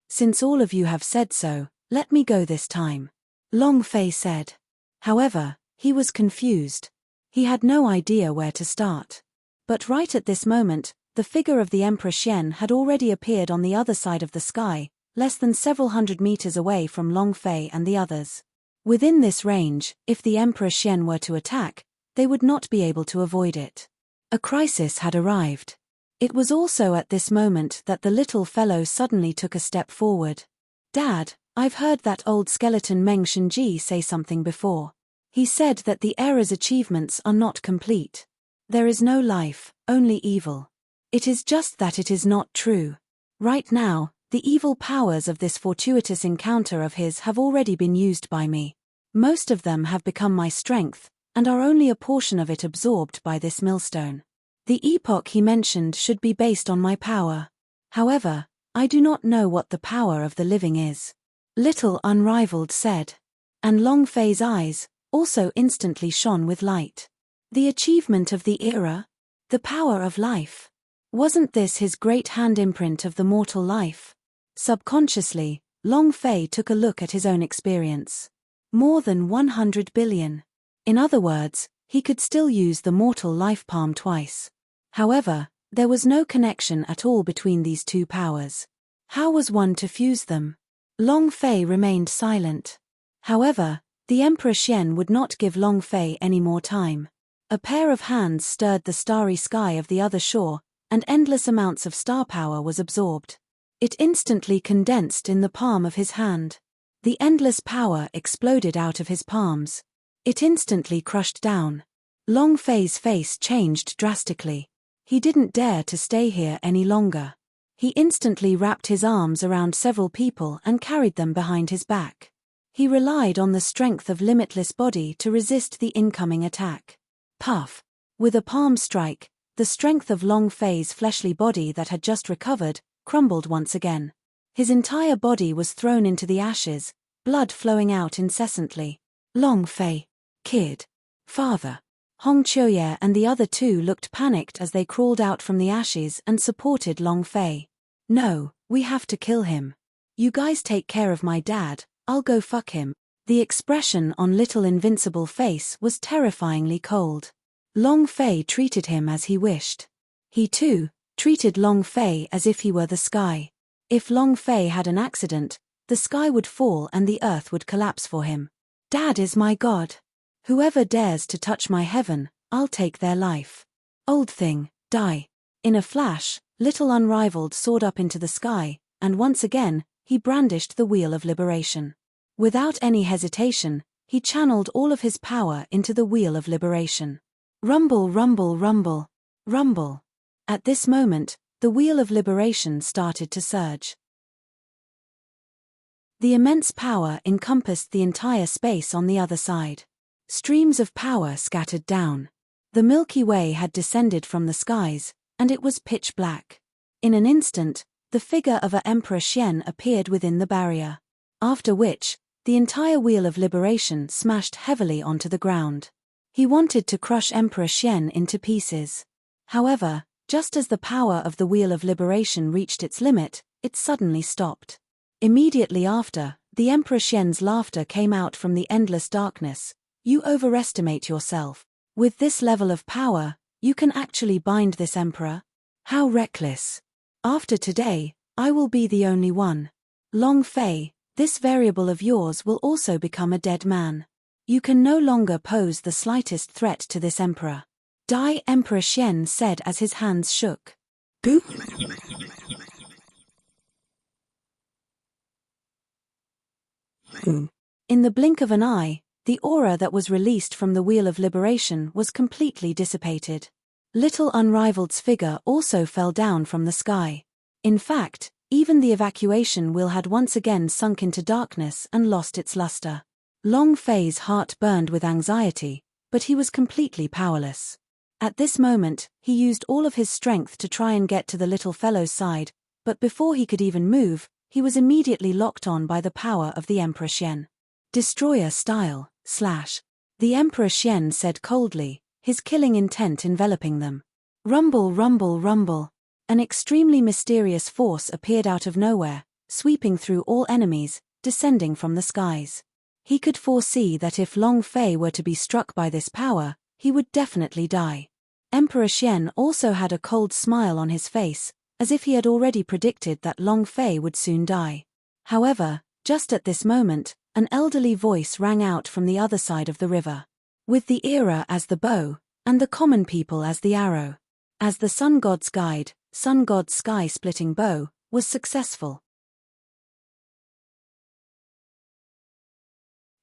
Since all of you have said so, let me go this time, Long Fei said. However, he was confused. He had no idea where to start. But right at this moment, the figure of the Emperor Xian had already appeared on the other side of the sky, less than several hundred meters away from Long Fei and the others. Within this range, if the Emperor Xian were to attack, they would not be able to avoid it. A crisis had arrived. It was also at this moment that the little fellow suddenly took a step forward. Dad, I've heard that old skeleton Meng Shenji say something before. He said that the era's achievements are not complete. There is no life, only evil. It is just that it is not true. Right now, the evil powers of this fortuitous encounter of his have already been used by me. Most of them have become my strength, and are only a portion of it absorbed by this millstone. The epoch he mentioned should be based on my power. However, I do not know what the power of the living is. Little Unrivaled said. And Long Fei's eyes also instantly shone with light. The achievement of the era? The power of life. Wasn't this his great hand imprint of the mortal life? Subconsciously, Long Fei took a look at his own experience. More than 100 billion. In other words, he could still use the mortal life palm twice. However, there was no connection at all between these two powers. How was one to fuse them? Long Fei remained silent. However, the Emperor Xian would not give Long Fei any more time. A pair of hands stirred the starry sky of the other shore, and endless amounts of star power was absorbed. It instantly condensed in the palm of his hand. The endless power exploded out of his palms. It instantly crushed down. Long Fei's face changed drastically. He didn't dare to stay here any longer. He instantly wrapped his arms around several people and carried them behind his back. He relied on the strength of limitless body to resist the incoming attack. Puff! With a palm strike, the strength of Long Fei's fleshly body that had just recovered crumbled once again. His entire body was thrown into the ashes, blood flowing out incessantly. Long Fei. Kid. Father. Hong Chuya and the other two looked panicked as they crawled out from the ashes and supported Long Fei. No, we have to kill him. You guys take care of my dad, I'll go fuck him. The expression on little Invincible face was terrifyingly cold. Long Fei treated him as he wished. He too treated Long Fei as if he were the sky. If Long Fei had an accident, the sky would fall and the earth would collapse for him. Dad is my god. Whoever dares to touch my heaven, I'll take their life. Old thing, die. In a flash, Little Unrivaled soared up into the sky, and once again, he brandished the wheel of liberation. Without any hesitation, he channeled all of his power into the wheel of liberation. Rumble, rumble, rumble, rumble. At this moment, the wheel of liberation started to surge. The immense power encompassed the entire space on the other side. Streams of power scattered down. The Milky Way had descended from the skies, and it was pitch black. In an instant, the figure of Emperor Xian appeared within the barrier. After which, the entire wheel of liberation smashed heavily onto the ground. He wanted to crush Emperor Xian into pieces. However, just as the power of the wheel of liberation reached its limit, it suddenly stopped. Immediately after, the Emperor Xian's laughter came out from the endless darkness. You overestimate yourself. With this level of power, you can actually bind this emperor? How reckless. After today, I will be the only one. Long Fei, this variable of yours will also become a dead man. You can no longer pose the slightest threat to this emperor. Die, Emperor Xian said as his hands shook. Boo! In the blink of an eye, the aura that was released from the Wheel of Liberation was completely dissipated. Little Unrivaled's figure also fell down from the sky. In fact, even the evacuation wheel had once again sunk into darkness and lost its luster. Long Fei's heart burned with anxiety, but he was completely powerless. At this moment, he used all of his strength to try and get to the little fellow's side, but before he could even move, he was immediately locked on by the power of the Emperor Xian. Destroyer style, / the Emperor Xian said coldly, his killing intent enveloping them. Rumble, rumble, rumble. An extremely mysterious force appeared out of nowhere, sweeping through all enemies, descending from the skies. He could foresee that if Long Fei were to be struck by this power, he would definitely die. Emperor Xian also had a cold smile on his face, as if he had already predicted that Long Fei would soon die. However, just at this moment, an elderly voice rang out from the other side of the river. With the era as the bow, and the common people as the arrow. As the sun god's guide, sun god's sky-splitting bow, was successful.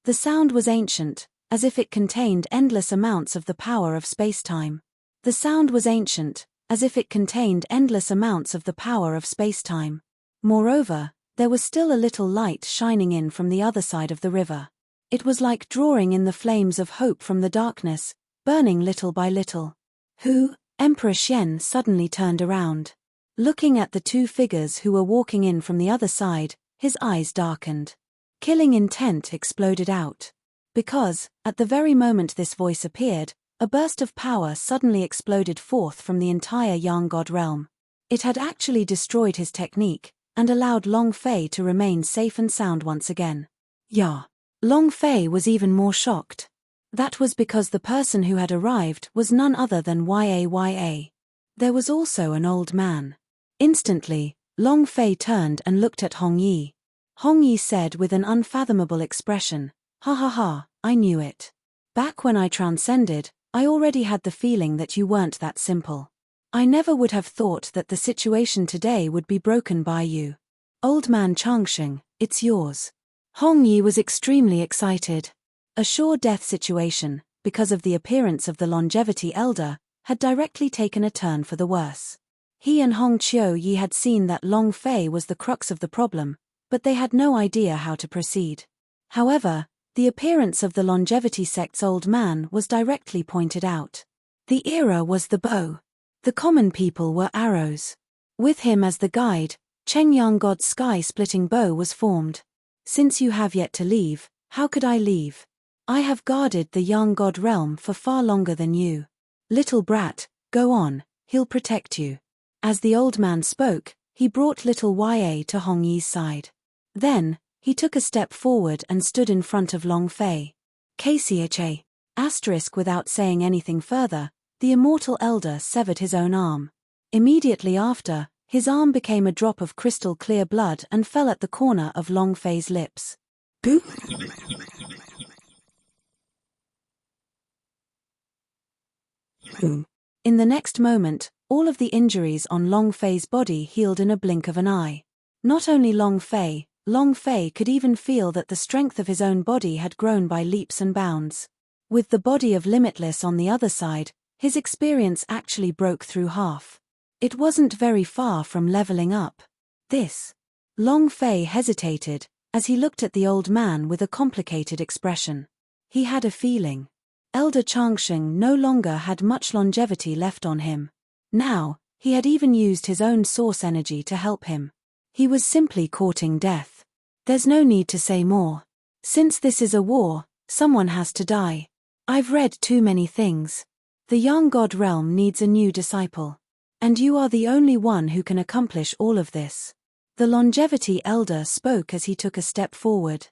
The sound was ancient, as if it contained endless amounts of the power of space-time. The sound was ancient, as if it contained endless amounts of the power of space-time. Moreover, there was still a little light shining in from the other side of the river. It was like drawing in the flames of hope from the darkness, burning little by little. Who? Emperor Xian suddenly turned around. Looking at the two figures who were walking in from the other side, his eyes darkened. Killing intent exploded out. Because, at the very moment this voice appeared, a burst of power suddenly exploded forth from the entire Yang God realm. It had actually destroyed his technique, and allowed Long Fei to remain safe and sound once again. Yeah. Long Fei was even more shocked. That was because the person who had arrived was none other than Yaya. There was also an old man. Instantly, Long Fei turned and looked at Hong Yi. Hong Yi said with an unfathomable expression, "Ha ha ha, I knew it. Back when I transcended, I already had the feeling that you weren't that simple. I never would have thought that the situation today would be broken by you. Old man Changsheng, it's yours." Hong Yi was extremely excited. A sure death situation, because of the appearance of the longevity elder, had directly taken a turn for the worse. He and Hong Chiu Yi had seen that Long Fei was the crux of the problem, but they had no idea how to proceed. However, the appearance of the longevity sect's old man was directly pointed out. The era was the bow. The common people were arrows. With him as the guide, Chengyang God's sky-splitting bow was formed. Since you have yet to leave, how could I leave? I have guarded the Yang God realm for far longer than you. Little brat, go on, he'll protect you. As the old man spoke, he brought little Ya to Hong Yi's side. Then, he took a step forward and stood in front of Long Fei. KCHA. Asterisk without saying anything further, the immortal elder severed his own arm. Immediately after, his arm became a drop of crystal clear blood and fell at the corner of Long Fei's lips. Boo! In the next moment, all of the injuries on Long Fei's body healed in a blink of an eye. Not only Long Fei, Long Fei could even feel that the strength of his own body had grown by leaps and bounds. With the body of Limitless on the other side, his experience actually broke through half. It wasn't very far from leveling up. This. Long Fei hesitated, as he looked at the old man with a complicated expression. He had a feeling. Elder Changsheng no longer had much longevity left on him. Now, he had even used his own source energy to help him. He was simply courting death. There's no need to say more. Since this is a war, someone has to die. I've read too many things. The young god realm needs a new disciple. And you are the only one who can accomplish all of this. The longevity elder spoke as he took a step forward.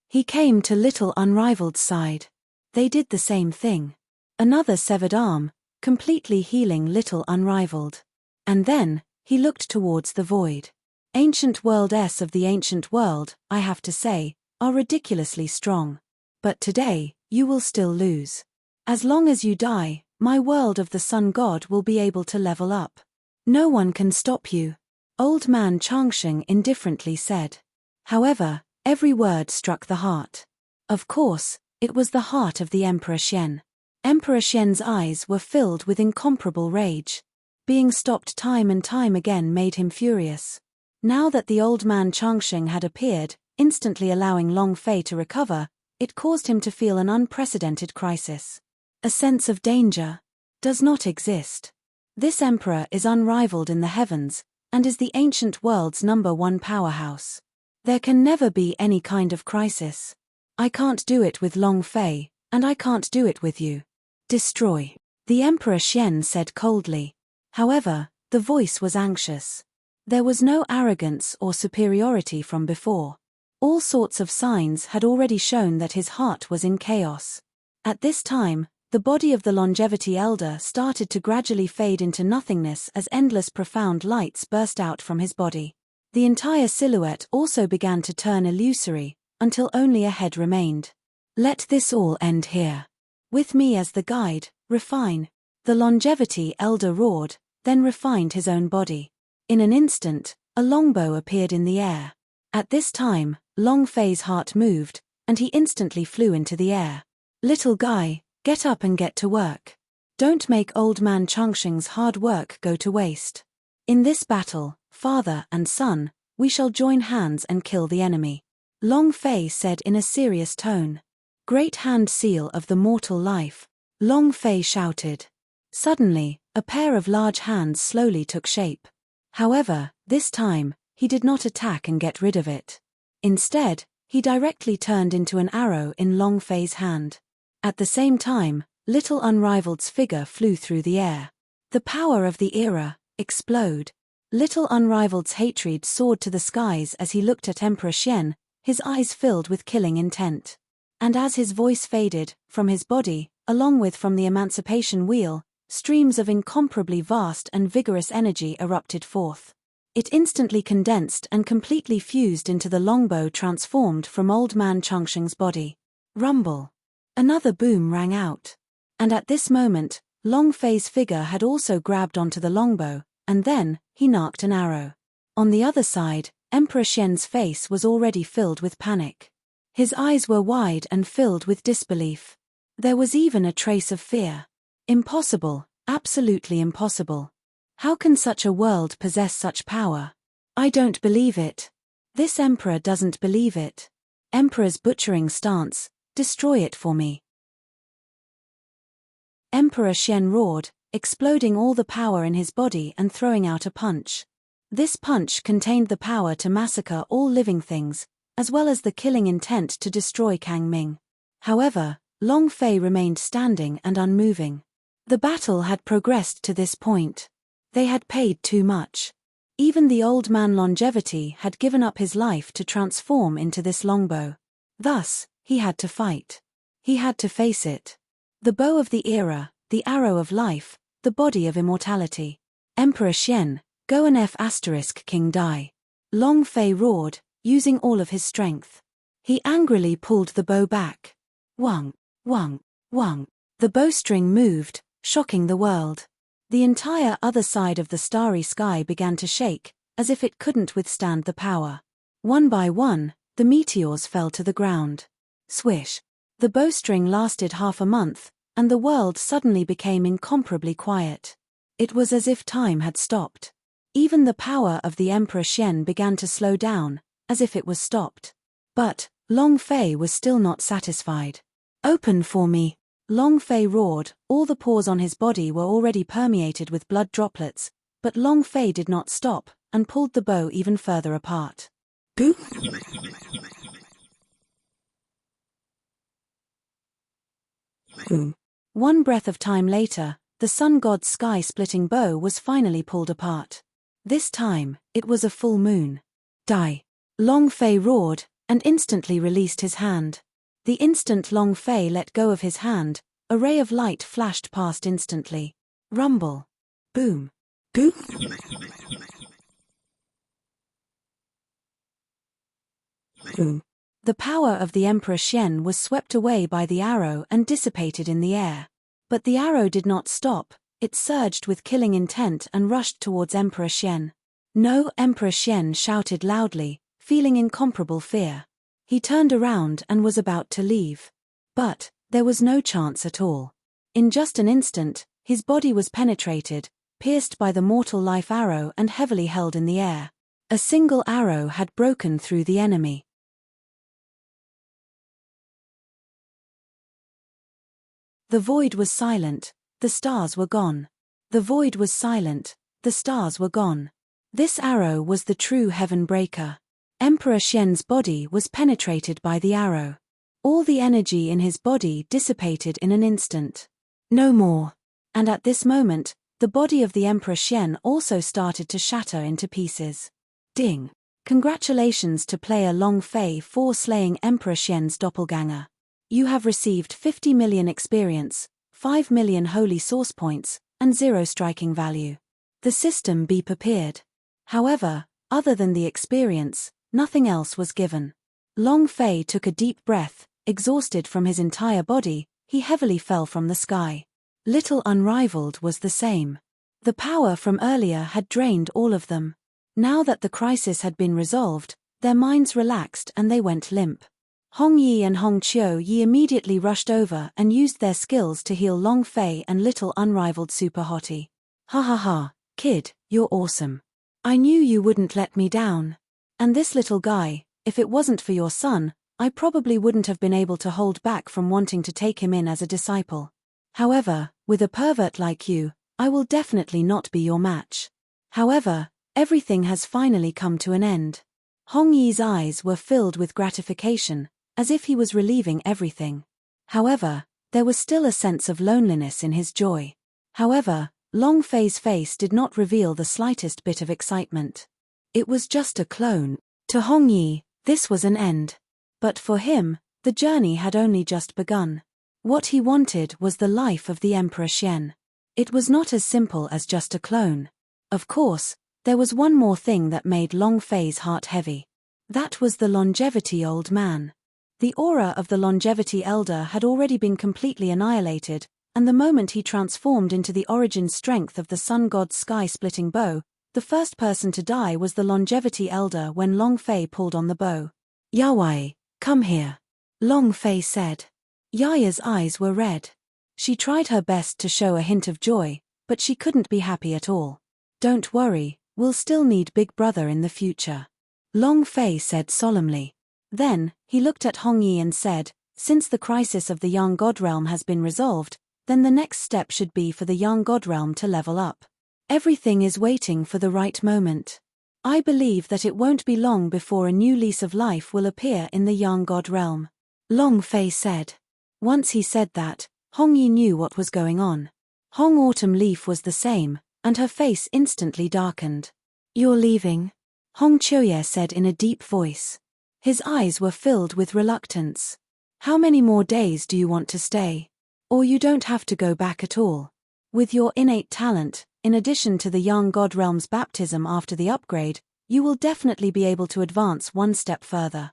He came to Little Unrivaled's side. They did the same thing. Another severed arm, completely healing Little Unrivaled. And then, he looked towards the void. Ancient worlds of the ancient world, I have to say, are ridiculously strong. But today, you will still lose. As long as you die, my world of the sun god will be able to level up. No one can stop you. Old man Changsheng indifferently said. However, every word struck the heart. Of course, it was the heart of the Emperor Xian. Emperor Xian's eyes were filled with incomparable rage. Being stopped time and time again made him furious. Now that the old man Changsheng had appeared, instantly allowing Long Fei to recover, it caused him to feel an unprecedented crisis. A sense of danger does not exist. This emperor is unrivaled in the heavens, and is the ancient world's #1 powerhouse. There can never be any kind of crisis. I can't do it with Long Fei, and I can't do it with you. Destroy. The Emperor Xian said coldly. However, the voice was anxious. There was no arrogance or superiority from before. All sorts of signs had already shown that his heart was in chaos. At this time, the body of the longevity elder started to gradually fade into nothingness as endless profound lights burst out from his body. The entire silhouette also began to turn illusory, until only a head remained. Let this all end here. With me as the guide, refine. The longevity elder roared, then refined his own body. In an instant, a longbow appeared in the air. At this time, Long Fei's heart moved, and he instantly flew into the air. Little guy, get up and get to work. Don't make old man Changsheng's hard work go to waste. In this battle, father and son, we shall join hands and kill the enemy. Long Fei said in a serious tone. Great hand seal of the mortal life, Long Fei shouted. Suddenly, a pair of large hands slowly took shape. However, this time, he did not attack and get rid of it. Instead, he directly turned into an arrow in Long Fei's hand. At the same time, Little Unrivaled's figure flew through the air. The power of the era, explode. Little Unrivaled's hatred soared to the skies as he looked at Emperor Xian, his eyes filled with killing intent. And as his voice faded, from his body, along with from the emancipation wheel, streams of incomparably vast and vigorous energy erupted forth. It instantly condensed and completely fused into the longbow transformed from old man Changsheng's body. Rumble. Another boom rang out. And at this moment, Long Fei's figure had also grabbed onto the longbow, and then, he narked an arrow. On the other side, Emperor Xian's face was already filled with panic. His eyes were wide and filled with disbelief. There was even a trace of fear. Impossible, absolutely impossible. How can such a world possess such power? I don't believe it. This emperor doesn't believe it. Emperor's butchering stance, destroy it for me. Emperor Xian roared, exploding all the power in his body and throwing out a punch. This punch contained the power to massacre all living things, as well as the killing intent to destroy Kang Ming. However, Long Fei remained standing and unmoving. The battle had progressed to this point. They had paid too much. Even the old man Longevity had given up his life to transform into this longbow. Thus, he had to fight. He had to face it. The bow of the era, the arrow of life, the body of immortality. Emperor Xian, go and King die. Long Fei roared, using all of his strength. He angrily pulled the bow back. Wang, wang, wang. The bowstring moved, shocking the world. The entire other side of the starry sky began to shake, as if it couldn't withstand the power. One by one, the meteors fell to the ground. Swish. The bowstring lasted half a month, and the world suddenly became incomparably quiet. It was as if time had stopped. Even the power of the Emperor Xian began to slow down, as if it was stopped. But Long Fei was still not satisfied. "Open for me!" Long Fei roared. All the pores on his body were already permeated with blood droplets, but Long Fei did not stop, and pulled the bow even further apart. Boom! One breath of time later, the sun god's sky-splitting bow was finally pulled apart. This time, it was a full moon. "Die!" Long Fei roared, and instantly released his hand. The instant Long Fei let go of his hand, a ray of light flashed past instantly. Rumble. Boom. Boom. Boom. The power of the Emperor Xian was swept away by the arrow and dissipated in the air. But the arrow did not stop, it surged with killing intent and rushed towards Emperor Xian. "No!" Emperor Xian shouted loudly, feeling incomparable fear. He turned around and was about to leave. But there was no chance at all. In just an instant, his body was penetrated, pierced by the mortal life arrow and heavily held in the air. A single arrow had broken through the enemy. The void was silent, the stars were gone. The void was silent, the stars were gone. This arrow was the true heaven breaker. Emperor Xian's body was penetrated by the arrow. All the energy in his body dissipated in an instant. No more. And at this moment, the body of the Emperor Xian also started to shatter into pieces. Ding! Congratulations to player Long Fei for slaying Emperor Xian's doppelganger. You have received 50 million experience, 5 million holy source points, and 0 striking value. The system be prepared. However, other than the experience, nothing else was given. Long Fei took a deep breath. Exhausted from his entire body, he heavily fell from the sky. Little Unrivaled was the same. The power from earlier had drained all of them. Now that the crisis had been resolved, their minds relaxed and they went limp. Hong Yi and Hong Qiu Yi immediately rushed over and used their skills to heal Long Fei and Little Unrivaled Super Hottie. "Ha ha ha, kid, you're awesome. I knew you wouldn't let me down. And this little guy, if it wasn't for your son, I probably wouldn't have been able to hold back from wanting to take him in as a disciple. However, with a pervert like you, I will definitely not be your match. However, everything has finally come to an end." Hong Yi's eyes were filled with gratification, as if he was relieving everything. However, there was still a sense of loneliness in his joy. However, Long Fei's face did not reveal the slightest bit of excitement. It was just a clone. To Hong Yi, this was an end. But for him, the journey had only just begun. What he wanted was the life of the Emperor Xian. It was not as simple as just a clone. Of course, there was one more thing that made Long Fei's heart heavy. That was the longevity old man. The aura of the longevity elder had already been completely annihilated, and the moment he transformed into the origin strength of the sun god's sky-splitting bow, the first person to die was the longevity elder when Long Fei pulled on the bow. "Yawai, come here," Long Fei said. Yaya's eyes were red. She tried her best to show a hint of joy, but she couldn't be happy at all. "Don't worry, we'll still need Big Brother in the future," Long Fei said solemnly. Then, he looked at Hong Yi and said, "Since the crisis of the Young God Realm has been resolved, then the next step should be for the Young God Realm to level up. Everything is waiting for the right moment. I believe that it won't be long before a new lease of life will appear in the Young God Realm," Long Fei said. Once he said that, Hong Yi knew what was going on. Hong Autumn Leaf was the same, and her face instantly darkened. "You're leaving?" Hong Choye said in a deep voice. His eyes were filled with reluctance. "How many more days do you want to stay? Or you don't have to go back at all. With your innate talent, in addition to the Young God Realm's baptism after the upgrade, you will definitely be able to advance one step further.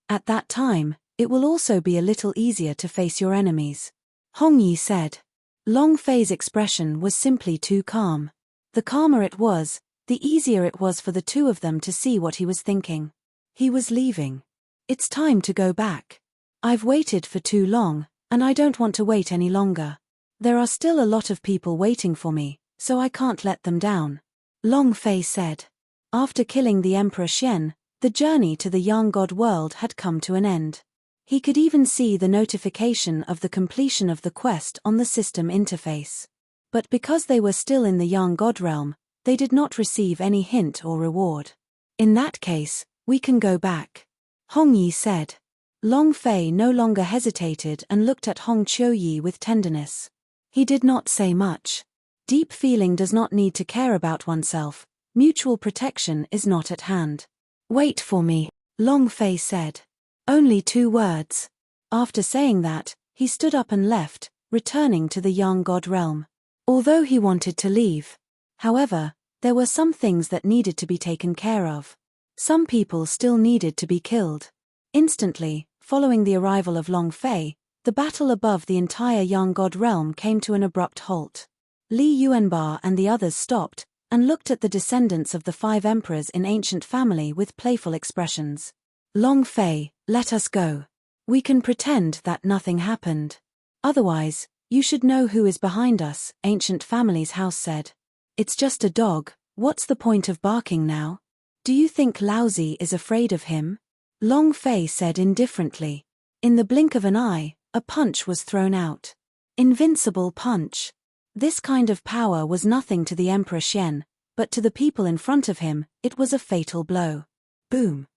At that time, it will also be a little easier to face your enemies," Hong Yi said. Long Fei's expression was simply too calm. The calmer it was, the easier it was for the two of them to see what he was thinking. He was leaving. It's time to go back. I've waited for too long, and I don't want to wait any longer. There are still a lot of people waiting for me, so I can't let them down. Long Fei said. After killing the Emperor Xian, the journey to the Yang God world had come to an end. He could even see the notification of the completion of the quest on the system interface. But because they were still in the Yang God realm, they did not receive any hint or reward. In that case, we can go back, Hong Yi said. Long Fei no longer hesitated and looked at Hong Qiuyi with tenderness. He did not say much. Deep feeling does not need to care about oneself. Mutual protection is not at hand. Wait for me, Long Fei said. Only 2 words. After saying that, he stood up and left, returning to the Yang God realm. Although he wanted to leave. However, there were some things that needed to be taken care of. Some people still needed to be killed. Instantly, following the arrival of Long Fei, the battle above the entire Yang God realm came to an abrupt halt. Li Yuanba and the others stopped, and looked at the descendants of the 5 emperors in ancient family with playful expressions. Long Fei, let us go. We can pretend that nothing happened. Otherwise, you should know who is behind us, ancient family's house said. It's just a dog, what's the point of barking now? Do you think Laozi is afraid of him? Long Fei said indifferently. In the blink of an eye, a punch was thrown out. Invincible punch. This kind of power was nothing to the Emperor Xian, but to the people in front of him, it was a fatal blow. Boom.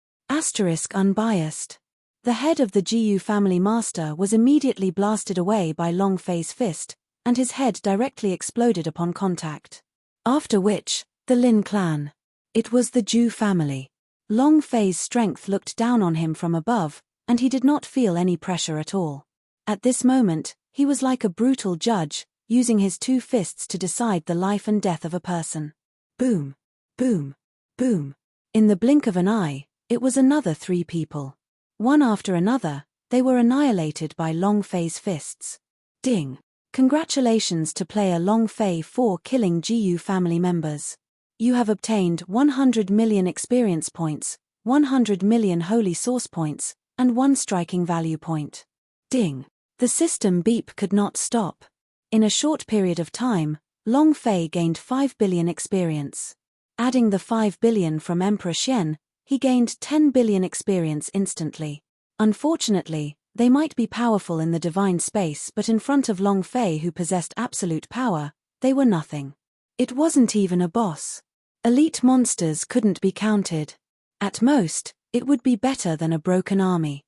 Unbiased. The head of the Jiyu family master was immediately blasted away by Long Fei's fist, and his head directly exploded upon contact. After which, the Lin clan. It was the Zhu family. Long Fei's strength looked down on him from above, and he did not feel any pressure at all. At this moment, he was like a brutal judge, using his 2 fists to decide the life and death of a person. Boom. Boom. Boom. In the blink of an eye, it was another 3 people. One after another, they were annihilated by Long Fei's fists. Ding. Congratulations to player Long Fei for killing Jiyu family members. You have obtained 100 million experience points, 100 million holy source points, and 1 striking value point. Ding. The system beep could not stop. In a short period of time, Long Fei gained 5 billion experience. Adding the 5 billion from Emperor Xian, he gained 10 billion experience instantly. Unfortunately, they might be powerful in the divine space, but in front of Long Fei, who possessed absolute power, they were nothing. It wasn't even a boss. Elite monsters couldn't be counted. At most, it would be better than a broken army.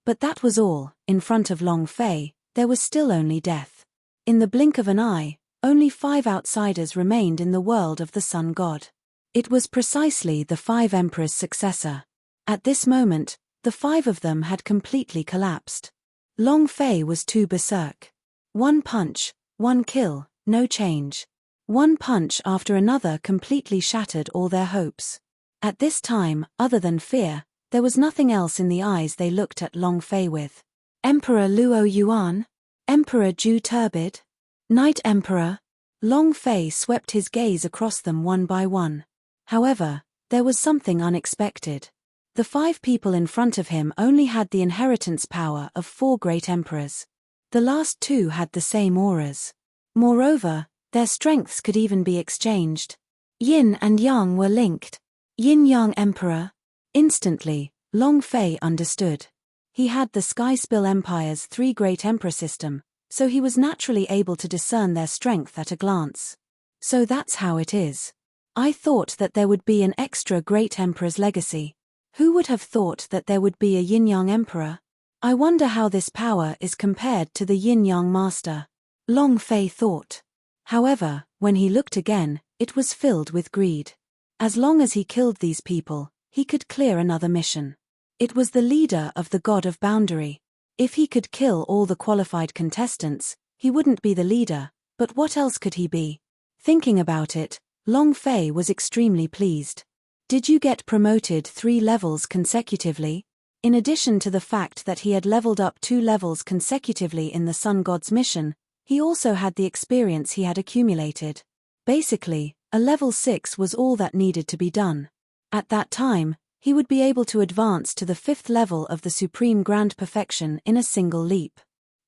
But that was all. In front of Long Fei, there was still only death. In the blink of an eye, only 5 outsiders remained in the world of the Sun God. It was precisely the 5 emperors' successor. At this moment, the 5 of them had completely collapsed. Long Fei was too berserk. 1 punch, 1 kill, no change. 1 punch after another completely shattered all their hopes. At this time, other than fear, there was nothing else in the eyes they looked at Long Fei with. Emperor Luo Yuan? Emperor Zhu Turbid? Night Emperor? Long Fei swept his gaze across them one by one. However, there was something unexpected. The 5 people in front of him only had the inheritance power of 4 great emperors. The last 2 had the same auras. Moreover, their strengths could even be exchanged. Yin and Yang were linked. Yin-Yang Emperor. Instantly, Long Fei understood. He had the Sky Spill Empire's 3 great emperor system, so he was naturally able to discern their strength at a glance. So that's how it is. I thought that there would be an extra great emperor's legacy. Who would have thought that there would be a Yin-Yang Emperor? I wonder how this power is compared to the Yin-Yang Master. Long Fei thought. However, when he looked again, it was filled with greed. As long as he killed these people, he could clear another mission. It was the leader of the God of Boundary. If he could kill all the qualified contestants, he wouldn't be the leader, but what else could he be? Thinking about it, Long Fei was extremely pleased. Did you get promoted 3 levels consecutively? In addition to the fact that he had leveled up 2 levels consecutively in the Sun God's mission, he also had the experience he had accumulated. Basically, a level 6 was all that needed to be done. At that time, he would be able to advance to the 5th level of the Supreme Grand Perfection in a single leap.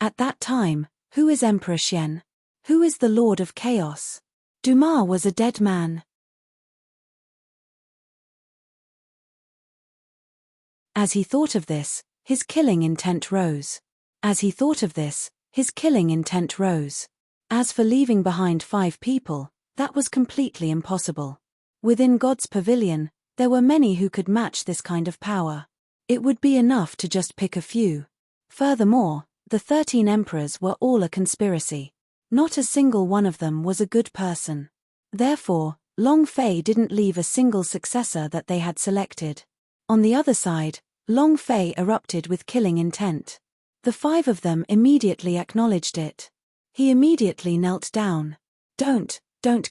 At that time, who is Emperor Xian? Who is the Lord of Chaos? Dumas was a dead man. As he thought of this, his killing intent rose. As he thought of this, his killing intent rose. As for leaving behind 5 people, that was completely impossible. Within God's pavilion, there were many who could match this kind of power. It would be enough to just pick a few. Furthermore, the 13 emperors were all a conspiracy. Not a single one of them was a good person. Therefore, Long Fei didn't leave a single successor that they had selected. On the other side, Long Fei erupted with killing intent. The 5 of them immediately acknowledged it. He immediately knelt down. Don't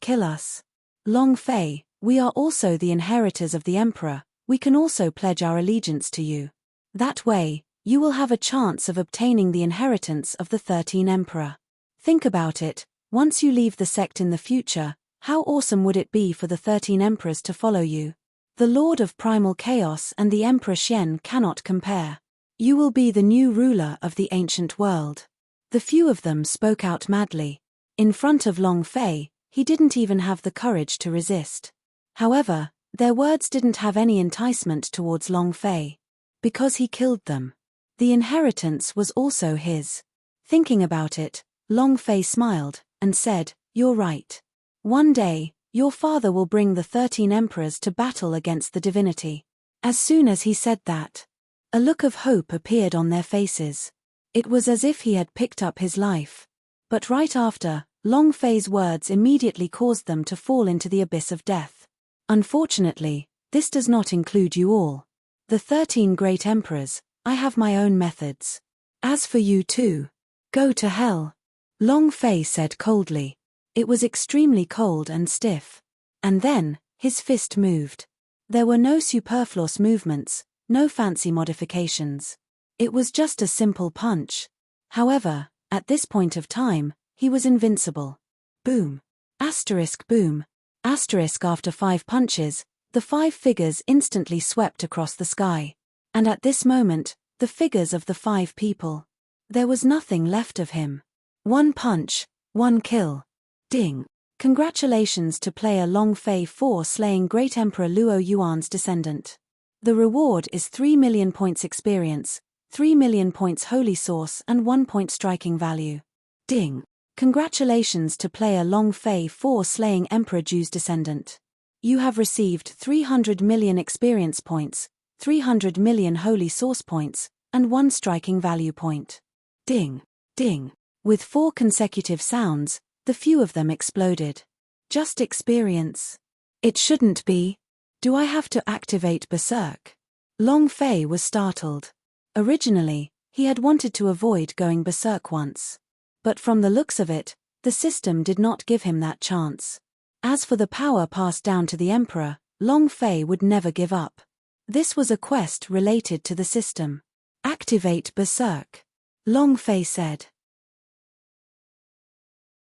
kill us. Long Fei, we are also the inheritors of the emperor, we can also pledge our allegiance to you. That way, you will have a chance of obtaining the inheritance of the 13 emperor. Think about it, once you leave the sect in the future, how awesome would it be for the 13 emperors to follow you? The Lord of Primal Chaos and the Emperor Xian cannot compare. You will be the new ruler of the ancient world. The few of them spoke out madly. In front of Long Fei, he didn't even have the courage to resist. However, their words didn't have any enticement towards Long Fei. Because he killed them. The inheritance was also his. Thinking about it, Long Fei smiled, and said, "You're right. One day, your father will bring the 13 emperors to battle against the divinity." As soon as he said that, a look of hope appeared on their faces. It was as if he had picked up his life. But right after, Long Fei's words immediately caused them to fall into the abyss of death. Unfortunately, this does not include you all. The 13 great emperors, I have my own methods. As for you too, go to hell. Long Fei said coldly. It was extremely cold and stiff. And then, his fist moved. There were no superfluous movements, no fancy modifications. It was just a simple punch. However, at this point of time, he was invincible. Boom. Asterisk boom. Asterisk after 5 punches, the 5 figures instantly swept across the sky. And at this moment, the figures of the 5 people. There was nothing left of him. 1 punch, 1 kill. Ding. Congratulations to player Long Fei for slaying Great Emperor Luo Yuan's descendant. The reward is 3 million points experience, 3 million points holy source and 1 point striking value. Ding. Congratulations to player Long Fei for slaying Emperor Ju's descendant. You have received 300 million experience points, 300 million holy source points, and 1 striking value point. Ding. Ding. With 4 consecutive sounds, the few of them exploded. Just experience. It shouldn't be. Do I have to activate Berserk? Long Fei was startled. Originally, he had wanted to avoid going Berserk once. But from the looks of it, the system did not give him that chance. As for the power passed down to the Emperor, Long Fei would never give up. This was a quest related to the system. Activate Berserk. Long Fei said.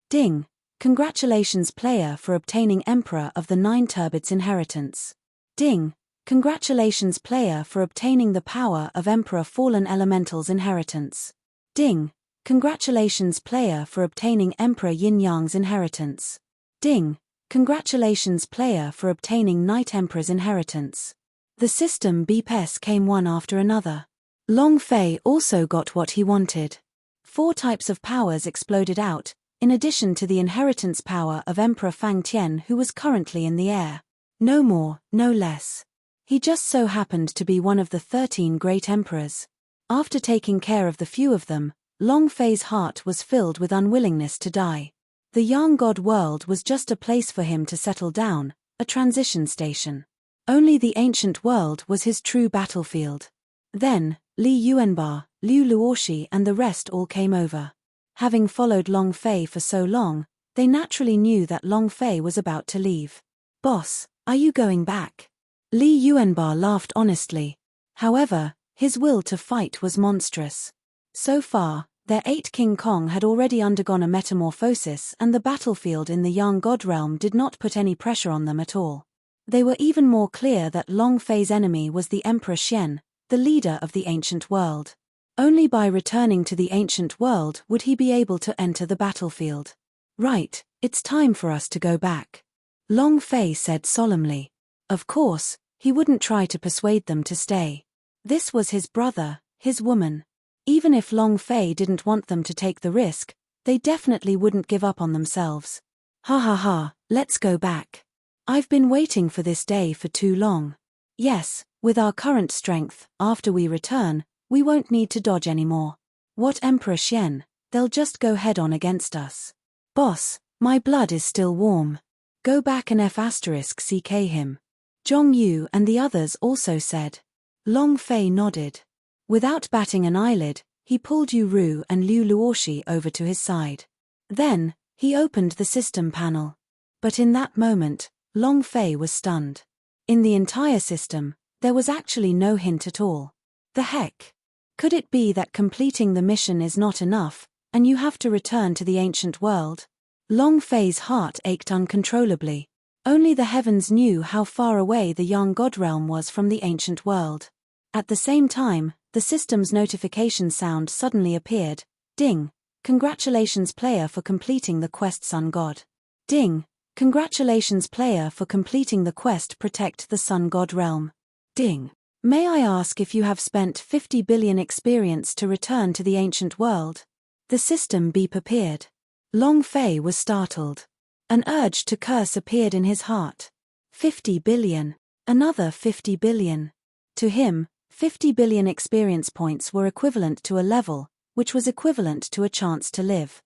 Ding. Congratulations player for obtaining Emperor of the 9 Turbids inheritance. Ding. Congratulations player for obtaining the power of Emperor Fallen Elemental's inheritance. Ding. Congratulations player for obtaining Emperor Yin Yang's inheritance. Ding. Congratulations player for obtaining Night Emperor's inheritance. The system beeps came one after another. Long Fei also got what he wanted. 4 types of powers exploded out, in addition to the inheritance power of Emperor Fang Tian, who was currently in the air. No more, no less. He just so happened to be one of the 13 great emperors. After taking care of the few of them, Long Fei's heart was filled with unwillingness to die. The Yang God world was just a place for him to settle down, a transition station. Only the ancient world was his true battlefield. Then, Li Yuanba, Liu Luoshi and the rest all came over. Having followed Long Fei for so long, they naturally knew that Long Fei was about to leave. "Boss, are you going back?" Li Yuanba laughed honestly. However, his will to fight was monstrous. So far, Their 8 King Kong had already undergone a metamorphosis, and the battlefield in the young god realm did not put any pressure on them at all. They were even more clear that Long Fei's enemy was the Emperor Xian, the leader of the ancient world. Only by returning to the ancient world would he be able to enter the battlefield. Right, it's time for us to go back, Long Fei said solemnly. Of course, he wouldn't try to persuade them to stay. This was his brother, his woman. Even if Long Fei didn't want them to take the risk, they definitely wouldn't give up on themselves. Ha ha ha, let's go back. I've been waiting for this day for too long. Yes, with our current strength, after we return, we won't need to dodge anymore. What Emperor Xian, they'll just go head-on against us. Boss, my blood is still warm. Go back and F***ck him. Zhong Yu and the others also said. Long Fei nodded. Without batting an eyelid, he pulled Yu Ru and Liu Luoshi over to his side. Then, he opened the system panel. But in that moment, Long Fei was stunned. In the entire system, there was actually no hint at all. The heck? Could it be that completing the mission is not enough, and you have to return to the ancient world? Long Fei's heart ached uncontrollably. Only the heavens knew how far away the young god realm was from the ancient world. At the same time, the system's notification sound suddenly appeared. Ding! Congratulations player for completing the quest Sun God. Ding! Congratulations player for completing the quest Protect the Sun God Realm. Ding! May I ask if you have spent 50 billion experience to return to the ancient world? The system beep appeared. Long Fei was startled. An urge to curse appeared in his heart. 50 billion. Another 50 billion. To him, 50 billion experience points were equivalent to a level, which was equivalent to a chance to live.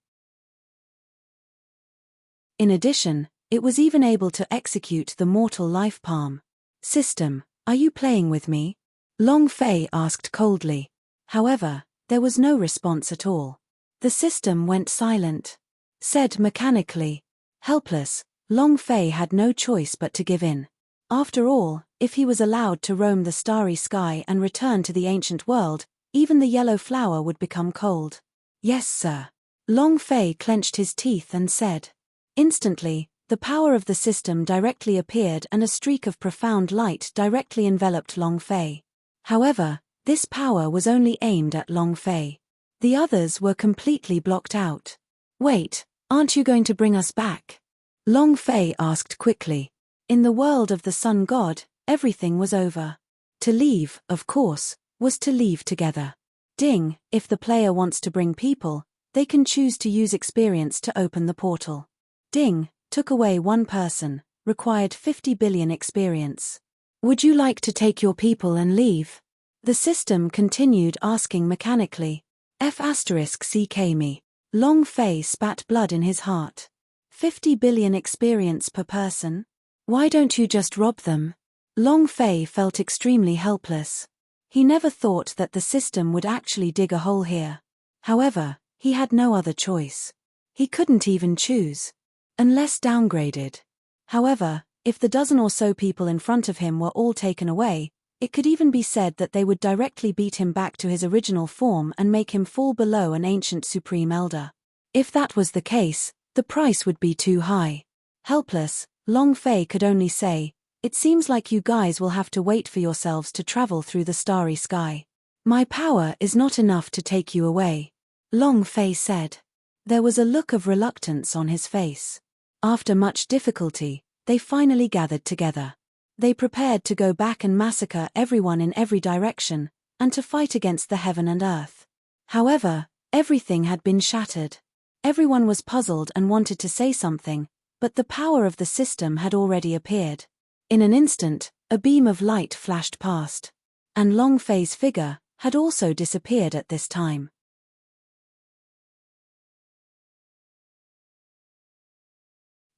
In addition, it was even able to execute the mortal life palm. System, are you playing with me? Long Fei asked coldly. However, there was no response at all. The system went silent. Said mechanically. Helpless, Long Fei had no choice but to give in. After all, if he was allowed to roam the starry sky and return to the ancient world, even the yellow flower would become cold. Yes, sir. Long Fei clenched his teeth and said. Instantly, the power of the system directly appeared and a streak of profound light directly enveloped Long Fei. However, this power was only aimed at Long Fei. The others were completely blocked out. Wait, aren't you going to bring us back? Long Fei asked quickly. In the world of the Sun God, everything was over. To leave, of course, was to leave together. Ding, if the player wants to bring people, they can choose to use experience to open the portal. Ding, took away one person, required 50 billion experience. Would you like to take your people and leave? The system continued asking mechanically. F***ck me. Long Fei spat blood in his heart. 50 billion experience per person? Why don't you just rob them? Long Fei felt extremely helpless. He never thought that the system would actually dig a hole here. However, he had no other choice. He couldn't even choose. Unless downgraded. However, if the dozen or so people in front of him were all taken away, it could even be said that they would directly beat him back to his original form and make him fall below an ancient supreme elder. If that was the case, the price would be too high. Helpless, Long Fei could only say, "It seems like you guys will have to wait for yourselves to travel through the starry sky. My power is not enough to take you away," Long Fei said. There was a look of reluctance on his face. After much difficulty, they finally gathered together. They prepared to go back and massacre everyone in every direction, and to fight against the heaven and earth. However, everything had been shattered. Everyone was puzzled and wanted to say something, but the power of the system had already appeared. In an instant, a beam of light flashed past. And Long Fei's figure had also disappeared at this time.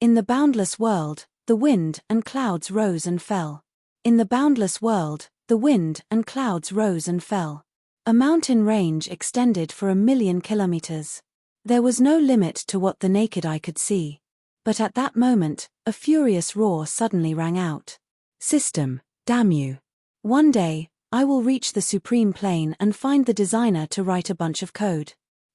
In the boundless world, the wind and clouds rose and fell. In the boundless world, the wind and clouds rose and fell. A mountain range extended for 1,000,000 kilometers. There was no limit to what the naked eye could see. But at that moment, a furious roar suddenly rang out. System, damn you. One day, I will reach the supreme plane and find the designer to write a bunch of code.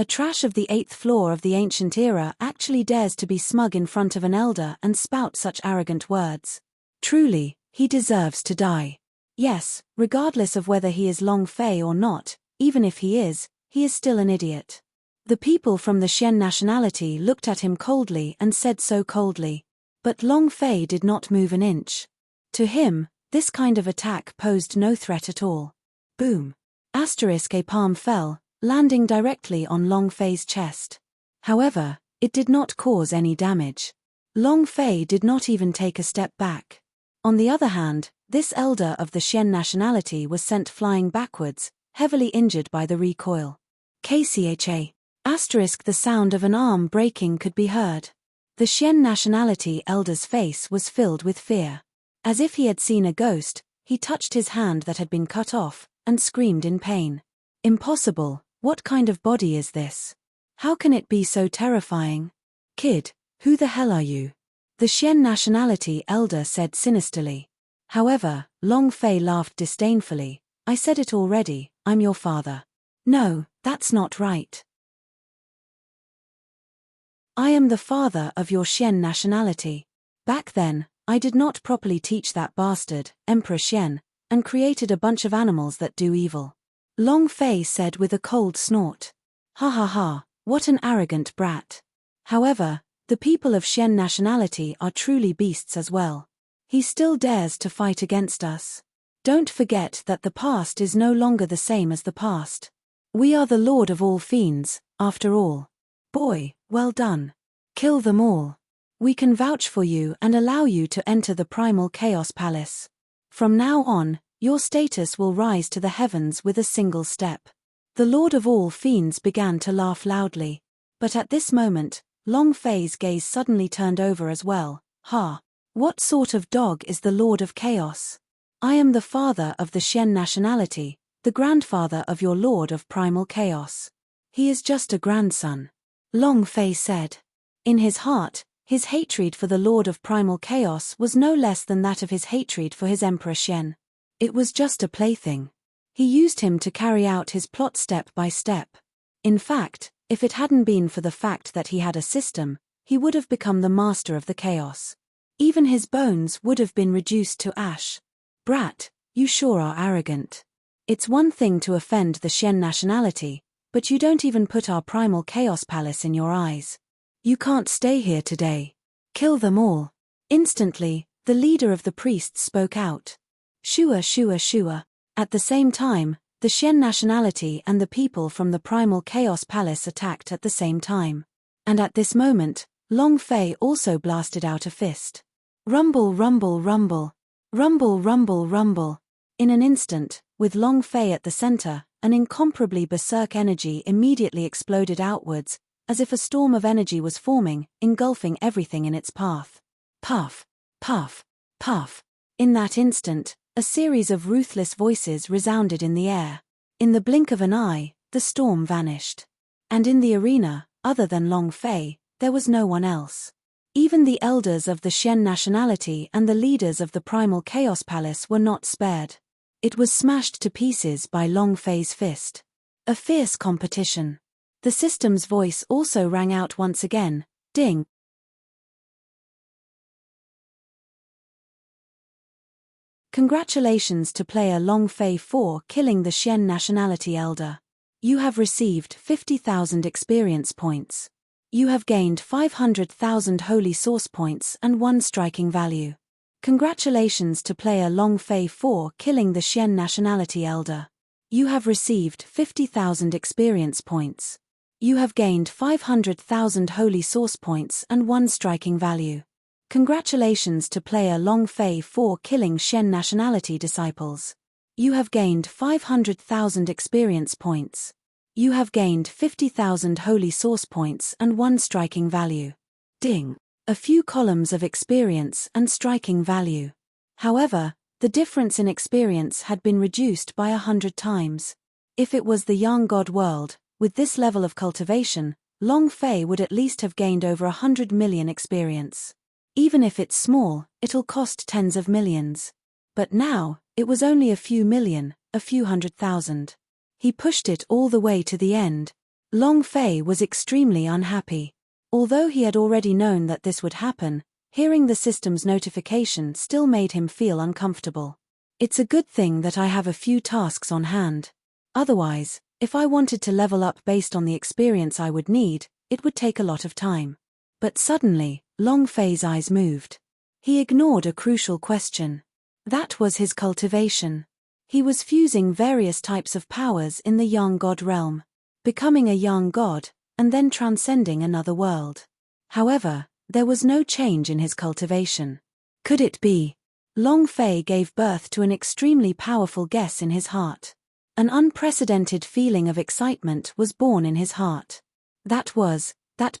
A trash of the 8th floor of the ancient era actually dares to be smug in front of an elder and spout such arrogant words. Truly, he deserves to die. Yes, regardless of whether he is Long Fei or not, even if he is still an idiot. The people from the Xian nationality looked at him coldly and said so coldly. But Long Fei did not move an inch. To him, this kind of attack posed no threat at all. Boom. A palm fell, landing directly on Long Fei's chest. However, it did not cause any damage. Long Fei did not even take a step back. On the other hand, this elder of the Xian nationality was sent flying backwards, heavily injured by the recoil. KCHA. The sound of an arm breaking could be heard. The Xian nationality elder's face was filled with fear. As if he had seen a ghost, he touched his hand that had been cut off, and screamed in pain. Impossible, what kind of body is this? How can it be so terrifying? Kid, who the hell are you? The Xian nationality elder said sinisterly. However, Long Fei laughed disdainfully. I said it already, I'm your father. No, that's not right. I am the father of your Xian nationality. Back then, I did not properly teach that bastard, Emperor Xian, and created a bunch of animals that do evil. Long Fei said with a cold snort. Ha ha ha, what an arrogant brat. However, the people of Xian nationality are truly beasts as well. He still dares to fight against us. Don't forget that the past is no longer the same as the past. We are the Lord of all fiends, after all. Boy, well done. Kill them all. We can vouch for you and allow you to enter the primal chaos palace. From now on, your status will rise to the heavens with a single step. The Lord of all fiends began to laugh loudly. But at this moment, Long Fei's gaze suddenly turned over as well. Ha! What sort of dog is the Lord of Chaos? I am the father of the Xian nationality, the grandfather of your Lord of Primal Chaos. He is just a grandson. Long Fei said. In his heart, his hatred for the Lord of Primal Chaos was no less than that of his hatred for his Emperor Xian. It was just a plaything. He used him to carry out his plot step by step. In fact, if it hadn't been for the fact that he had a system, he would have become the master of the chaos. Even his bones would have been reduced to ash. Brat, you sure are arrogant. It's one thing to offend the Xian nationality, but you don't even put our primal chaos palace in your eyes. You can't stay here today. Kill them all. Instantly, the leader of the priests spoke out. Shua shua shua. At the same time, the Xian nationality and the people from the primal chaos palace attacked at the same time. And at this moment, Long Fei also blasted out a fist. Rumble rumble rumble. Rumble rumble rumble. In an instant, with Long Fei at the center, an incomparably berserk energy immediately exploded outwards, as if a storm of energy was forming, engulfing everything in its path. Puff, puff, puff. In that instant, a series of ruthless voices resounded in the air. In the blink of an eye, the storm vanished. And in the arena, other than Long Fei, there was no one else. Even the elders of the Xian nationality and the leaders of the Primal Chaos Palace were not spared. It was smashed to pieces by Long Fei's fist. A fierce competition. The system's voice also rang out once again. Ding. Congratulations to player Long Fei for killing the Xian nationality elder. You have received 50,000 experience points. You have gained 500,000 holy source points and 1 striking value. Congratulations to player Long Fei for killing the Xian nationality elder. You have received 50,000 experience points. You have gained 500,000 holy source points and 1 striking value. Congratulations to player Long Fei for killing Xian nationality disciples. You have gained 500,000 experience points. You have gained 50,000 holy source points and 1 striking value. Ding. A few columns of experience and striking value. However, the difference in experience had been reduced by 100 times. If it was the Yang God world, with this level of cultivation, Long Fei would at least have gained over 100 million experience. Even if it's small, it'll cost tens of millions. But now, it was only a few million, a few 100,000. He pushed it all the way to the end. Long Fei was extremely unhappy. Although he had already known that this would happen, hearing the system's notification still made him feel uncomfortable. It's a good thing that I have a few tasks on hand. Otherwise, if I wanted to level up based on the experience I would need, it would take a lot of time. But suddenly, Long Fei's eyes moved. He ignored a crucial question. That was his cultivation. He was fusing various types of powers in the young god realm, becoming a young god, and then transcending another world. However, there was no change in his cultivation. Could it be? Long Fei gave birth to an extremely powerful guess in his heart. An unprecedented feeling of excitement was born in his heart. That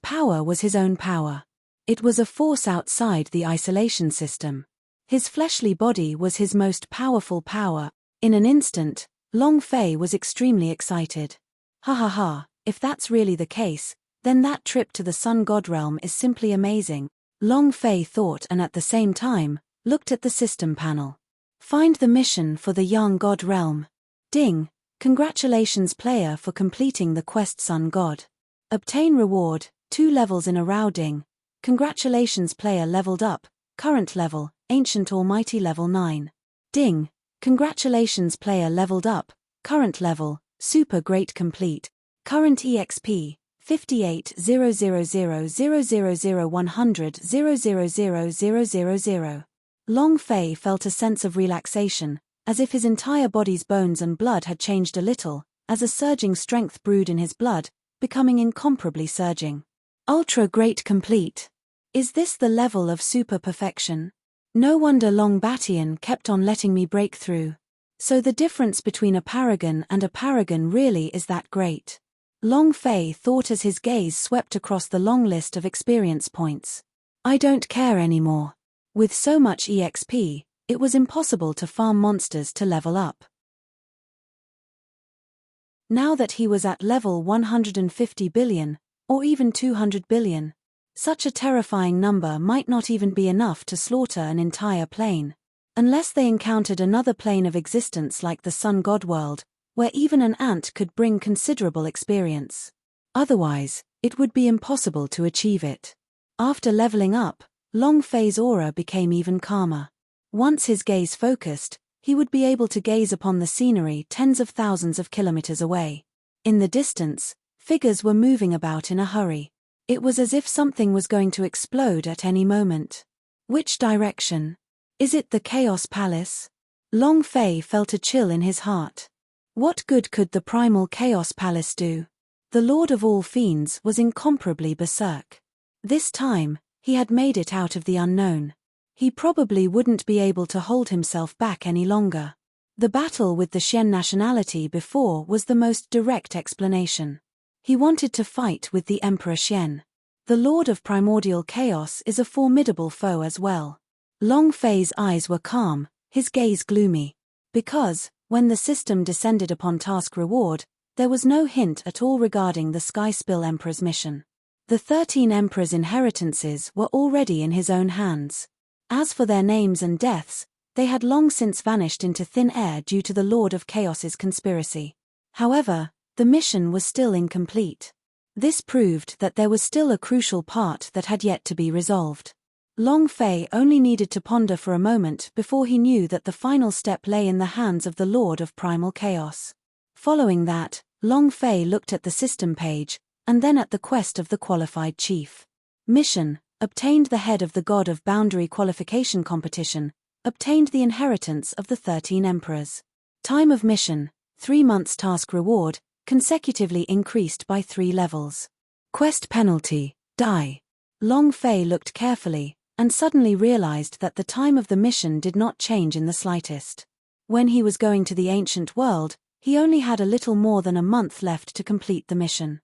power was his own power. It was a force outside the isolation system. His fleshly body was his most powerful power. In an instant, Long Fei was extremely excited. Ha ha ha, if that's really the case, then that trip to the Sun God realm is simply amazing, Long Fei thought, and at the same time, looked at the system panel. Find the mission for the young god realm. Ding! Congratulations player for completing the quest Sun God. Obtain reward, 2 levels in a row. Ding! Congratulations player leveled up, current level, Ancient Almighty level 9. Ding! Congratulations player leveled up, current level, Super Great Complete, current EXP, 58,000,000,100,000,000. Long Fei felt a sense of relaxation, as if his entire body's bones and blood had changed a little, as a surging strength brewed in his blood, becoming incomparably surging. Ultra Great Complete. Is this the level of super perfection? No wonder Long Batian kept on letting me break through. So the difference between a paragon and a paragon really is that great. Long Fei thought as his gaze swept across the long list of experience points. I don't care anymore. With so much EXP, it was impossible to farm monsters to level up. Now that he was at level 150 billion, or even 200 billion, such a terrifying number might not even be enough to slaughter an entire plane. Unless they encountered another plane of existence like the Sun God world, where even an ant could bring considerable experience. Otherwise, it would be impossible to achieve it. After leveling up, Long Fei's aura became even calmer. Once his gaze focused, he would be able to gaze upon the scenery tens of thousands of kilometers away. In the distance, figures were moving about in a hurry. It was as if something was going to explode at any moment. Which direction? Is it the Chaos Palace? Long Fei felt a chill in his heart. What good could the primal Chaos Palace do? The Lord of all Fiends was incomparably berserk. This time, he had made it out of the unknown. He probably wouldn't be able to hold himself back any longer. The battle with the Xian nationality before was the most direct explanation. He wanted to fight with the Emperor Xian. The Lord of Primordial Chaos is a formidable foe as well. Long Fei's eyes were calm, his gaze gloomy. Because, when the system descended upon task reward, there was no hint at all regarding the Sky Spill Emperor's mission. The 13 Emperor's inheritances were already in his own hands. As for their names and deaths, they had long since vanished into thin air due to the Lord of Chaos's conspiracy. However, the mission was still incomplete. This proved that there was still a crucial part that had yet to be resolved. Long Fei only needed to ponder for a moment before he knew that the final step lay in the hands of the Lord of Primal Chaos. Following that, Long Fei looked at the system page, and then at the quest of the qualified chief. Mission: obtained the head of the God of Boundary Qualification Competition, obtained the inheritance of the 13 Emperors. Time of mission: 3 months. Task reward, consecutively increased by 3 levels. Quest penalty: die. Long Fei looked carefully, and suddenly realized that the time of the mission did not change in the slightest. When he was going to the ancient world, he only had a little more than a month left to complete the mission.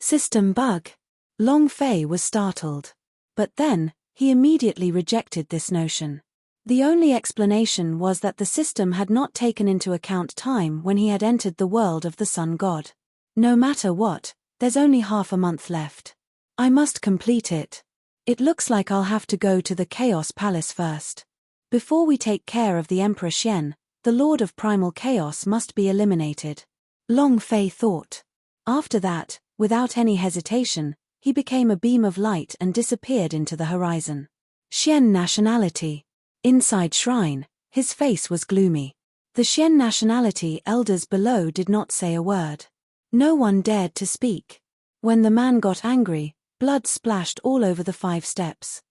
System bug. Long Fei was startled. But then, he immediately rejected this notion. The only explanation was that the system had not taken into account time when he had entered the world of the Sun God. No matter what, there's only half a month left. I must complete it. It looks like I'll have to go to the Chaos Palace first. Before we take care of the Emperor Xian, the Lord of Primal Chaos must be eliminated. Long Fei thought. After that, without any hesitation, he became a beam of light and disappeared into the horizon. Xian nationality. Inside shrine, his face was gloomy. The Xian nationality elders below did not say a word. No one dared to speak. When the man got angry, blood splashed all over the 5 steps.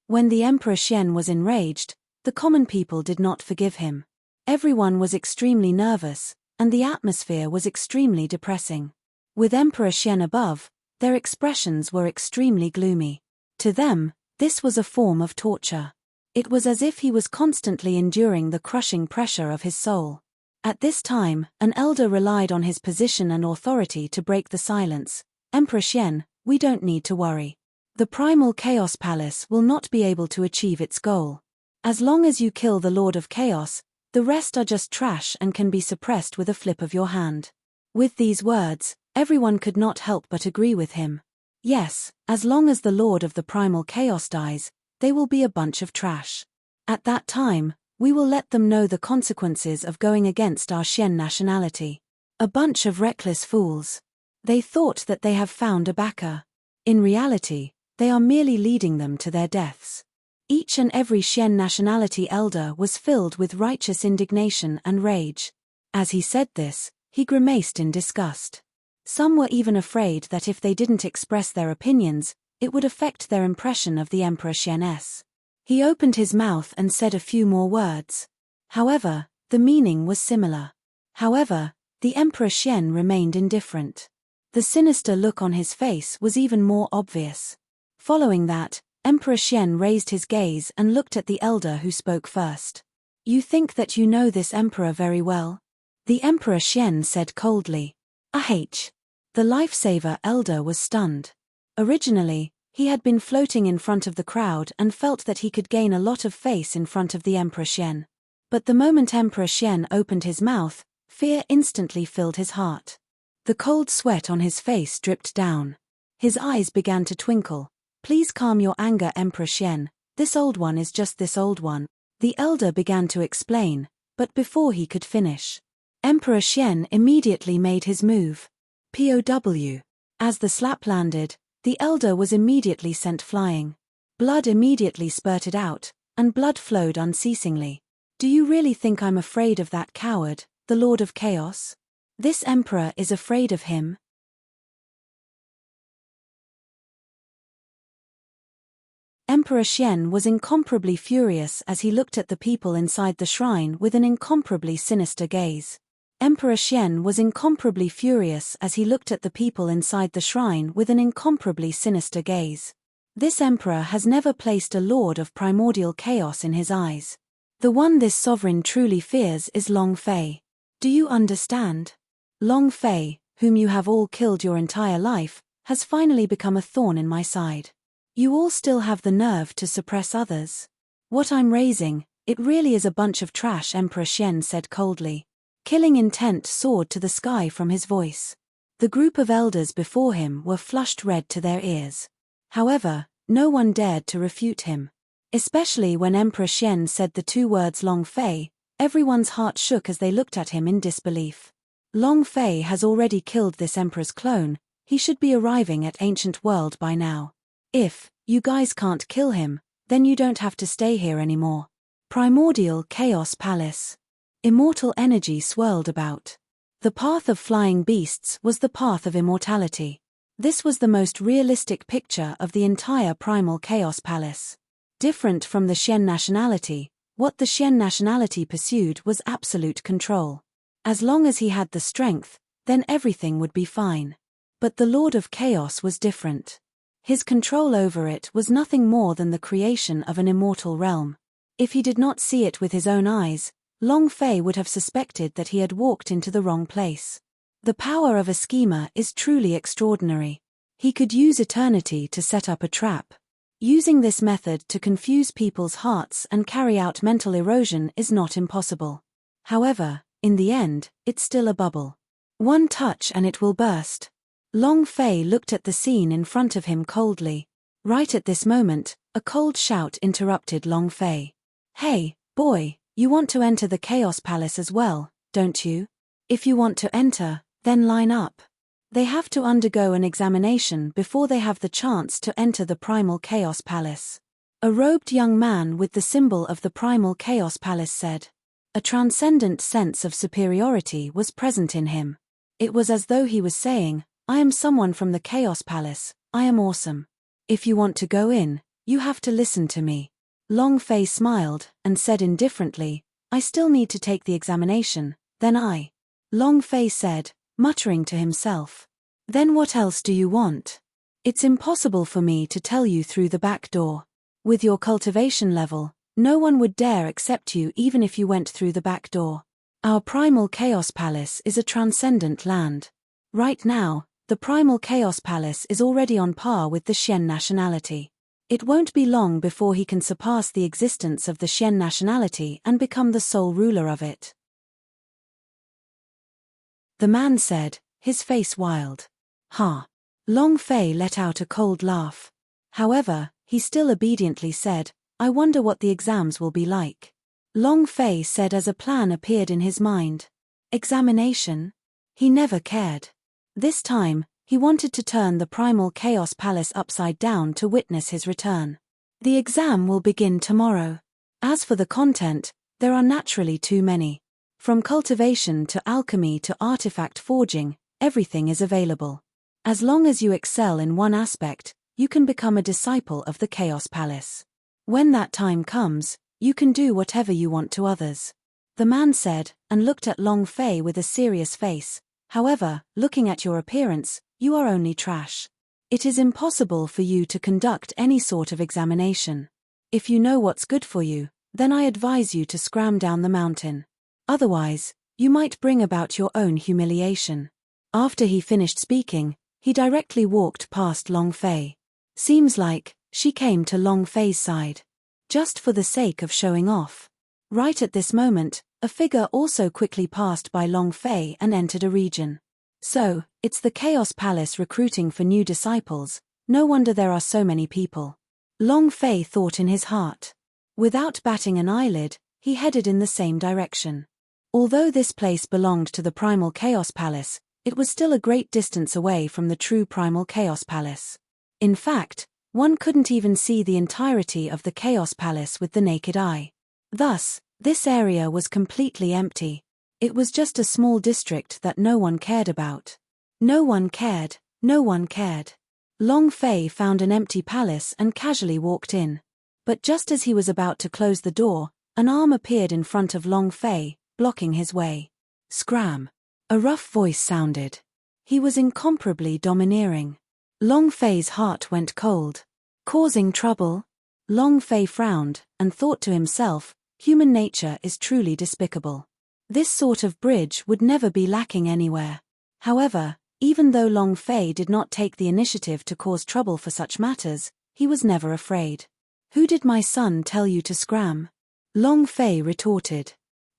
When the Emperor Xian was enraged, the common people did not forgive him. Everyone was extremely nervous, and the atmosphere was extremely depressing. With Emperor Xian above, their expressions were extremely gloomy. To them, this was a form of torture. It was as if he was constantly enduring the crushing pressure of his soul. At this time, an elder relied on his position and authority to break the silence. Emperor Xian, we don't need to worry. The primal Chaos Palace will not be able to achieve its goal. As long as you kill the Lord of Chaos, the rest are just trash and can be suppressed with a flip of your hand. With these words, everyone could not help but agree with him. Yes, as long as the Lord of the Primal Chaos dies, they will be a bunch of trash. At that time, we will let them know the consequences of going against our Xian nationality. A bunch of reckless fools. They thought that they have found a backer. In reality, they are merely leading them to their deaths. Each and every Xian nationality elder was filled with righteous indignation and rage. As he said this, he grimaced in disgust. Some were even afraid that if they didn't express their opinions, it would affect their impression of the Emperor Xian. He opened his mouth and said a few more words. However, the meaning was similar. However, the Emperor Xian remained indifferent. The sinister look on his face was even more obvious. Following that, Emperor Xian raised his gaze and looked at the elder who spoke first. You think that you know this emperor very well? The Emperor Xian said coldly. The lifesaver elder was stunned. Originally, he had been floating in front of the crowd and felt that he could gain a lot of face in front of the Emperor Xian. But the moment Emperor Xian opened his mouth, fear instantly filled his heart. The cold sweat on his face dripped down. His eyes began to twinkle. Please calm your anger, Emperor Xian. This old one is just this old one. The elder began to explain, but before he could finish, Emperor Xian immediately made his move. POW. As the slap landed, the elder was immediately sent flying. Blood immediately spurted out, and blood flowed unceasingly. Do you really think I'm afraid of that coward, the Lord of Chaos? This emperor is afraid of him? Emperor Xian was incomparably furious as he looked at the people inside the shrine with an incomparably sinister gaze. Emperor Xian was incomparably furious as he looked at the people inside the shrine with an incomparably sinister gaze. This emperor has never placed a lord of primordial chaos in his eyes. The one this sovereign truly fears is Long Fei. Do you understand? Long Fei, whom you have all killed your entire life, has finally become a thorn in my side. You all still have the nerve to suppress others. What I'm raising, it really is a bunch of trash, Emperor Xian said coldly. Killing intent soared to the sky from his voice. The group of elders before him were flushed red to their ears. However, no one dared to refute him. Especially when Emperor Xian said the 2 words Long Fei, everyone's heart shook as they looked at him in disbelief. Long Fei has already killed this emperor's clone, he should be arriving at Ancient World by now. If you guys can't kill him, then you don't have to stay here anymore. Primordial Chaos Palace. Immortal energy swirled about. The path of flying beasts was the path of immortality. This was the most realistic picture of the entire Primal Chaos Palace. Different from the Xian nationality, what the Xian nationality pursued was absolute control. As long as he had the strength, then everything would be fine. But the Lord of Chaos was different. His control over it was nothing more than the creation of an immortal realm. If he did not see it with his own eyes, Long Fei would have suspected that he had walked into the wrong place. The power of a schemer is truly extraordinary. He could use eternity to set up a trap. Using this method to confuse people's hearts and carry out mental erosion is not impossible. However, in the end, it's still a bubble. One touch and it will burst. Long Fei looked at the scene in front of him coldly. Right at this moment, a cold shout interrupted Long Fei. Hey, boy, you want to enter the Chaos Palace as well, don't you? If you want to enter, then line up. They have to undergo an examination before they have the chance to enter the Primal Chaos Palace. A robed young man with the symbol of the Primal Chaos Palace said. A transcendent sense of superiority was present in him. It was as though he was saying, I am someone from the Chaos Palace, I am awesome. If you want to go in, you have to listen to me. Long Fei smiled and said indifferently, I still need to take the examination, then I. Long Fei said, muttering to himself. Then what else do you want? It's impossible for me to tell you through the back door. With your cultivation level, no one would dare accept you even if you went through the back door. Our Primal Chaos Palace is a transcendent land. Right now, the Primal Chaos Palace is already on par with the Xian nationality. It won't be long before he can surpass the existence of the Xian nationality and become the sole ruler of it. The man said, his face wild. Ha! Long Fei let out a cold laugh. However, he still obediently said, I wonder what the exams will be like. Long Fei said as a plan appeared in his mind. Examination? He never cared. This time, he wanted to turn the Primal Chaos Palace upside down to witness his return. The exam will begin tomorrow. As for the content, there are naturally too many. From cultivation to alchemy to artifact forging, everything is available. As long as you excel in one aspect, you can become a disciple of the Chaos Palace. When that time comes, you can do whatever you want to others. The man said, and looked at Long Fei with a serious face. However, looking at your appearance, you are only trash. It is impossible for you to conduct any sort of examination. If you know what's good for you, then I advise you to scram down the mountain. Otherwise, you might bring about your own humiliation. After he finished speaking, he directly walked past Long Fei. Seems like, she came to Long Fei's side. Just for the sake of showing off. Right at this moment, a figure also quickly passed by Long Fei and entered a region. So, it's the Chaos Palace recruiting for new disciples, no wonder there are so many people. Long Fei thought in his heart. Without batting an eyelid, he headed in the same direction. Although this place belonged to the Primal Chaos Palace, it was still a great distance away from the true Primal Chaos Palace. In fact, one couldn't even see the entirety of the Chaos Palace with the naked eye. Thus, this area was completely empty. It was just a small district that no one cared about. No one cared, no one cared. Long Fei found an empty palace and casually walked in. But just as he was about to close the door, an arm appeared in front of Long Fei, blocking his way. Scram! A rough voice sounded. He was incomparably domineering. Long Fei's heart went cold. Causing trouble? Long Fei frowned, and thought to himself, human nature is truly despicable. This sort of bridge would never be lacking anywhere. However, even though Long Fei did not take the initiative to cause trouble for such matters, he was never afraid. Who did my son tell you to scram? Long Fei retorted.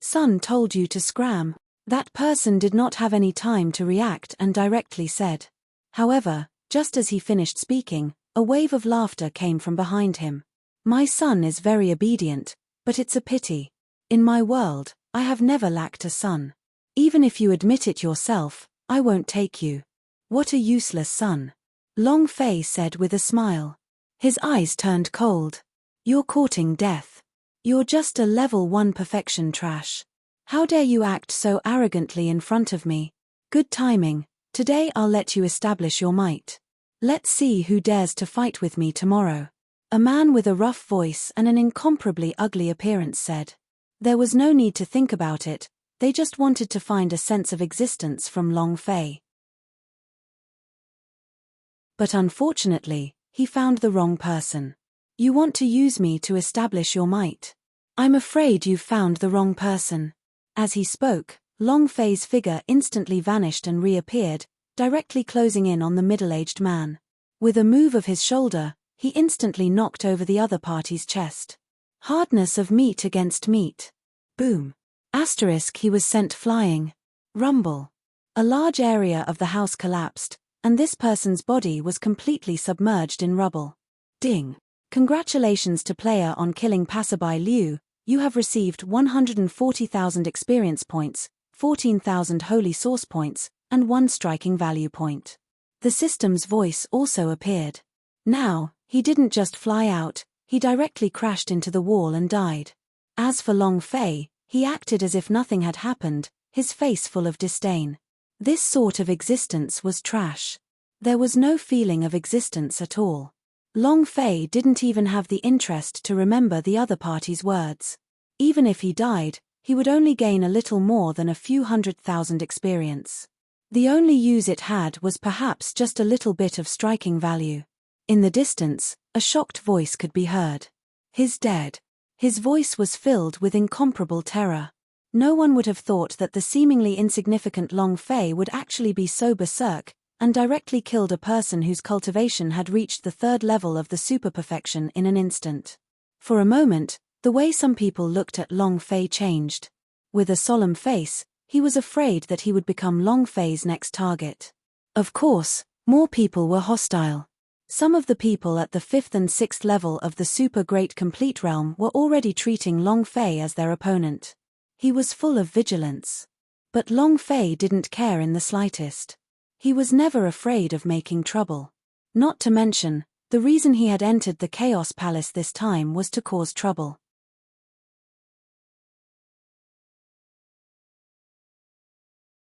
Son told you to scram. That person did not have any time to react and directly said. However, just as he finished speaking, a wave of laughter came from behind him. My son is very obedient, but it's a pity. In my world, I have never lacked a son. Even if you admit it yourself, I won't take you. What a useless son. Long Fei said with a smile. His eyes turned cold. You're courting death. You're just a level 1 perfection trash. How dare you act so arrogantly in front of me? Good timing. Today I'll let you establish your might. Let's see who dares to fight with me tomorrow. A man with a rough voice and an incomparably ugly appearance said. There was no need to think about it, they just wanted to find a sense of existence from Long Fei. But unfortunately, he found the wrong person. You want to use me to establish your might? I'm afraid you've found the wrong person. As he spoke, Long Fei's figure instantly vanished and reappeared, directly closing in on the middle-aged man. With a move of his shoulder, he instantly knocked over the other party's chest. Hardness of meat against meat. Boom. Asterisk he was sent flying. Rumble. A large area of the house collapsed, and this person's body was completely submerged in rubble. Ding. Congratulations to player on killing passerby Liu, you have received 140,000 experience points, 14,000 holy source points, and 1 striking value point. The system's voice also appeared. Now, he didn't just fly out, he directly crashed into the wall and died. As for Long Fei, he acted as if nothing had happened, his face full of disdain. This sort of existence was trash. There was no feeling of existence at all. Long Fei didn't even have the interest to remember the other party's words. Even if he died, he would only gain a little more than a few 100,000 experience. The only use it had was perhaps just a little bit of striking value. In the distance, a shocked voice could be heard. "He's dead." His voice was filled with incomparable terror. No one would have thought that the seemingly insignificant Long Fei would actually be so berserk, and directly killed a person whose cultivation had reached the 3rd level of the super-perfection in an instant. For a moment, the way some people looked at Long Fei changed. With a solemn face, he was afraid that he would become Long Fei's next target. Of course, more people were hostile. Some of the people at the 5th and 6th level of the Super Great Complete Realm were already treating Long Fei as their opponent. He was full of vigilance. But Long Fei didn't care in the slightest. He was never afraid of making trouble. Not to mention, the reason he had entered the Chaos Palace this time was to cause trouble.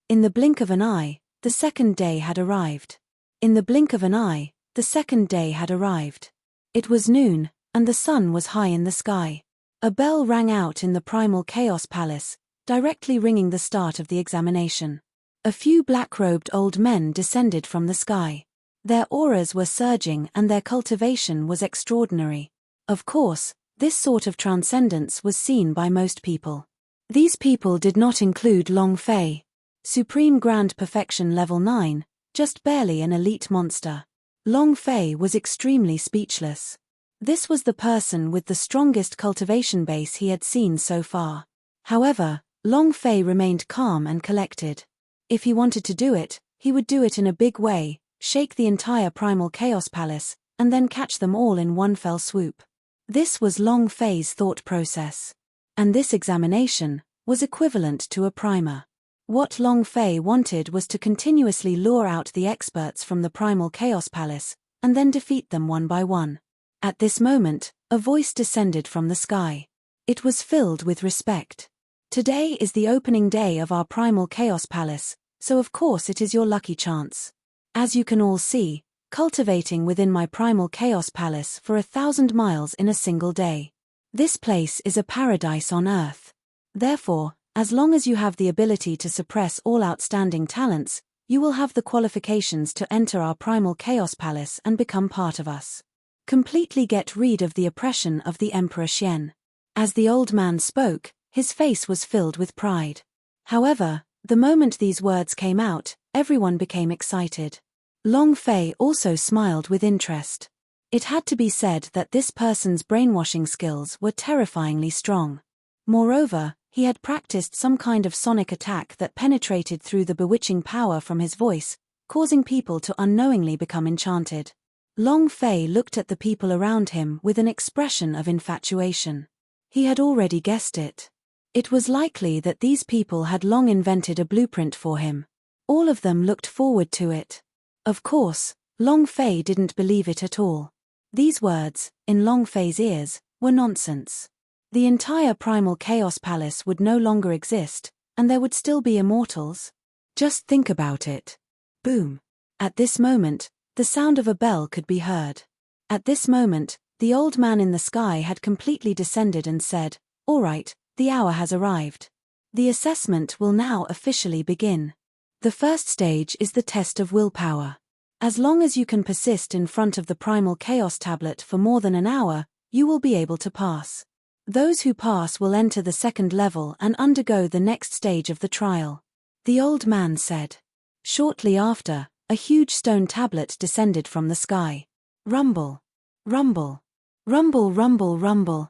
In the blink of an eye, the 2nd day had arrived. In the blink of an eye, the 2nd day had arrived. It was noon, and the sun was high in the sky. A bell rang out in the Primal Chaos Palace, directly ringing the start of the examination. A few black-robed old men descended from the sky. Their auras were surging and their cultivation was extraordinary. Of course, this sort of transcendence was seen by most people. These people did not include Long Fei. Supreme Grand Perfection Level 9, just barely an elite monster. Long Fei was extremely speechless. This was the person with the strongest cultivation base he had seen so far. However, Long Fei remained calm and collected. If he wanted to do it, he would do it in a big way, shake the entire Primal Chaos Palace, and then catch them all in one fell swoop. This was Long Fei's thought process. And this examination was equivalent to a primer. What Long Fei wanted was to continuously lure out the experts from the Primal Chaos Palace, and then defeat them one by one. At this moment, a voice descended from the sky. It was filled with respect. "Today is the opening day of our Primal Chaos Palace, so of course it is your lucky chance. As you can all see, cultivating within my Primal Chaos Palace for 1,000 miles in a single day. This place is a paradise on Earth. Therefore, as long as you have the ability to suppress all outstanding talents, you will have the qualifications to enter our Primal Chaos Palace and become part of us. Completely get rid of the oppression of the Emperor Xian." As the old man spoke, his face was filled with pride. However, the moment these words came out, everyone became excited. Long Fei also smiled with interest. It had to be said that this person's brainwashing skills were terrifyingly strong. Moreover, he had practiced some kind of sonic attack that penetrated through the bewitching power from his voice, causing people to unknowingly become enchanted. Long Fei looked at the people around him with an expression of infatuation. He had already guessed it. It was likely that these people had long invented a blueprint for him. All of them looked forward to it. Of course, Long Fei didn't believe it at all. These words, in Long Fei's ears, were nonsense. The entire Primal Chaos Palace would no longer exist, and there would still be immortals. Just think about it. Boom. At this moment, the sound of a bell could be heard. At this moment, the old man in the sky had completely descended and said, "All right, the hour has arrived. The assessment will now officially begin. The first stage is the test of willpower. As long as you can persist in front of the Primal Chaos Tablet for more than an hour, you will be able to pass. Those who pass will enter the 2nd level and undergo the next stage of the trial," the old man said. Shortly after, a huge stone tablet descended from the sky. Rumble. Rumble. Rumble, rumble, rumble.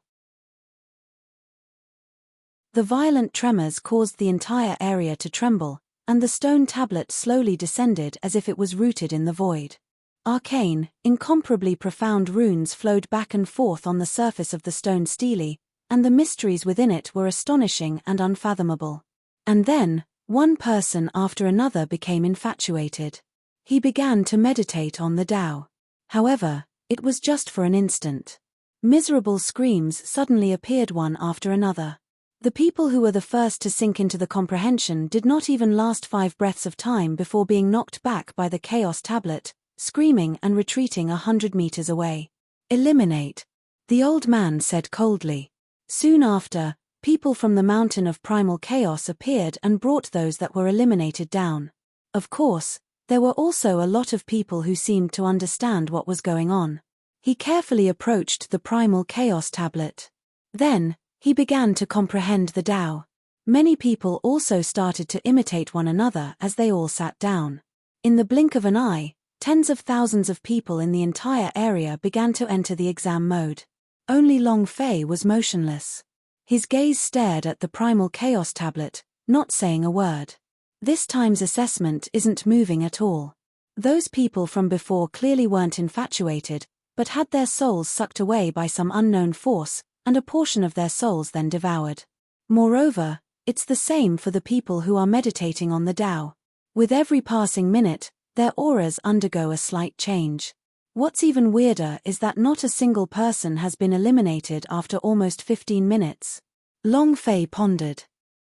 The violent tremors caused the entire area to tremble, and the stone tablet slowly descended as if it was rooted in the void. Arcane, incomparably profound runes flowed back and forth on the surface of the stone stele, and the mysteries within it were astonishing and unfathomable. And then, One person after another became infatuated. He began to meditate on the Tao. However, it was just for an instant. Miserable screams suddenly appeared one after another. The people who were the first to sink into the comprehension did not even last 5 breaths of time before being knocked back by the chaos tablet, screaming and retreating 100 meters away. Eliminate, the old man said coldly. Soon after, people from the mountain of primal chaos appeared and brought those that were eliminated down. Of course, there were also a lot of people who seemed to understand what was going on. He carefully approached the primal chaos tablet. Then, he began to comprehend the Tao. Many people also started to imitate one another as they all sat down. In the blink of an eye, tens of thousands of people in the entire area began to enter the exam mode. Only Long Fei was motionless. His gaze stared at the primal chaos tablet, not saying a word. This time's assessment isn't moving at all. Those people from before clearly weren't infatuated, but had their souls sucked away by some unknown force, and a portion of their souls then devoured. Moreover, it's the same for the people who are meditating on the Tao. With every passing minute, their auras undergo a slight change. What's even weirder is that not a single person has been eliminated after almost 15 minutes. Long Fei pondered.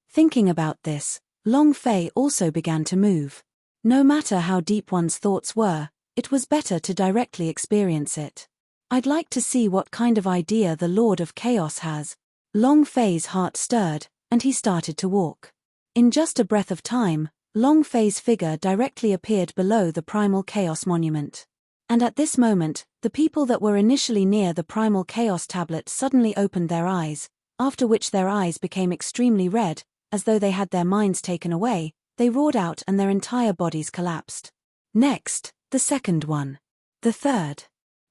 Thinking about this, Long Fei also began to move. No matter how deep one's thoughts were, it was better to directly experience it. I'd like to see what kind of idea the Lord of Chaos has. Long Fei's heart stirred, and he started to walk. In just a breath of time, Long Fei's figure directly appeared below the Primal Chaos Monument. And at this moment, the people that were initially near the Primal Chaos tablet suddenly opened their eyes, after which their eyes became extremely red, as though they had their minds taken away. They roared out and their entire bodies collapsed. Next, the second one. The third.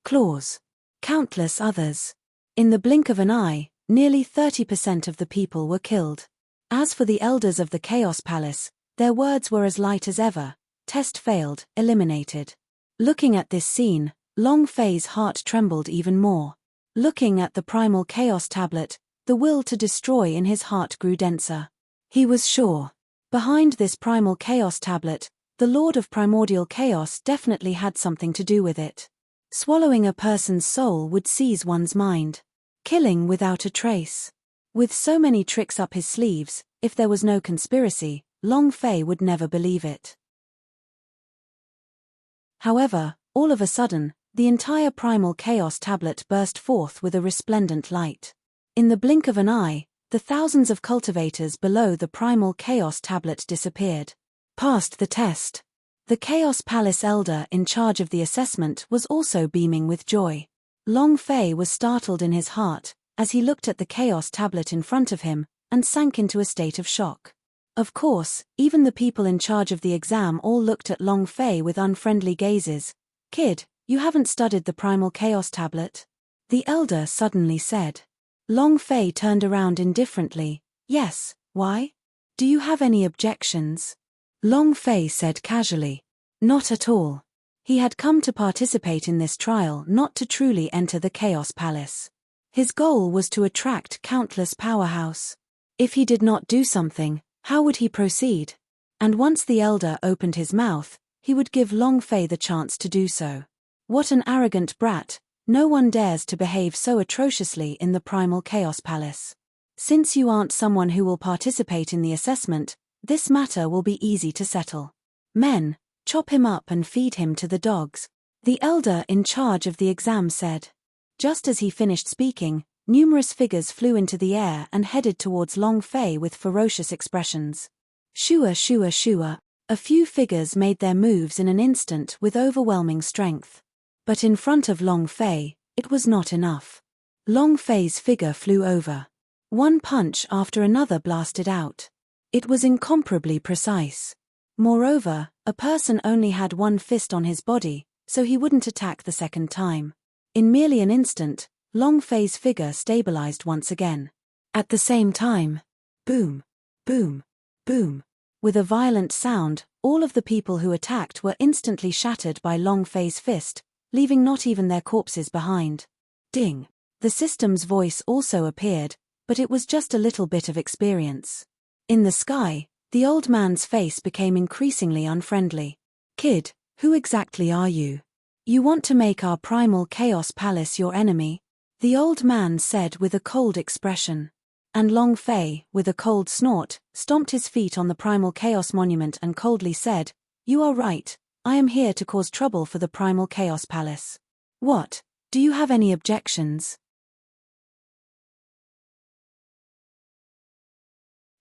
Claws. Countless others. In the blink of an eye, nearly 30% of the people were killed. As for the elders of the Chaos Palace, their words were as light as ever. Test failed, eliminated. Looking at this scene, Long Fei's heart trembled even more. Looking at the Primal Chaos tablet, the will to destroy in his heart grew denser. He was sure. Behind this Primal Chaos tablet, the Lord of Primordial Chaos definitely had something to do with it. Swallowing a person's soul would seize one's mind. Killing without a trace. With so many tricks up his sleeves, if there was no conspiracy, Long Fei would never believe it. However, all of a sudden, the entire Primal Chaos tablet burst forth with a resplendent light. In the blink of an eye, the thousands of cultivators below the Primal Chaos tablet disappeared. Passed the test. The Chaos Palace elder in charge of the assessment was also beaming with joy. Long Fei was startled in his heart, as he looked at the Chaos tablet in front of him, and sank into a state of shock. Of course, even the people in charge of the exam all looked at Long Fei with unfriendly gazes. "Kid, you haven't studied the Primal Chaos tablet?" The elder suddenly said. Long Fei turned around indifferently. "Yes, why? Do you have any objections?" Long Fei said casually. Not at all. He had come to participate in this trial not to truly enter the Chaos Palace. His goal was to attract countless powerhouse. If he did not do something, how would he proceed? And once the elder opened his mouth, he would give Long Fei the chance to do so. What an arrogant brat, no one dares to behave so atrociously in the Primal Chaos Palace. Since you aren't someone who will participate in the assessment, this matter will be easy to settle. Men, chop him up and feed him to the dogs, the elder in charge of the exam said. Just as he finished speaking, numerous figures flew into the air and headed towards Long Fei with ferocious expressions. Shua shua shua, a few figures made their moves in an instant with overwhelming strength. But in front of Long Fei, it was not enough. Long Fei's figure flew over. One punch after another blasted out. It was incomparably precise. Moreover, a person only had one fist on his body, so he wouldn't attack the second time. In merely an instant, Long Fei's figure stabilized once again. At the same time, boom, boom, boom. With a violent sound, all of the people who attacked were instantly shattered by Long Fei's fist, leaving not even their corpses behind. Ding. The system's voice also appeared, but it was just a little bit of experience. In the sky, The old man's face became increasingly unfriendly. Kid, who exactly are you? You want to make our primal chaos palace your enemy? The old man said with a cold expression. And Long Fei, with a cold snort, stomped his feet on the primal chaos monument and coldly said, "You are right, I am here to cause trouble for the primal chaos palace. What? Do you have any objections?"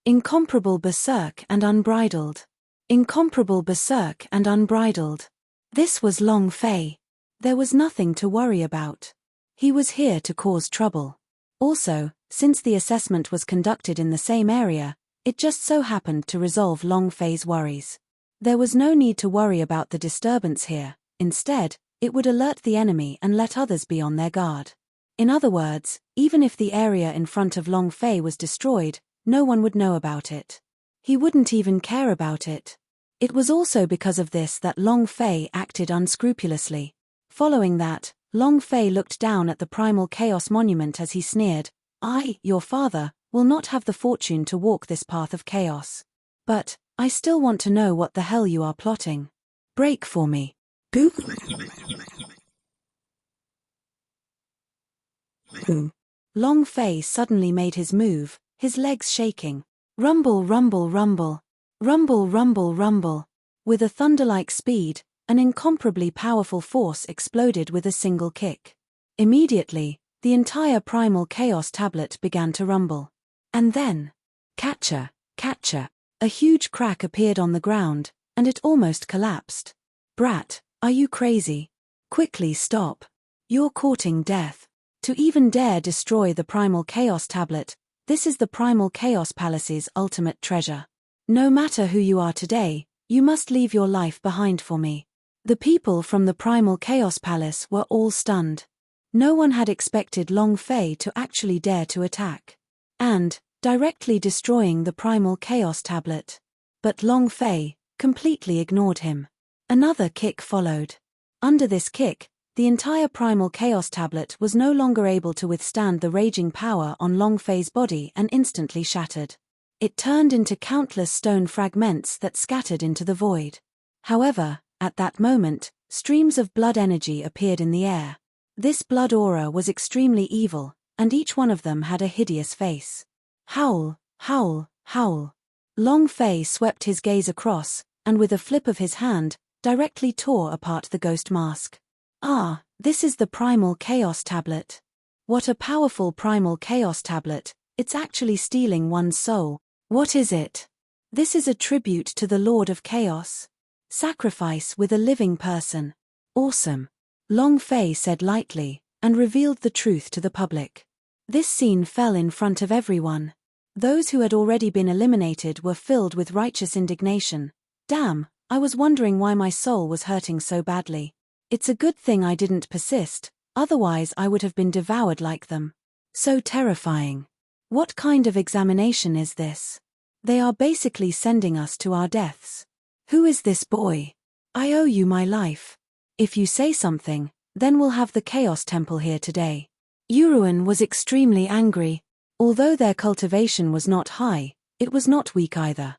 Incomparable berserk and unbridled. Incomparable berserk and unbridled. This was Long Fei. There was nothing to worry about. He was here to cause trouble. Also, since the assessment was conducted in the same area, it just so happened to resolve Long Fei's worries. There was no need to worry about the disturbance here. Instead, it would alert the enemy and let others be on their guard. In other words, even if the area in front of Long Fei was destroyed, no one would know about it. He wouldn't even care about it. It was also because of this that Long Fei acted unscrupulously. Following that, Long Fei looked down at the primal chaos monument as he sneered, "I, your father, will not have the fortune to walk this path of chaos. But, I still want to know what the hell you are plotting. Break for me." Boo. Long Fei suddenly made his move, his legs shaking. Rumble, rumble, rumble. Rumble, rumble, rumble. With a thunder-like speed, an incomparably powerful force exploded with a single kick. Immediately, the entire primal chaos tablet began to rumble. And then, catcher, catcher, a huge crack appeared on the ground, and it almost collapsed. "Brat, are you crazy? Quickly stop. You're courting death. To even dare destroy the primal chaos tablet, this is the primal chaos palace's ultimate treasure. No matter who you are today, you must leave your life behind for me." The people from the primal chaos palace were all stunned. No one had expected Long Fei to actually dare to attack. And, directly destroying the primal chaos tablet. But Long Fei completely ignored him. Another kick followed. Under this kick, the entire primal chaos tablet was no longer able to withstand the raging power on Long Fei's body and instantly shattered. It turned into countless stone fragments that scattered into the void. However, at that moment, streams of blood energy appeared in the air. This blood aura was extremely evil, and each one of them had a hideous face. Howl, howl, howl. Long Fei swept his gaze across, and with a flip of his hand, directly tore apart the ghost mask. "Ah, this is the primal chaos tablet. What a powerful primal chaos tablet, it's actually stealing one's soul. What is it? This is a tribute to the Lord of Chaos. Sacrifice with a living person. Awesome." Long Fei said lightly, and revealed the truth to the public. This scene fell in front of everyone. Those who had already been eliminated were filled with righteous indignation. "Damn, I was wondering why my soul was hurting so badly. It's a good thing I didn't persist, otherwise I would have been devoured like them. So terrifying. What kind of examination is this? They are basically sending us to our deaths. Who is this boy? I owe you my life. If you say something, then we'll have the Chaos Temple here today." Yuruan was extremely angry. Although their cultivation was not high, it was not weak either.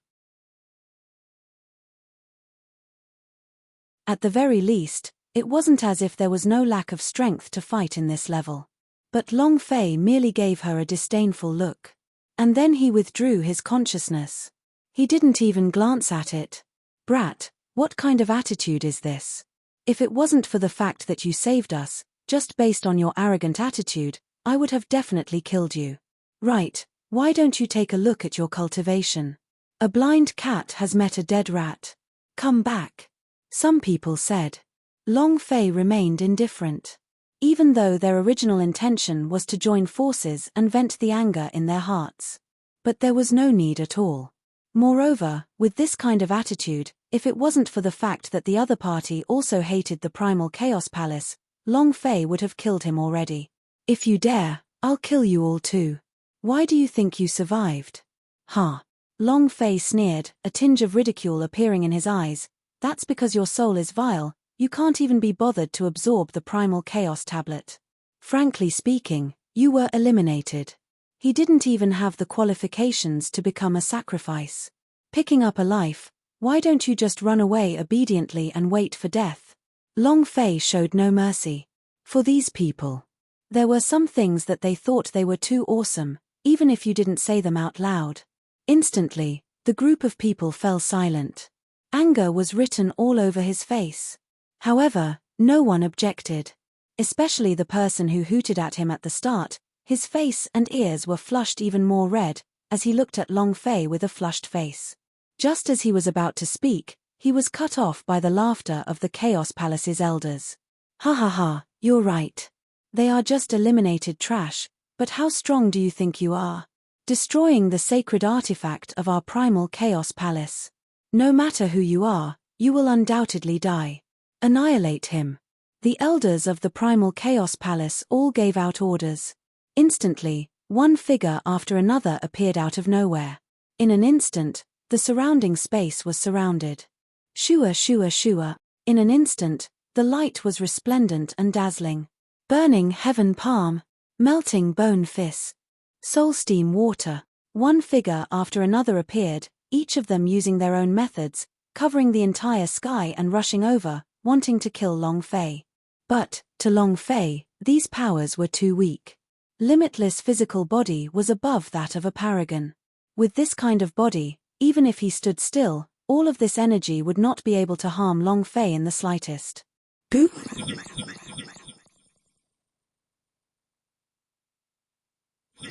At the very least, it wasn't as if there was no lack of strength to fight in this level. But Long Fei merely gave her a disdainful look. And then he withdrew his consciousness. He didn't even glance at it. "Brat, what kind of attitude is this? If it wasn't for the fact that you saved us, just based on your arrogant attitude, I would have definitely killed you. Right, why don't you take a look at your cultivation? A blind cat has met a dead rat. Come back," some people said. Long Fei remained indifferent. Even though their original intention was to join forces and vent the anger in their hearts. But there was no need at all. Moreover, with this kind of attitude, if it wasn't for the fact that the other party also hated the Primal Chaos Palace, Long Fei would have killed him already. "If you dare, I'll kill you all too. Why do you think you survived?" "Huh." Long Fei sneered, a tinge of ridicule appearing in his eyes. "That's because your soul is vile, you can't even be bothered to absorb the Primal Chaos Tablet. Frankly speaking, you were eliminated. He didn't even have the qualifications to become a sacrifice. Picking up a life, why don't you just run away obediently and wait for death? Long Fei showed no mercy. For these people, there were some things that they thought they were too awesome, even if you didn't say them out loud. Instantly, the group of people fell silent. Anger was written all over his face. However, no one objected. Especially the person who hooted at him at the start. His face and ears were flushed even more red, as he looked at Long Fei with a flushed face. Just as he was about to speak, he was cut off by the laughter of the Chaos Palace's elders. Ha ha ha, you're right. They are just eliminated trash, but how strong do you think you are? Destroying the sacred artifact of our primal Chaos Palace. No matter who you are, you will undoubtedly die. Annihilate him. The elders of the primal Chaos Palace all gave out orders. Instantly, one figure after another appeared out of nowhere. In an instant, the surrounding space was surrounded. Shua shua shua. In an instant, the light was resplendent and dazzling. Burning heaven palm. Melting bone fizz. Soul steam water. One figure after another appeared, each of them using their own methods, covering the entire sky and rushing over, wanting to kill Long Fei. But, to Long Fei, these powers were too weak. Limitless physical body was above that of a paragon. With this kind of body, even if he stood still, all of this energy would not be able to harm Long Fei in the slightest. Boom.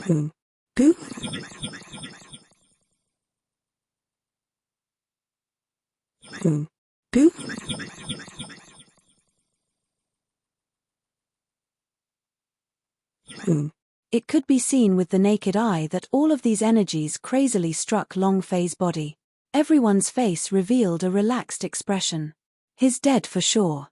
Boom. Boom. Boom. Boom. Boom. It could be seen with the naked eye that all of these energies crazily struck Long Fei's body. Everyone's face revealed a relaxed expression. He's dead for sure.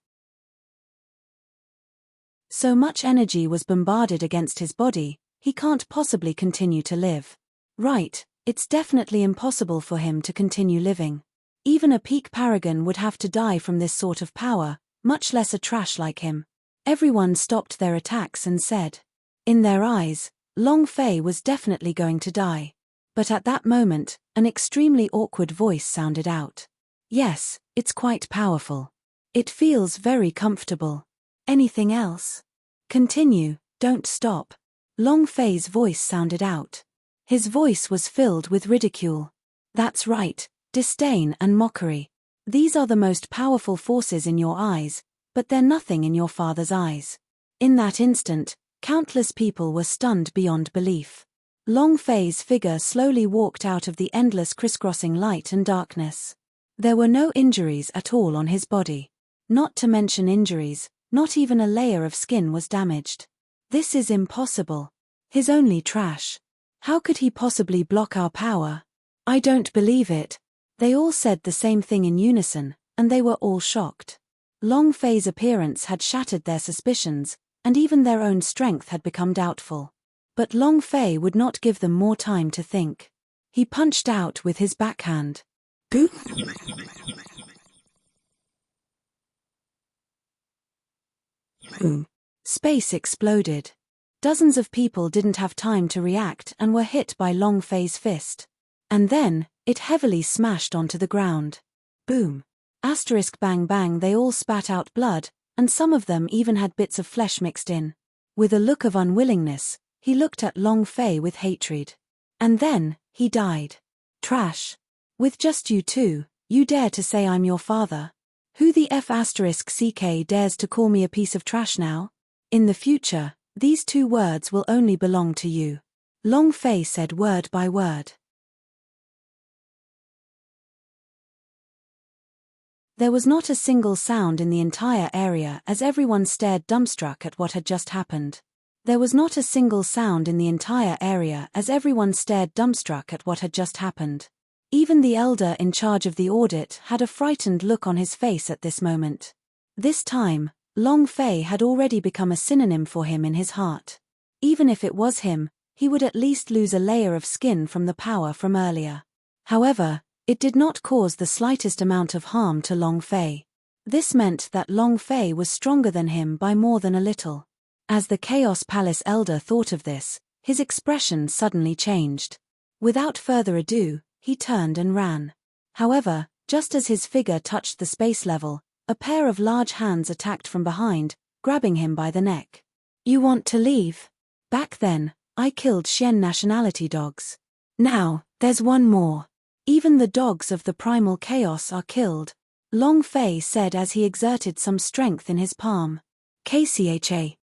So much energy was bombarded against his body, he can't possibly continue to live. Right, it's definitely impossible for him to continue living. Even a peak paragon would have to die from this sort of power, much less a trash like him. Everyone stopped their attacks and said. In their eyes, Long Fei was definitely going to die. But at that moment, an extremely awkward voice sounded out. Yes, it's quite powerful. It feels very comfortable. Anything else? Continue, don't stop. Long Fei's voice sounded out. His voice was filled with ridicule. That's right, disdain and mockery. These are the most powerful forces in your eyes, but they're nothing in your father's eyes. In that instant, countless people were stunned beyond belief. Long Fei's figure slowly walked out of the endless crisscrossing light and darkness. There were no injuries at all on his body. Not to mention injuries, not even a layer of skin was damaged. This is impossible. He's only trash. How could he possibly block our power? I don't believe it. They all said the same thing in unison, and they were all shocked. Long Fei's appearance had shattered their suspicions, and even their own strength had become doubtful. But Long Fei would not give them more time to think. He punched out with his backhand. Boom! Boom. Space exploded. Dozens of people didn't have time to react and were hit by Long Fei's fist. And then, it heavily smashed onto the ground. Boom. Asterisk bang bang, they all spat out blood, and some of them even had bits of flesh mixed in. With a look of unwillingness, he looked at Long Fei with hatred. And then, he died. Trash. With just you two, you dare to say I'm your father? Who the *CK dares to call me a piece of trash now? In the future, these two words will only belong to you. Long Fei said word by word. There was not a single sound in the entire area as everyone stared dumbstruck at what had just happened. There was not a single sound in the entire area as everyone stared dumbstruck at what had just happened. Even the elder in charge of the audit had a frightened look on his face at this moment. This time, Long Fei had already become a synonym for him in his heart. Even if it was him, he would at least lose a layer of skin from the power from earlier. However, it did not cause the slightest amount of harm to Long Fei. This meant that Long Fei was stronger than him by more than a little. As the Chaos Palace elder thought of this, his expression suddenly changed. Without further ado, he turned and ran. However, just as his figure touched the space level, a pair of large hands attacked from behind, grabbing him by the neck. You want to leave? Back then, I killed Xian nationality dogs. Now, there's one more. Even the dogs of the primal chaos are killed, Long Fei said as he exerted some strength in his palm. KCHA.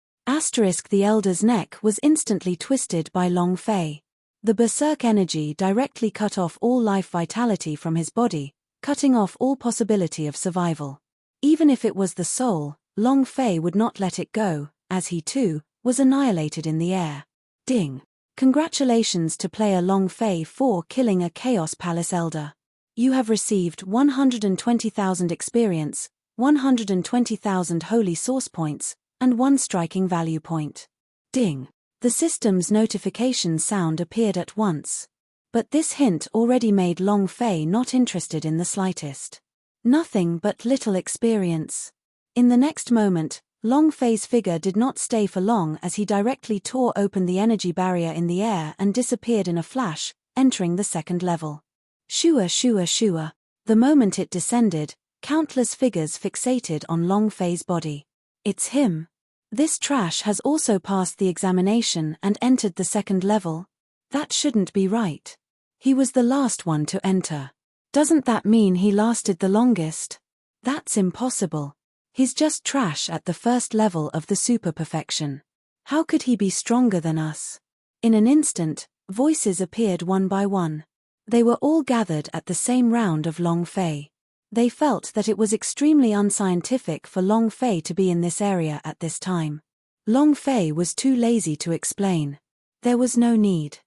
The elder's neck was instantly twisted by Long Fei. The berserk energy directly cut off all life vitality from his body, cutting off all possibility of survival. Even if it was the soul, Long Fei would not let it go, as he too was annihilated in the air. Ding. Congratulations to player Long Fei for killing a Chaos Palace Elder. You have received 120,000 experience, 120,000 holy source points, and 1 striking value point. Ding. The system's notification sound appeared at once. But this hint already made Long Fei not interested in the slightest. Nothing but little experience. In the next moment, Long Fei's figure did not stay for long as he directly tore open the energy barrier in the air and disappeared in a flash, entering the second level. Shua shua shua. The moment it descended, countless figures fixated on Long Fei's body. It's him. This trash has also passed the examination and entered the second level. That shouldn't be right. He was the last one to enter. Doesn't that mean he lasted the longest? That's impossible. He's just trash at the first level of the super perfection. How could he be stronger than us? In an instant, voices appeared one by one. They were all gathered at the same round of Long Fei. They felt that it was extremely unscientific for Long Fei to be in this area at this time. Long Fei was too lazy to explain. There was no need.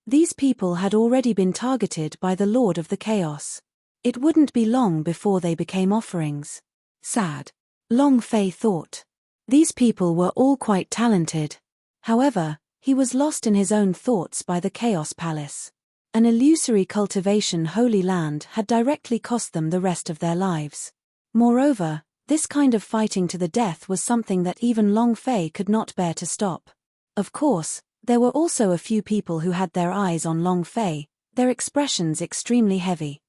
These people had already been targeted by the Lord of the Chaos. It wouldn't be long before they became offerings. Sad. Long Fei thought. These people were all quite talented. However, he was lost in his own thoughts by the Chaos Palace. An illusory cultivation holy land had directly cost them the rest of their lives. Moreover, this kind of fighting to the death was something that even Long Fei could not bear to stop. Of course, there were also a few people who had their eyes on Long Fei, their expressions extremely heavy.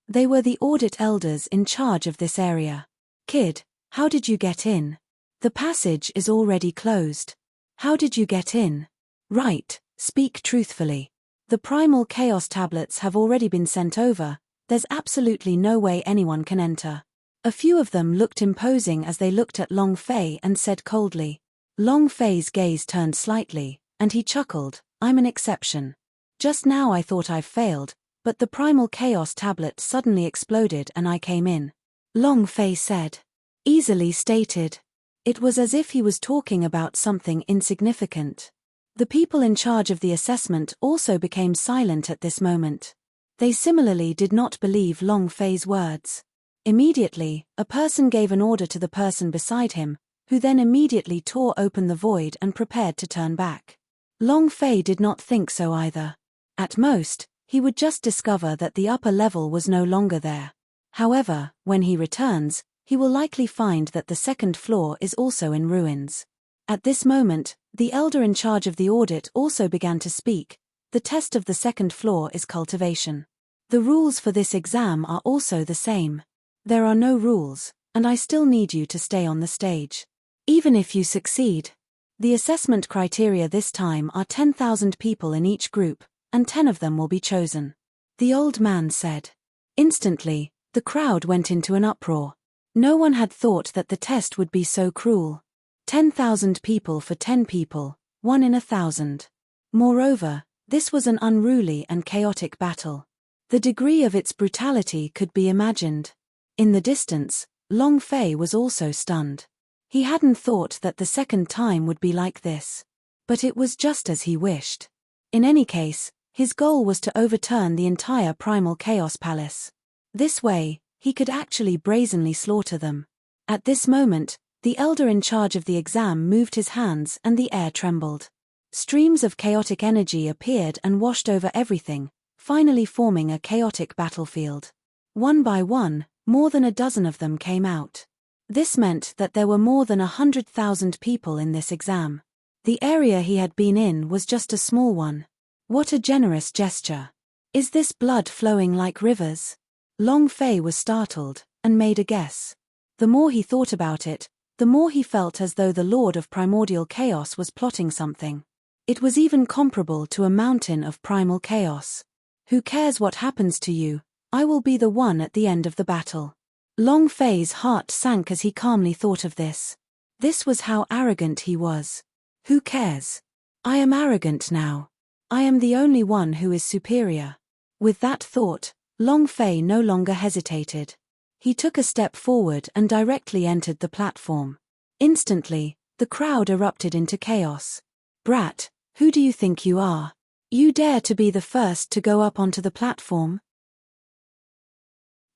They were the audit elders in charge of this area. Kid, how did you get in? The passage is already closed. How did you get in? Right, speak truthfully. The primal chaos tablets have already been sent over, there's absolutely no way anyone can enter. A few of them looked imposing as they looked at Long Fei and said coldly. Long Fei's gaze turned slightly, and he chuckled, I'm an exception. Just now I thought I've failed, but the primal chaos tablet suddenly exploded and I came in. Long Fei said. Easily stated. It was as if he was talking about something insignificant. The people in charge of the assessment also became silent at this moment. They similarly did not believe Long Fei's words. Immediately, a person gave an order to the person beside him, who then immediately tore open the void and prepared to turn back. Long Fei did not think so either. At most, he would just discover that the upper level was no longer there. However, when he returns, he will likely find that the second floor is also in ruins. At this moment, the elder in charge of the audit also began to speak. The test of the second floor is cultivation. The rules for this exam are also the same. There are no rules, and I still need you to stay on the stage. Even if you succeed. The assessment criteria this time are 10,000 people in each group, and 10 of them will be chosen. The old man said. Instantly, the crowd went into an uproar. No one had thought that the test would be so cruel. 10,000 people for 10 people, 1 in 1,000. Moreover, this was an unruly and chaotic battle. The degree of its brutality could be imagined. In the distance, Long Fei was also stunned. He hadn't thought that the second time would be like this. But it was just as he wished. In any case, his goal was to overturn the entire primal chaos palace. This way, he could actually brazenly slaughter them. At this moment, the elder in charge of the exam moved his hands and the air trembled. Streams of chaotic energy appeared and washed over everything, finally forming a chaotic battlefield. One by one, more than a dozen of them came out. This meant that there were more than 100,000 people in this exam. The area he had been in was just a small one. What a generous gesture. Is this blood flowing like rivers? Long Fei was startled, and made a guess. The more he thought about it, the more he felt as though the Lord of Primordial Chaos was plotting something. It was even comparable to a mountain of primal chaos. Who cares what happens to you? I will be the one at the end of the battle. Long Fei's heart sank as he calmly thought of this. This was how arrogant he was. Who cares? I am arrogant now. I am the only one who is superior. With that thought, Long Fei no longer hesitated. He took a step forward and directly entered the platform. Instantly, the crowd erupted into chaos. Brat, who do you think you are? You dare to be the first to go up onto the platform?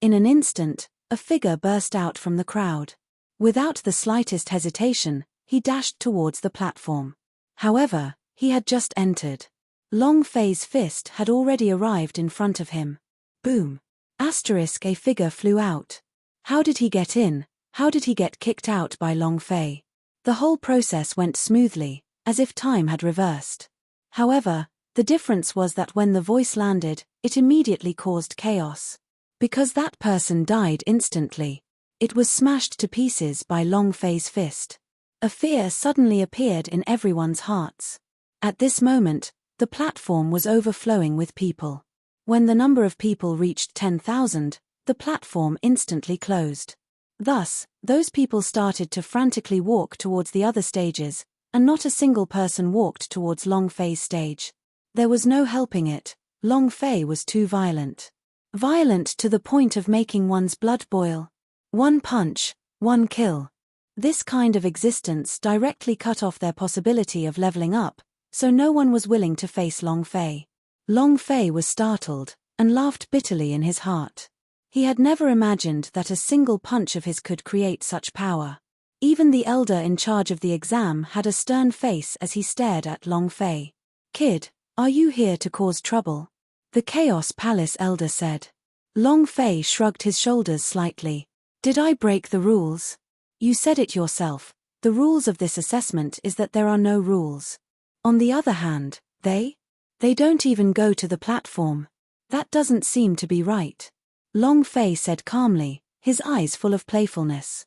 In an instant, a figure burst out from the crowd. Without the slightest hesitation, he dashed towards the platform. However, he had just entered. Long Fei's fist had already arrived in front of him. Boom. A figure flew out. How did he get in? How did he get kicked out by Long Fei? The whole process went smoothly, as if time had reversed. However, the difference was that when the voice landed, it immediately caused chaos. Because that person died instantly. It was smashed to pieces by Long Fei's fist. A fear suddenly appeared in everyone's hearts. At this moment, the platform was overflowing with people. When the number of people reached 10,000, the platform instantly closed. Thus, those people started to frantically walk towards the other stages, and not a single person walked towards Long Fei's stage. There was no helping it. Long Fei was too violent. Violent to the point of making one's blood boil. One punch, one kill. This kind of existence directly cut off their possibility of leveling up, so no one was willing to face Long Fei. Long Fei was startled, and laughed bitterly in his heart. He had never imagined that a single punch of his could create such power. Even the elder in charge of the exam had a stern face as he stared at Long Fei. Kid, are you here to cause trouble? The Chaos Palace elder said. Long Fei shrugged his shoulders slightly. Did I break the rules? You said it yourself. The rules of this assessment is that there are no rules. On the other hand, they don't even go to the platform. That doesn't seem to be right. Long Fei said calmly, his eyes full of playfulness.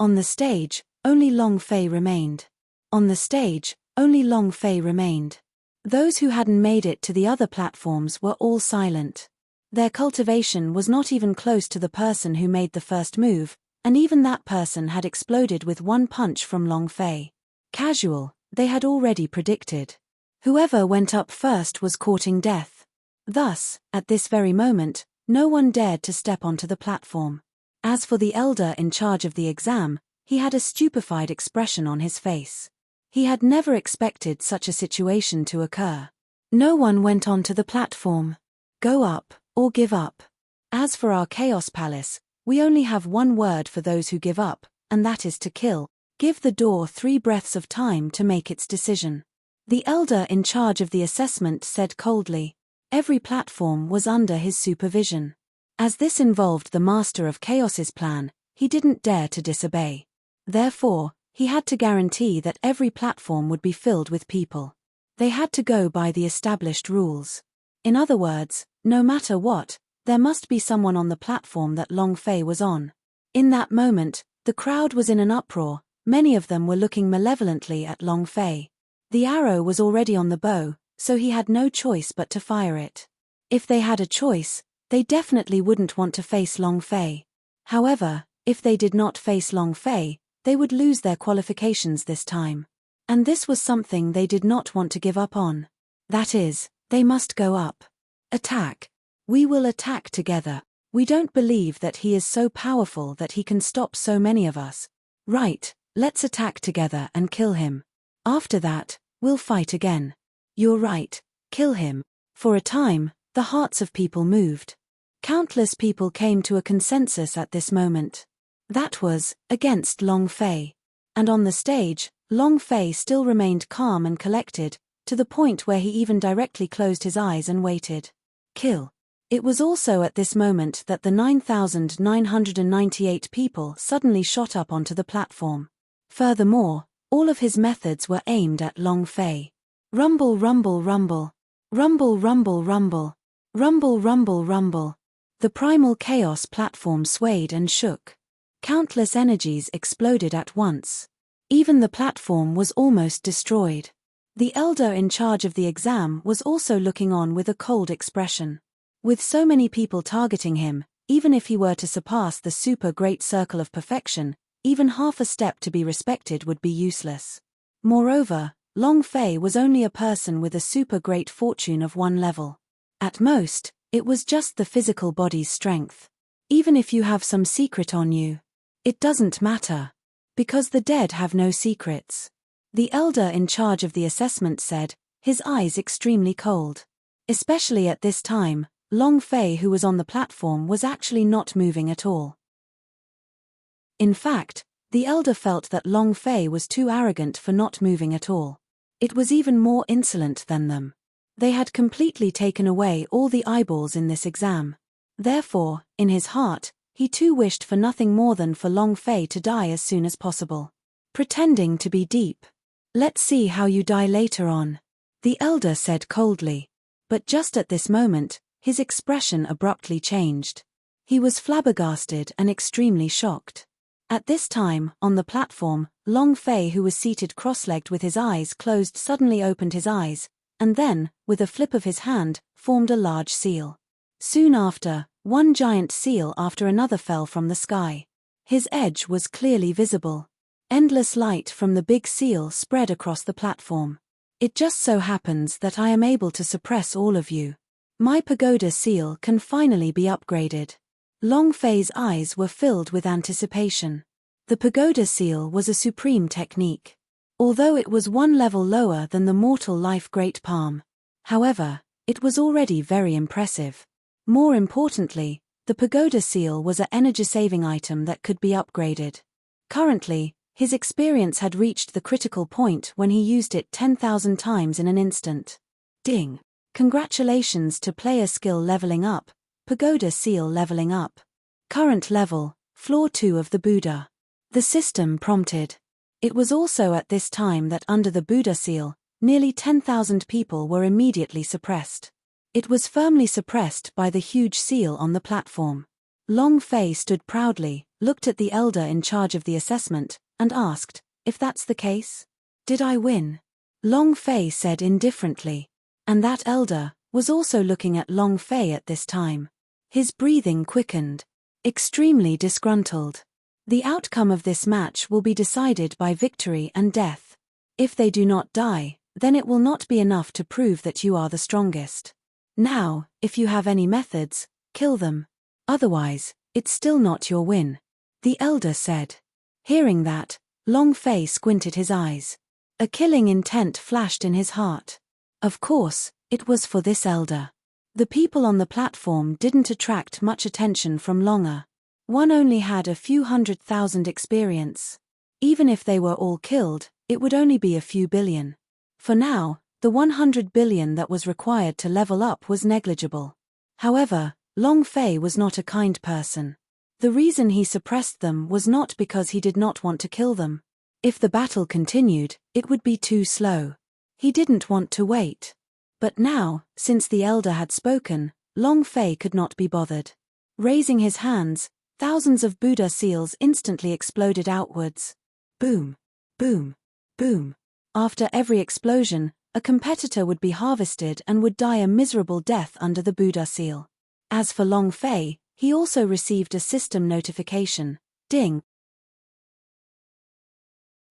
On the stage, only Long Fei remained. On the stage, only Long Fei remained. Those who hadn't made it to the other platforms were all silent. Their cultivation was not even close to the person who made the first move, and even that person had exploded with one punch from Long Fei. Casual, they had already predicted. Whoever went up first was courting death. Thus, at this very moment, no one dared to step onto the platform. As for the elder in charge of the exam, he had a stupefied expression on his face. He had never expected such a situation to occur. No one went onto the platform. Go up, or give up. As for our Chaos Palace, we only have one word for those who give up, and that is to kill. Give the door 3 breaths of time to make its decision. The elder in charge of the assessment said coldly. Every platform was under his supervision. As this involved the Master of Chaos's plan, he didn't dare to disobey. Therefore, he had to guarantee that every platform would be filled with people. They had to go by the established rules. In other words, no matter what, there must be someone on the platform that Long Fei was on. In that moment, the crowd was in an uproar. Many of them were looking malevolently at Long Fei. The arrow was already on the bow, so he had no choice but to fire it. If they had a choice, they definitely wouldn't want to face Long Fei. However, if they did not face Long Fei, they would lose their qualifications this time. And this was something they did not want to give up on. That is, they must go up. Attack. We will attack together. We don't believe that he is so powerful that he can stop so many of us. Right, let's attack together and kill him. After that, we'll fight again. You're right, kill him. For a time, the hearts of people moved. Countless people came to a consensus at this moment. That was, against Long Fei. And on the stage, Long Fei still remained calm and collected, to the point where he even directly closed his eyes and waited. Kill. It was also at this moment that the 9,998 people suddenly shot up onto the platform. Furthermore, all of his methods were aimed at Long Fei. Rumble, rumble, rumble. Rumble, rumble, rumble. Rumble, rumble, rumble. The primal chaos platform swayed and shook. Countless energies exploded at once. Even the platform was almost destroyed. The elder in charge of the exam was also looking on with a cold expression. With so many people targeting him, even if he were to surpass the super great circle of perfection, even half a step to be respected would be useless. Moreover, Long Fei was only a person with a super great fortune of one level. At most, it was just the physical body's strength. Even if you have some secret on you, it doesn't matter. Because the dead have no secrets. The elder in charge of the assessment said, his eyes extremely cold. Especially at this time, Long Fei, who was on the platform, was actually not moving at all. In fact, the elder felt that Long Fei was too arrogant for not moving at all. It was even more insolent than them. They had completely taken away all the eyeballs in this exam. Therefore, in his heart, he too wished for nothing more than for Long Fei to die as soon as possible. Pretending to be deep. Let's see how you die later on, the elder said coldly. But just at this moment, his expression abruptly changed. He was flabbergasted and extremely shocked. At this time, on the platform, Long Fei, who was seated cross-legged with his eyes closed, suddenly opened his eyes, and then, with a flip of his hand, formed a large seal. Soon after, one giant seal after another fell from the sky. His edge was clearly visible. Endless light from the big seal spread across the platform. It just so happens that I am able to suppress all of you. My pagoda seal can finally be upgraded. Long Fei's eyes were filled with anticipation. The pagoda seal was a supreme technique. Although it was one level lower than the mortal life Great Palm. However, it was already very impressive. More importantly, the pagoda seal was an energy-saving item that could be upgraded. Currently, his experience had reached the critical point when he used it 10,000 times in an instant. Ding! Congratulations to player skill leveling up, pagoda seal leveling up. Current level, floor 2 of the Buddha. The system prompted. It was also at this time that under the Buddha seal, nearly 10,000 people were immediately suppressed. It was firmly suppressed by the huge seal on the platform. Long Fei stood proudly, looked at the elder in charge of the assessment, and asked, if that's the case? Did I win? Long Fei said indifferently. And that elder was also looking at Long Fei at this time. His breathing quickened. Extremely disgruntled. The outcome of this match will be decided by victory and death. If they do not die, then it will not be enough to prove that you are the strongest. Now, if you have any methods, kill them. Otherwise, it's still not your win, the elder said. Hearing that, Long Fei squinted his eyes. A killing intent flashed in his heart. Of course, it was for this elder. The people on the platform didn't attract much attention from Longer. One only had a few 100,000 experience. Even if they were all killed, it would only be a few billion. For now, the 100 billion that was required to level up was negligible. However, Long Fei was not a kind person. The reason he suppressed them was not because he did not want to kill them. If the battle continued, it would be too slow. He didn't want to wait. But now, since the elder had spoken, Long Fei could not be bothered. Raising his hands, thousands of Buddha seals instantly exploded outwards. Boom, boom, boom. After every explosion, a competitor would be harvested and would die a miserable death under the Buddha seal. As for Long Fei, he also received a system notification. Ding!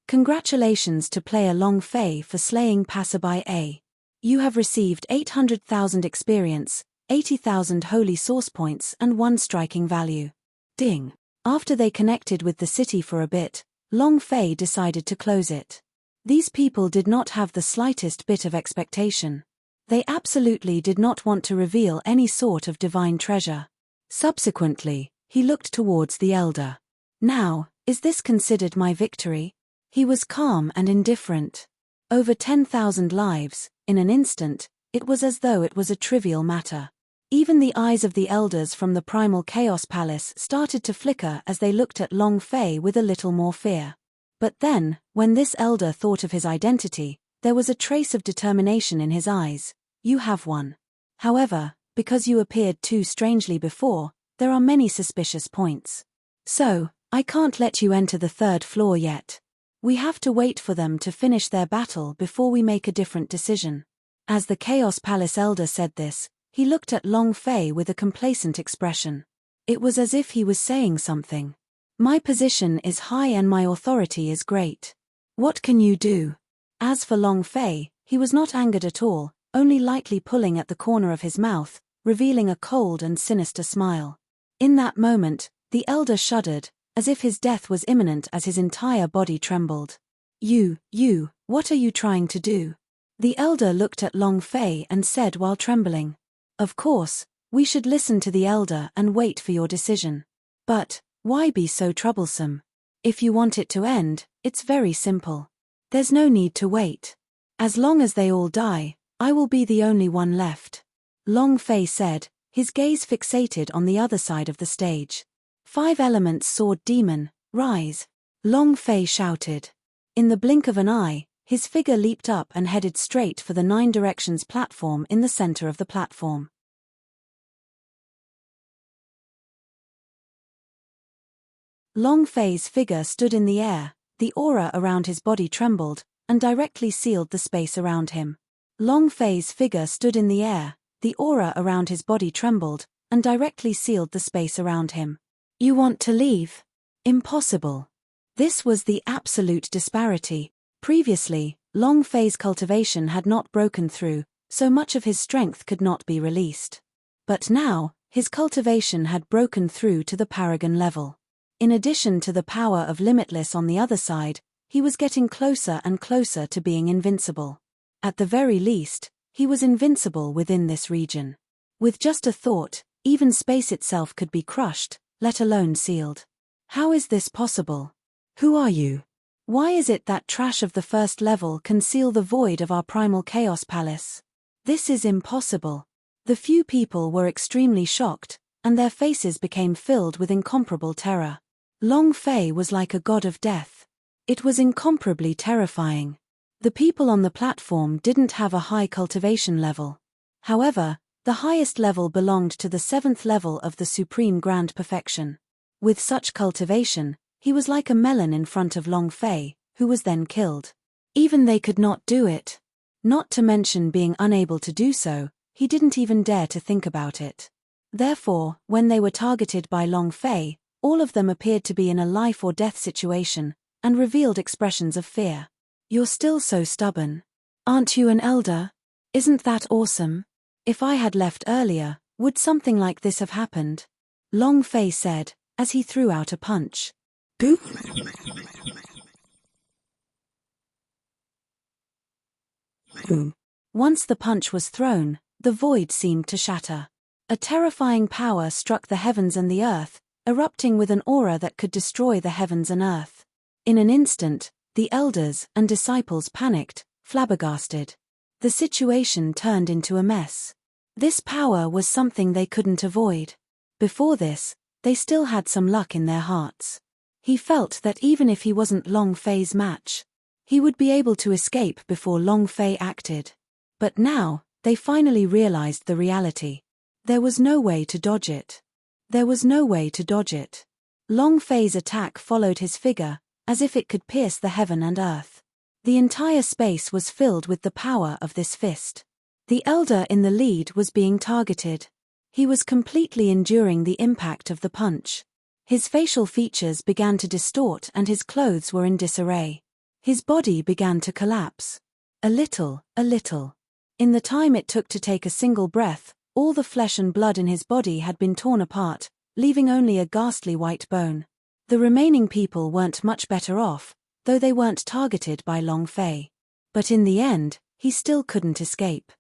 Congratulations to player Long Fei for slaying passerby A. You have received 800,000 experience, 80,000 holy source points and 1 striking value. Ding! After they connected with the city for a bit, Long Fei decided to close it. These people did not have the slightest bit of expectation. They absolutely did not want to reveal any sort of divine treasure. Subsequently, he looked towards the elder. Now, is this considered my victory? He was calm and indifferent. Over 10,000 lives, in an instant, it was as though it was a trivial matter. Even the eyes of the elders from the primal chaos palace started to flicker as they looked at Long Fei with a little more fear. But then, when this elder thought of his identity, there was a trace of determination in his eyes. You have one. However, because you appeared too strangely before, there are many suspicious points. So, I can't let you enter the 3rd floor yet. We have to wait for them to finish their battle before we make a different decision. As the Chaos Palace elder said this, he looked at Long Fei with a complacent expression. It was as if he was saying something. My position is high and my authority is great. What can you do? As for Long Fei, he was not angered at all, only lightly pulling at the corner of his mouth, revealing a cold and sinister smile. In that moment, the elder shuddered, as if his death was imminent as his entire body trembled. You, what are you trying to do? The elder looked at Long Fei and said while trembling. Of course, we should listen to the elder and wait for your decision. But, why be so troublesome? If you want it to end, it's very simple. There's no need to wait. As long as they all die, I will be the only one left. Long Fei said, his gaze fixated on the other side of the stage. 5 elements sword demon, rise. Long Fei shouted. In the blink of an eye, his figure leaped up and headed straight for the 9 directions platform in the center of the platform. Long Fei's figure stood in the air, the aura around his body trembled, and directly sealed the space around him. Long Fei's figure stood in the air, the aura around his body trembled, and directly sealed the space around him. You want to leave? Impossible. This was the absolute disparity. Previously, Long Fei's cultivation had not broken through, so much of his strength could not be released. But now, his cultivation had broken through to the paragon level. In addition to the power of limitless on the other side, he was getting closer and closer to being invincible. At the very least, he was invincible within this region. With just a thought, even space itself could be crushed, let alone sealed. How is this possible? Who are you? Why is it that trash of the 1st level can seal the void of our primal chaos palace? This is impossible. The few people were extremely shocked, and their faces became filled with incomparable terror. Long Fei was like a god of death. It was incomparably terrifying. The people on the platform didn't have a high cultivation level. However, the highest level belonged to the 7th level of the Supreme Grand Perfection. With such cultivation, he was like a melon in front of Long Fei, who was then killed. Even they could not do it. Not to mention being unable to do so, he didn't even dare to think about it. Therefore, when they were targeted by Long Fei, all of them appeared to be in a life or death situation, and revealed expressions of fear. You're still so stubborn. Aren't you an elder? Isn't that awesome? If I had left earlier, would something like this have happened? Long Fei said, as he threw out a punch. Boom! Boom. Once the punch was thrown, the void seemed to shatter. A terrifying power struck the heavens and the earth, erupting with an aura that could destroy the heavens and earth. In an instant, the elders and disciples panicked, flabbergasted. The situation turned into a mess. This power was something they couldn't avoid. Before this, they still had some luck in their hearts. He felt that even if he wasn't Long Fei's match, he would be able to escape before Long Fei acted. But now, they finally realized the reality. There was no way to dodge it. There was no way to dodge it. Long Fei's attack followed his figure, as if it could pierce the heaven and earth. The entire space was filled with the power of this fist. The elder in the lead was being targeted. He was completely enduring the impact of the punch. His facial features began to distort and his clothes were in disarray. His body began to collapse. A little. In the time it took to take a single breath, all the flesh and blood in his body had been torn apart, leaving only a ghastly white bone. The remaining people weren't much better off, though they weren't targeted by Long Fei. But in the end, he still couldn't escape.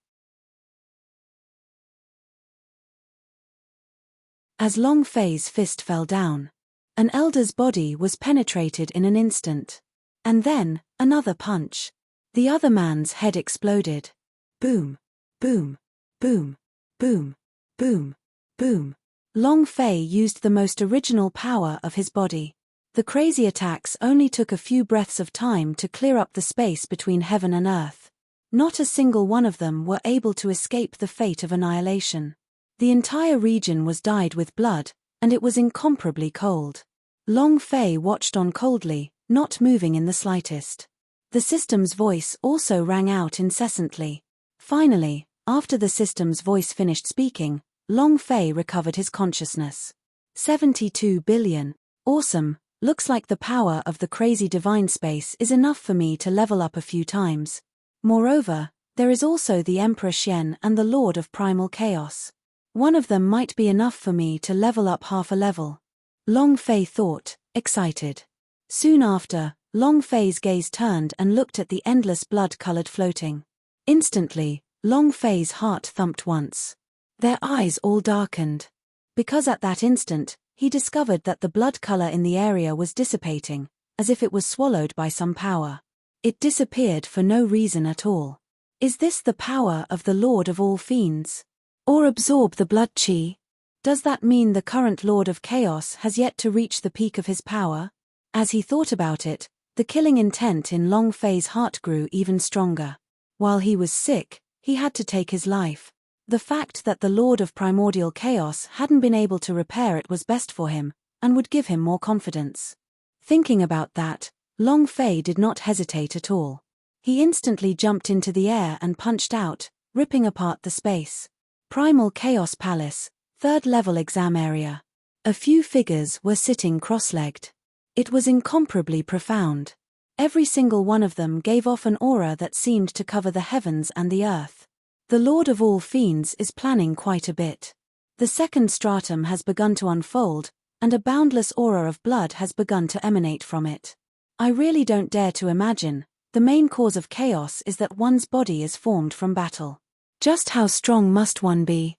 As Long Fei's fist fell down, an elder's body was penetrated in an instant. And then, another punch. The other man's head exploded. Boom, boom, boom, boom, Boom. Boom. Long Fei used the most original power of his body. The crazy attacks only took a few breaths of time to clear up the space between heaven and earth. Not a single one of them were able to escape the fate of annihilation. The entire region was dyed with blood, and it was incomparably cold. Long Fei watched on coldly, not moving in the slightest. The system's voice also rang out incessantly. Finally, after the system's voice finished speaking, Long Fei recovered his consciousness. 72 billion. Awesome, looks like the power of the crazy divine space is enough for me to level up a few times. Moreover, there is also the Emperor Xian and the Lord of Primal Chaos. One of them might be enough for me to level up half a level. Long Fei thought, excited. Soon after, Long Fei's gaze turned and looked at the endless blood-colored floating. Instantly, Long Fei's heart thumped once. Their eyes all darkened. Because at that instant, he discovered that the blood color in the area was dissipating, as if it was swallowed by some power. It disappeared for no reason at all. Is this the power of the Lord of all fiends? Or absorb the blood chi? Does that mean the current Lord of Chaos has yet to reach the peak of his power? As he thought about it, the killing intent in Long Fei's heart grew even stronger. While he was sick, he had to take his life. The fact that the Lord of Primordial Chaos hadn't been able to repair it was best for him, and would give him more confidence. Thinking about that, Long Fei did not hesitate at all. He instantly jumped into the air and punched out, ripping apart the space. Primal Chaos Palace, 3rd level exam area. A few figures were sitting cross-legged. It was incomparably profound. Every single one of them gave off an aura that seemed to cover the heavens and the earth. The Lord of all fiends is planning quite a bit. The second stratum has begun to unfold, and a boundless aura of blood has begun to emanate from it. I really don't dare to imagine. The main cause of chaos is that one's body is formed from battle. Just how strong must one be?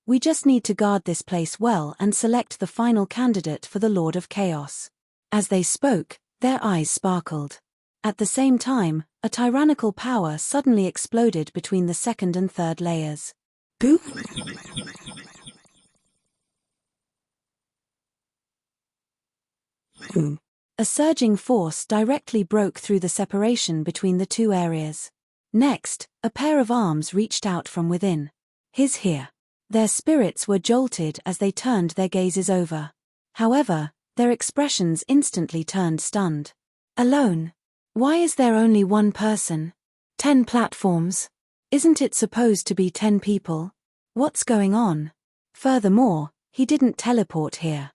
We just need to guard this place well and select the final candidate for the Lord of Chaos. As they spoke, their eyes sparkled. At the same time, a tyrannical power suddenly exploded between the second and third layers. Boom! Boom. A surging force directly broke through the separation between the two areas. Next, a pair of arms reached out from within. His here. Their spirits were jolted as they turned their gazes over. However, their expressions instantly turned stunned. Alone. Why is there only one person? 10 platforms. Isn't it supposed to be 10 people? What's going on? Furthermore, he didn't teleport here.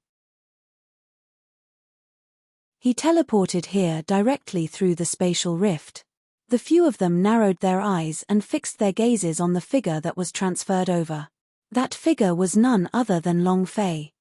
He teleported here directly through the spatial rift. The few of them narrowed their eyes and fixed their gazes on the figure that was transferred over. That figure was none other than Long Fei.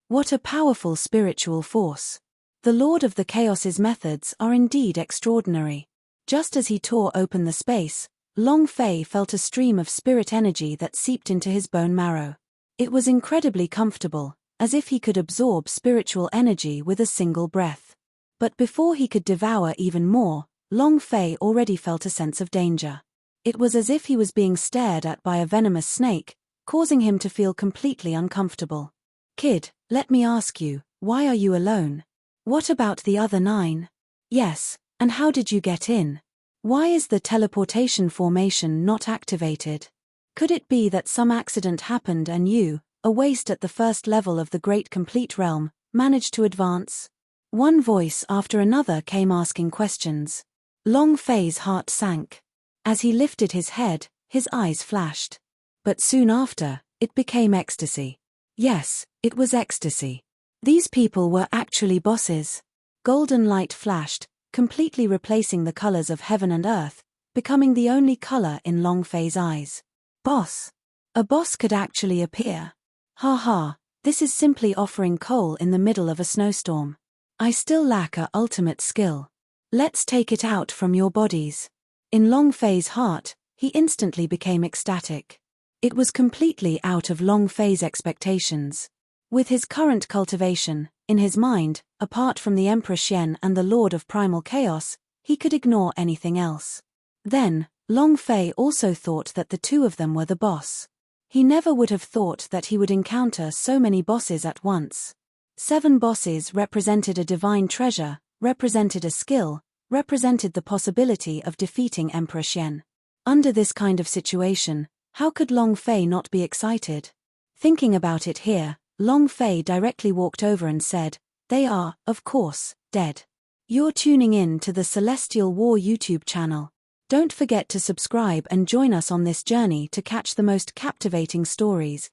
What a powerful spiritual force. The Lord of the Chaos's methods are indeed extraordinary. Just as he tore open the space, Long Fei felt a stream of spirit energy that seeped into his bone marrow. It was incredibly comfortable, as if he could absorb spiritual energy with a single breath. But before he could devour even more, Long Fei already felt a sense of danger. It was as if he was being stared at by a venomous snake, causing him to feel completely uncomfortable. Kid, let me ask you, why are you alone? What about the other 9? Yes, and how did you get in? Why is the teleportation formation not activated? Could it be that some accident happened and you, a waste at the first level of the Great Complete Realm, managed to advance? One voice after another came asking questions. Long Fei's heart sank. As he lifted his head, his eyes flashed. But soon after, it became ecstasy. Yes, it was ecstasy. These people were actually bosses. Golden light flashed, completely replacing the colors of heaven and earth, becoming the only color in Long Fei's eyes. Boss. A boss could actually appear. Ha ha, this is simply offering coal in the middle of a snowstorm. I still lack a ultimate skill. Let's take it out from your bodies. In Long Fei's heart, he instantly became ecstatic. It was completely out of Long Fei's expectations. With his current cultivation, in his mind, apart from the Emperor Xian and the Lord of Primal Chaos, he could ignore anything else. Then, Long Fei also thought that the two of them were the boss. He never would have thought that he would encounter so many bosses at once. 7 bosses represented a divine treasure, represented a skill, represented the possibility of defeating Emperor Xian. Under this kind of situation, how could Long Fei not be excited? Thinking about it here, Long Fei directly walked over and said, "They are, of course, dead." You're tuning in to the Celestial War YouTube channel. Don't forget to subscribe and join us on this journey to catch the most captivating stories.